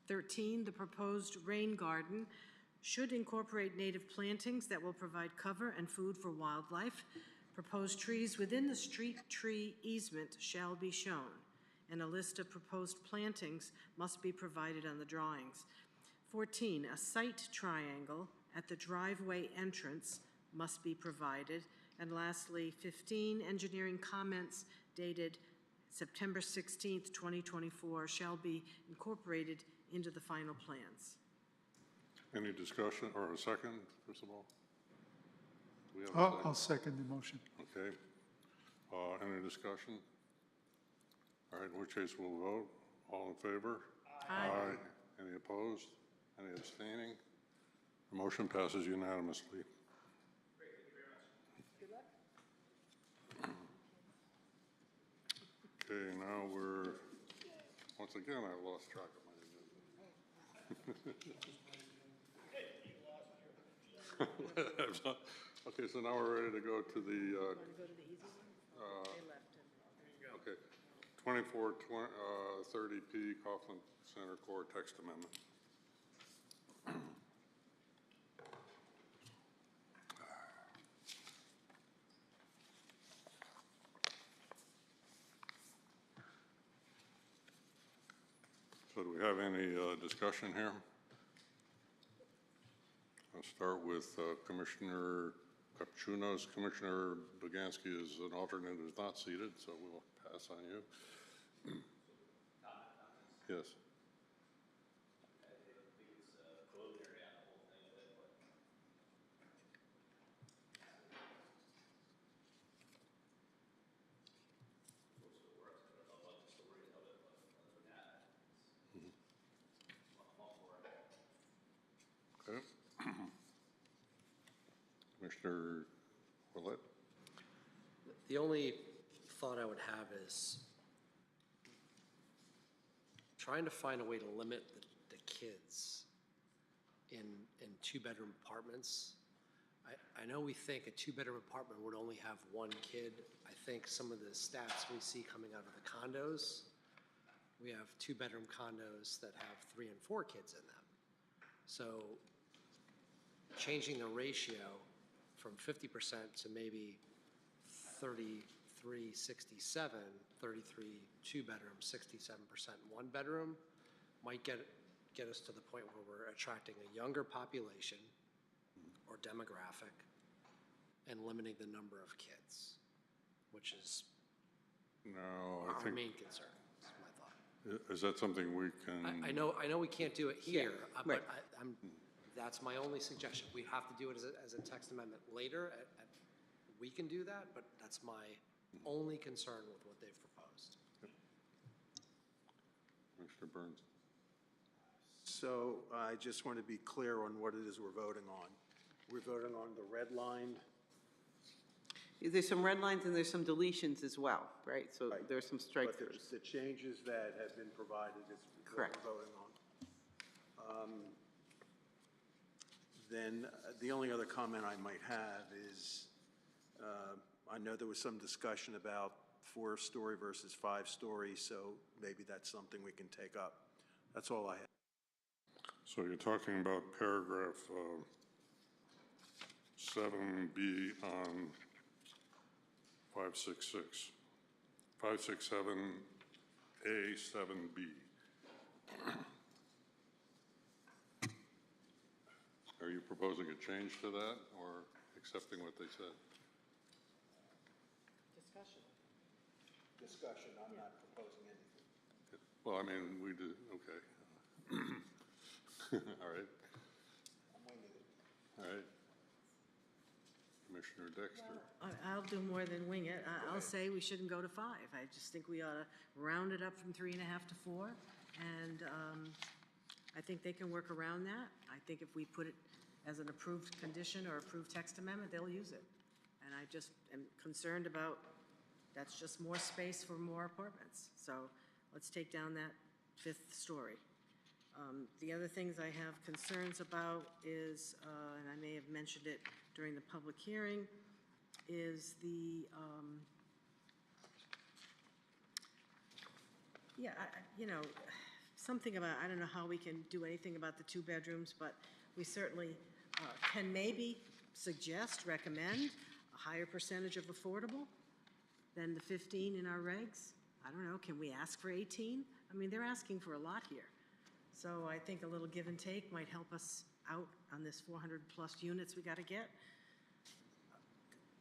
13, the proposed rain garden should incorporate native plantings that will provide cover and food for wildlife. Proposed trees within the street tree easement shall be shown, and a list of proposed plantings must be provided on the drawings. 14, a site triangle at the driveway entrance must be provided. And lastly, 15, engineering comments dated September 16th, 2024 shall be incorporated into the final plans. Any discussion, or a second, first of all? Do we have a I'll second the motion. Okay. Any discussion? All right, in which case we'll vote. All in favor? Aye. Any opposed? Any abstaining? The motion passes unanimously. Okay, now we're, once again, I lost track of my agenda. Okay, so now we're ready to go to the, okay, 2430P Coughlin Center Core Text Amendment. So do we have any discussion here? I'll start with Commissioner Capuchinos. Commissioner Bogansky is an alternate who's not seated, so we'll pass on you. Yes. Okay. Commissioner Willett? The only thought I would have is trying to find a way to limit the kids in two-bedroom apartments. I know we think a two-bedroom apartment would only have one kid. I think some of the stats we see coming out of the condos, we have two-bedroom condos that have 3 and 4 kids in them. So changing the ratio from 50% to maybe 33, 67, 33 two-bedroom, 67% one bedroom might get us to the point where we're attracting a younger population or demographic and limiting the number of kids, which is our main concern, is my thought. Is that something we can? I know we can't do it here, but that's my only suggestion. We have to do it as a text amendment later. We can do that, but that's my only concern with what they've proposed. Mr. Burns. So I just want to be clear on what it is we're voting on. We're voting on the red line. There's some red lines and there's some deletions as well, right? So there's some strike throughs. The changes that have been provided is what Correct. we're voting on. Then the only other comment I might have is I know there was some discussion about 4-story versus 5-story, so maybe that's something we can take up. That's all I have. So you're talking about paragraph 7B on 566, 567A7B. Are you proposing a change to that or accepting what they said? Discussion, I'm not proposing anything. Well, I mean, we do, okay. All right. I'm winging it. All right. Commissioner Dexter. I'll do more than wing it. I'll say we shouldn't go to 5. I just think we ought to round it up from 3.5 to 4. And I think they can work around that. I think if we put it as an approved condition or approved text amendment, they'll use it. And I just am concerned about, that's just more space for more apartments. So let's take down that 5th story. The other things I have concerns about is, and I may have mentioned it during the public hearing, is the, something about, I don't know how we can do anything about the 2 bedrooms, but we certainly can maybe suggest, recommend higher percentage of affordable than the 15 in our regs? I don't know, can we ask for 18? I mean, they're asking for a lot here. So I think a little give and take might help us out on this 400-plus units we got to get.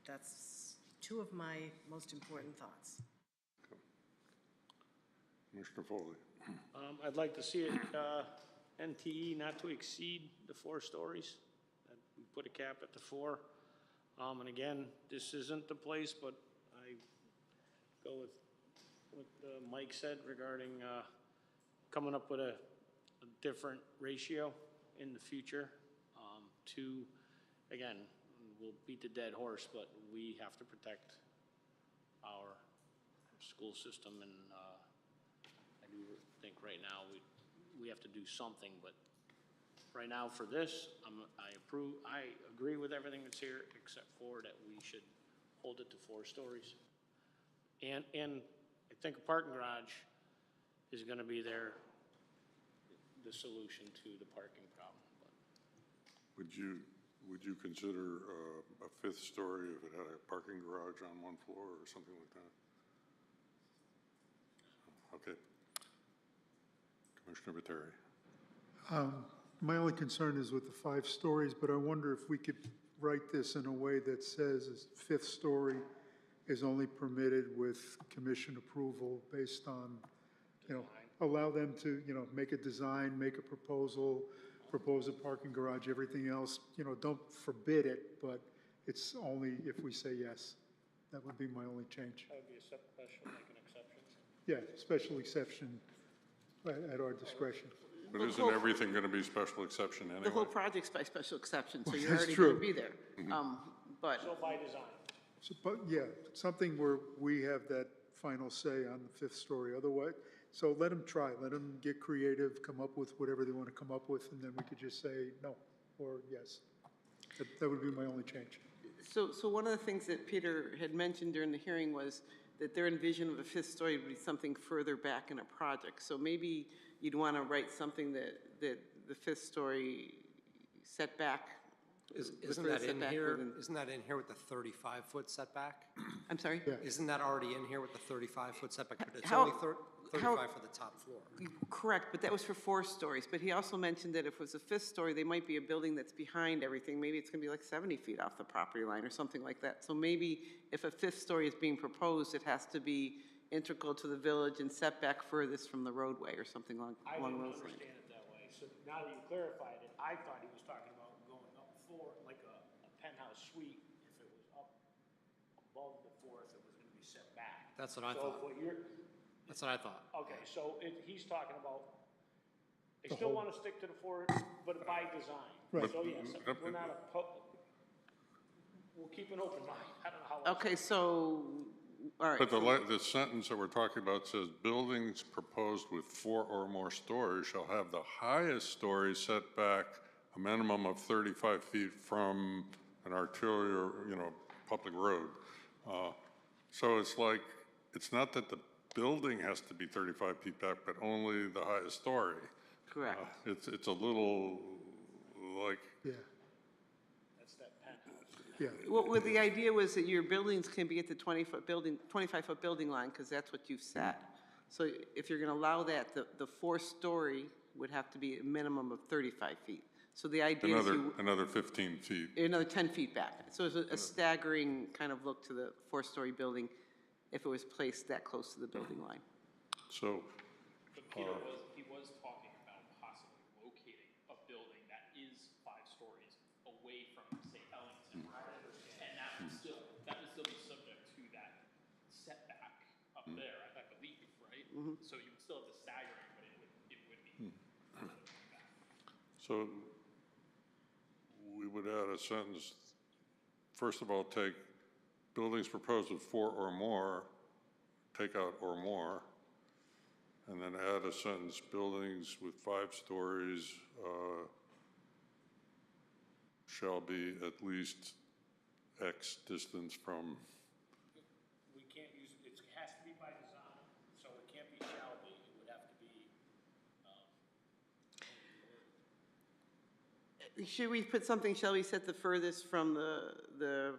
That's two of my most important thoughts. Commissioner Foley. I'd like to see it, NTE not to exceed the 4 stories. That we put a cap at the 4. And again, this isn't the place, but I go with what Mike said regarding coming up with a different ratio in the future. To, again, we'll beat the dead horse, but we have to protect our school system, and I do think right now we have to do something, but right now for this, I agree with everything that's here, except for that we should hold it to 4 stories. And I think a parking garage is gonna be the solution to the parking problem. Would you consider a 5th story if it had a parking garage on 1 floor or something like that? Okay. Commissioner Viteri. My only concern is with the 5 stories, but I wonder if we could write this in a way that says a 5th story is only permitted with commission approval based on, allow them to, make a design, make a proposal, propose a parking garage, everything else, don't forbid it, but it's only if we say yes. That would be my only change. That would be a special, like an exception. Yeah, special exception at our discretion. But isn't everything going to be special exception anyway? The whole project's by special exception, so you're That's already true. going to be there. But So by design. So, but yeah, something where we have that final say on the 5th story. Otherwise, so let them try, let them get creative, come up with whatever they want to come up with, and then we could just say no or yes. That would be my only change. So one of the things that Peter had mentioned during the hearing was that their envision of a 5th story would be something further back in a project. So maybe you'd want to write something that the 5th story setback. Isn't that in here? Isn't that in here with the 35-foot setback? I'm sorry? Yeah. Isn't that already in here with the 35-foot setback? But it's How- only 35 for the top floor. Correct, but that was for 4 stories. But he also mentioned that if it was a 5th story, they might be a building that's behind everything. Maybe it's going to be like 70 feet off the property line or something like that. So maybe if a 5th story is being proposed, it has to be integral to the village and setback furthest from the roadway or something along I didn't those lines. understand it that way, so now that you clarified it, I thought he was talking about going up 4, like a penthouse suite, if it was up above the 4th, it was gonna be set back. That's what I So thought. what you're, That's what I thought. okay, so he's talking about, they still wanna stick to the 4, but by design. Right. So yes, we're not we'll keep an open mind, I don't know how. Okay, so, all right. But the sentence that we're talking about says, buildings proposed with 4 or more stories shall have the highest story set back a minimum of 35 feet from an arterial, public road. So it's like, it's not that the building has to be 35 feet back, but only the highest story. Correct. It's a little like, Yeah, That's that penthouse. yeah. Well, the idea was that your buildings can be at the 25-foot building line, because that's what you've set. So if you're going to allow that, the 4-story would have to be a minimum of 35 feet. So the idea is another 15 feet. another 10 feet back. So it's a staggering kind of look to the 4-story building if it was placed that close to the building line. So, But Peter was talking about possibly locating a building that is 5 stories away from, say, Ellington. And that would still be subject to that setback up there, I believe, right? So you would still have the staggering, but it would be. So we would add a sentence, first of all, take buildings proposed with 4 or more, take out or more, and then add a sentence, buildings with 5 stories shall be at least X distance from. We can't use, it has to be by design, so it can't be shall be, it would have to be, Should we put something, shall we set the furthest from the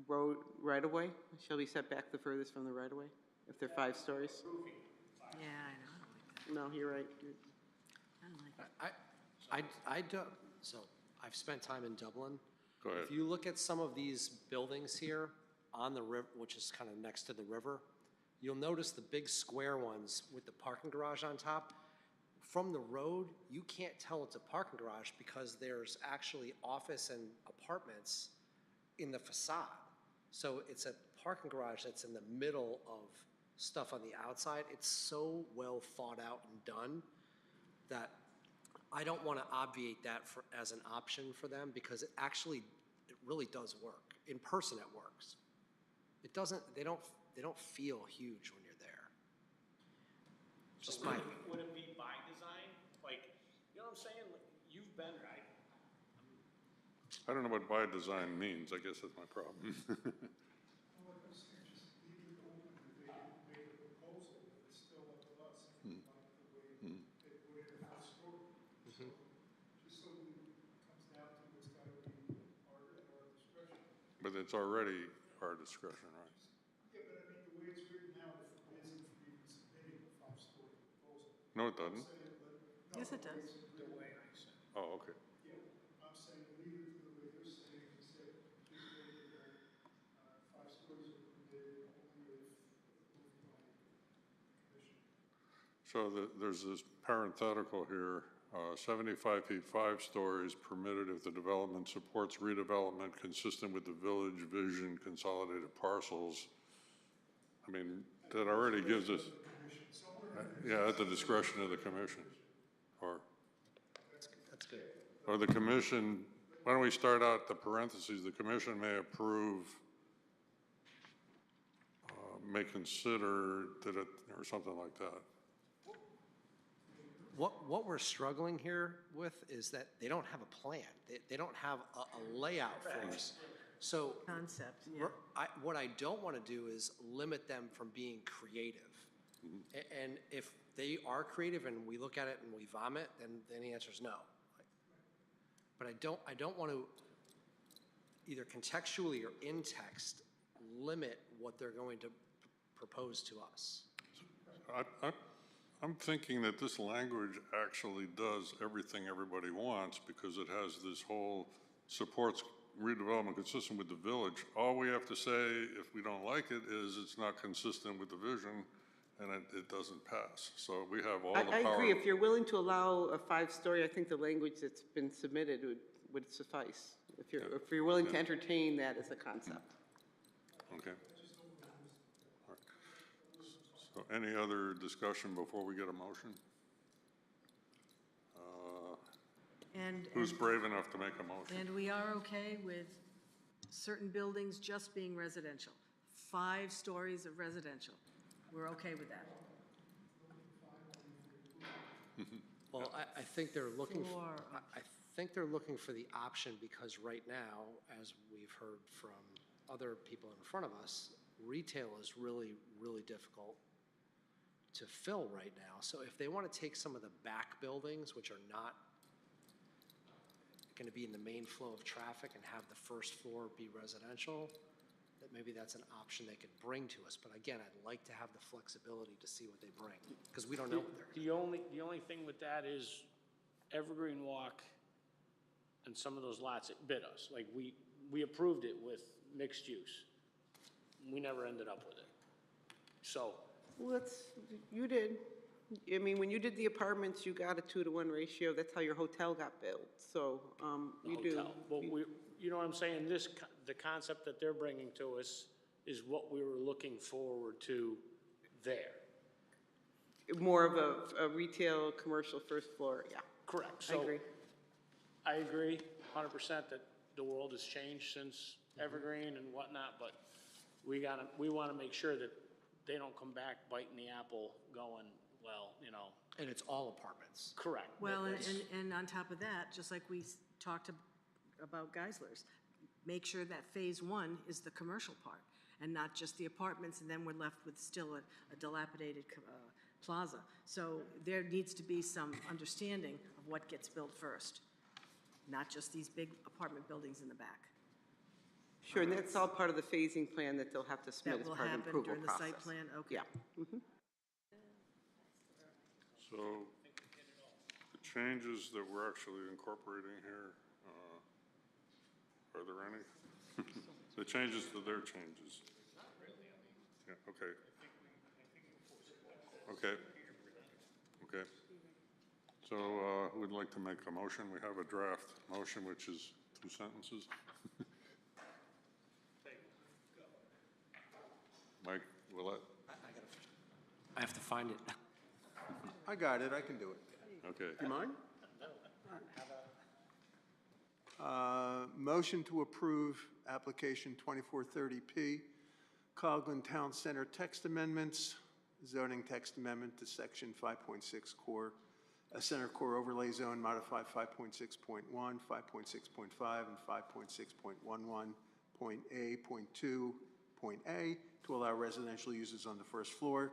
road right-of-way shall be set back the furthest from the right-of-way, if they're 5 stories. Yeah, I know. No, you're right. I don't like it. I don't, so I've spent time in Dublin. Go ahead. If you look at some of these buildings here on the river, which is kind of next to the river, you'll notice the big square ones with the parking garage on top. From the road, you can't tell it's a parking garage because there's actually office and apartments in the facade. So it's a parking garage that's in the middle of stuff on the outside. It's so well thought out and done that I don't want to obviate that as an option for them because it really does work. In person, it works. It doesn't, they don't feel huge when you're there. Just my. Would it be by design? Like, you know what I'm saying? Like, you've been, right? I don't know what by design means. I guess that's my problem. But it's already our discretion, right? Yeah, but I mean, the way it's written now, it isn't for even submitting a 5-story proposal. No, it doesn't. Yes, it does. The way I said. Oh, okay. Yeah, I'm saying leave it to the way you're saying, instead, just make it 5 stories are permitted only if approved by the commission. So there's this parenthetical here, 75 feet, 5 stories permitted if the development supports redevelopment consistent with the village vision consolidated parcels. I mean, that already gives us, yeah, at the discretion of the commission. That's good. Or the commission, why don't we start out the parentheses, the commission may approve, may consider, or something like that. What we're struggling here with is that they don't have a plan. They don't have a layout for us. So Concept, yeah. what I don't want to do is limit them from being creative. And if they are creative and we look at it and we vomit, then the answer is no. But I don't want to either contextually or in text limit what they're going to propose to us. I'm thinking that this language actually does everything everybody wants because it has this whole supports redevelopment consistent with the village. All we have to say, if we don't like it, is it's not consistent with the vision and it doesn't pass. So we have all the power. I agree. If you're willing to allow a 5-story, I think the language that's been submitted would suffice. If you're willing to entertain that as a concept. Okay. All right. So any other discussion before we get a motion? Who's brave enough to make a motion? And we are okay with certain buildings just being residential, 5 stories of residential. We're okay with that. Well, I think they're looking, For- I think they're looking for the option because right now, as we've heard from other people in front of us, retail is really, really difficult to fill right now. So if they want to take some of the back buildings, which are not going to be in the main flow of traffic and have the first floor be residential, that maybe that's an option they could bring to us. But again, I'd like to have the flexibility to see what they bring, because we don't know what they're. The only thing with that is Evergreen Walk and some of those lots, it bit us. Like, we approved it with mixed use. We never ended up with it. So, Well, you did. I mean, when you did the apartments, you got a 2-to-1 ratio. That's how your hotel got built. So, you do. hotel. But you know what I'm saying? The concept that they're bringing to us is what we were looking forward to there. More of a retail, commercial first floor, yeah. Correct. I agree. I agree 100% that the world has changed since Evergreen and whatnot, but we want to make sure that they don't come back biting the apple going, well, you know. And it's all apartments. Correct. Well, and on top of that, just like we talked about Geisler's, make sure that phase 1 is the commercial part and not just the apartments, and then we're left with still a dilapidated plaza. So there needs to be some understanding of what gets built first, not just these big apartment buildings in the back. Sure, and that's all part of the phasing plan that they'll have to submit That as will part of the happen approval during the process. site plan? Okay. Yeah. Mhm. So the changes that we're actually incorporating here, are there any? The changes to their changes? Yeah, okay. Okay. Okay. So who would like to make a motion? We have a draft motion, which is 2 sentences. Mike Willett? I have to find it. I got it, I can do it. Okay. You mind? Motion to approve application 2430P, Coglan Town Center text amendments, zoning text amendment to section 5.6 core, a center core overlay zone, modify 5.6.1, 5.6.5, and 5.6.11.A.2.A to allow residential uses on the first floor.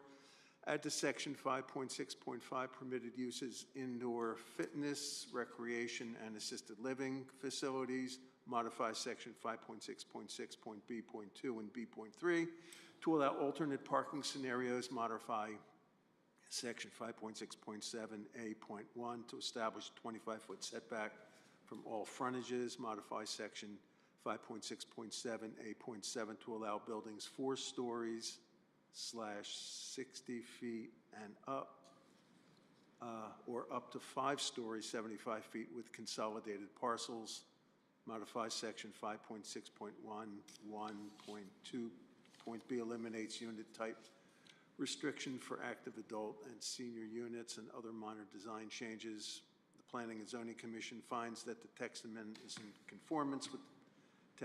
Add to section 5.6.5 permitted uses indoor fitness, recreation, and assisted living facilities. Modify section 5.6.6.B.2 and B.3 to allow alternate parking scenarios. Modify section 5.6.7A.1 to establish 25-foot setback from all frontages. Modify section 5.6.7A.7 to allow buildings 4 stories /60 feet and up, or up to 5 stories, 75 feet with consolidated parcels. Modify section 5.6.11.2.B eliminates unit type restriction for active adult and senior units and other minor design changes. The Planning and Zoning Commission finds that the text amendment is in conformance with the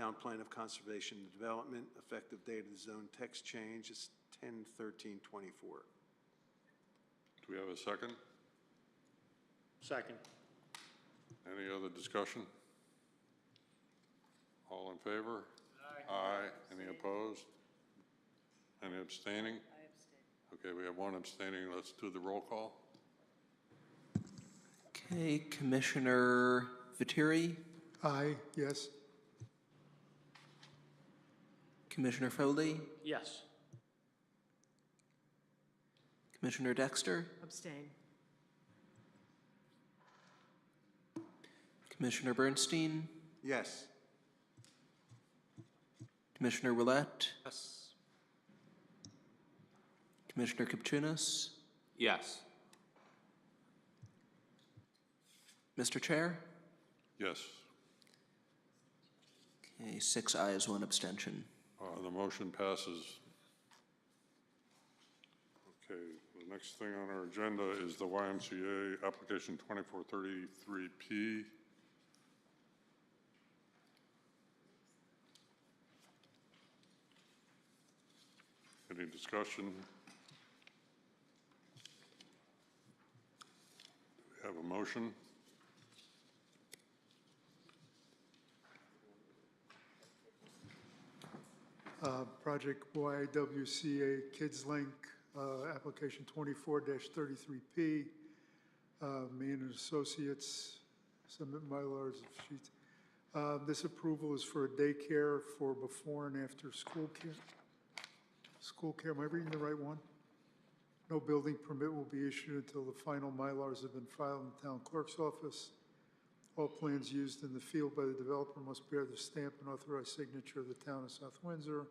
Town Plan of Conservation and Development. Effective date of the zone text change is 10/13/24. Do we have a second? Second. Any other discussion? All in favor? Aye. Any opposed? Any abstaining? I abstain. Okay, we have 1 abstaining. Let's do the roll call. Okay, Commissioner Viteri, Aye, yes. Commissioner Foley, Yes. Commissioner Dexter, Abstain. Commissioner Bernstein, Yes. Commissioner Willett, Yes. Commissioner Kipchunas, Yes. Mr. Chair. Yes. Okay, 6 ayes, 1 abstention. The motion passes. Okay, the next thing on our agenda is the YMCA application 2433P. Any discussion? Do we have a motion? Project YWCA Kids Link, application 24-33P. Main and Associates submit Mylars of sheets. This approval is for a daycare for before and after school care. School care, am I reading the right one? No building permit will be issued until the final Mylars have been filed in the town clerk's office. All plans used in the field by the developer must bear the stamp and authorized signature of the town of South Windsor.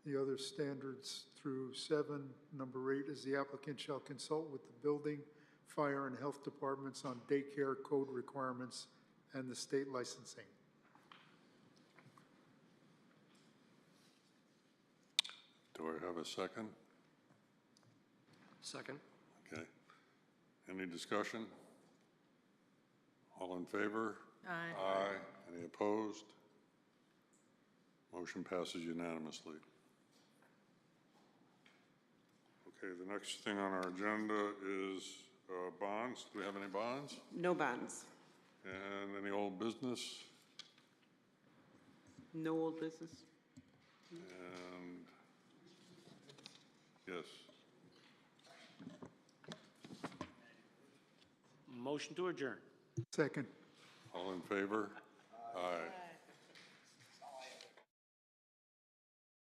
The other standards through 7. Number 8 is the applicant shall consult with the building, fire, and health departments on daycare code requirements and the state licensing. Do I have a second? Second. Okay. Any discussion? All in favor? Aye. Aye. Any opposed? Motion passes unanimously. Okay, the next thing on our agenda is bonds. Do we have any bonds? No bonds. And any old business? No old business. And, yes. Motion to adjourn. Second. All in favor? Aye.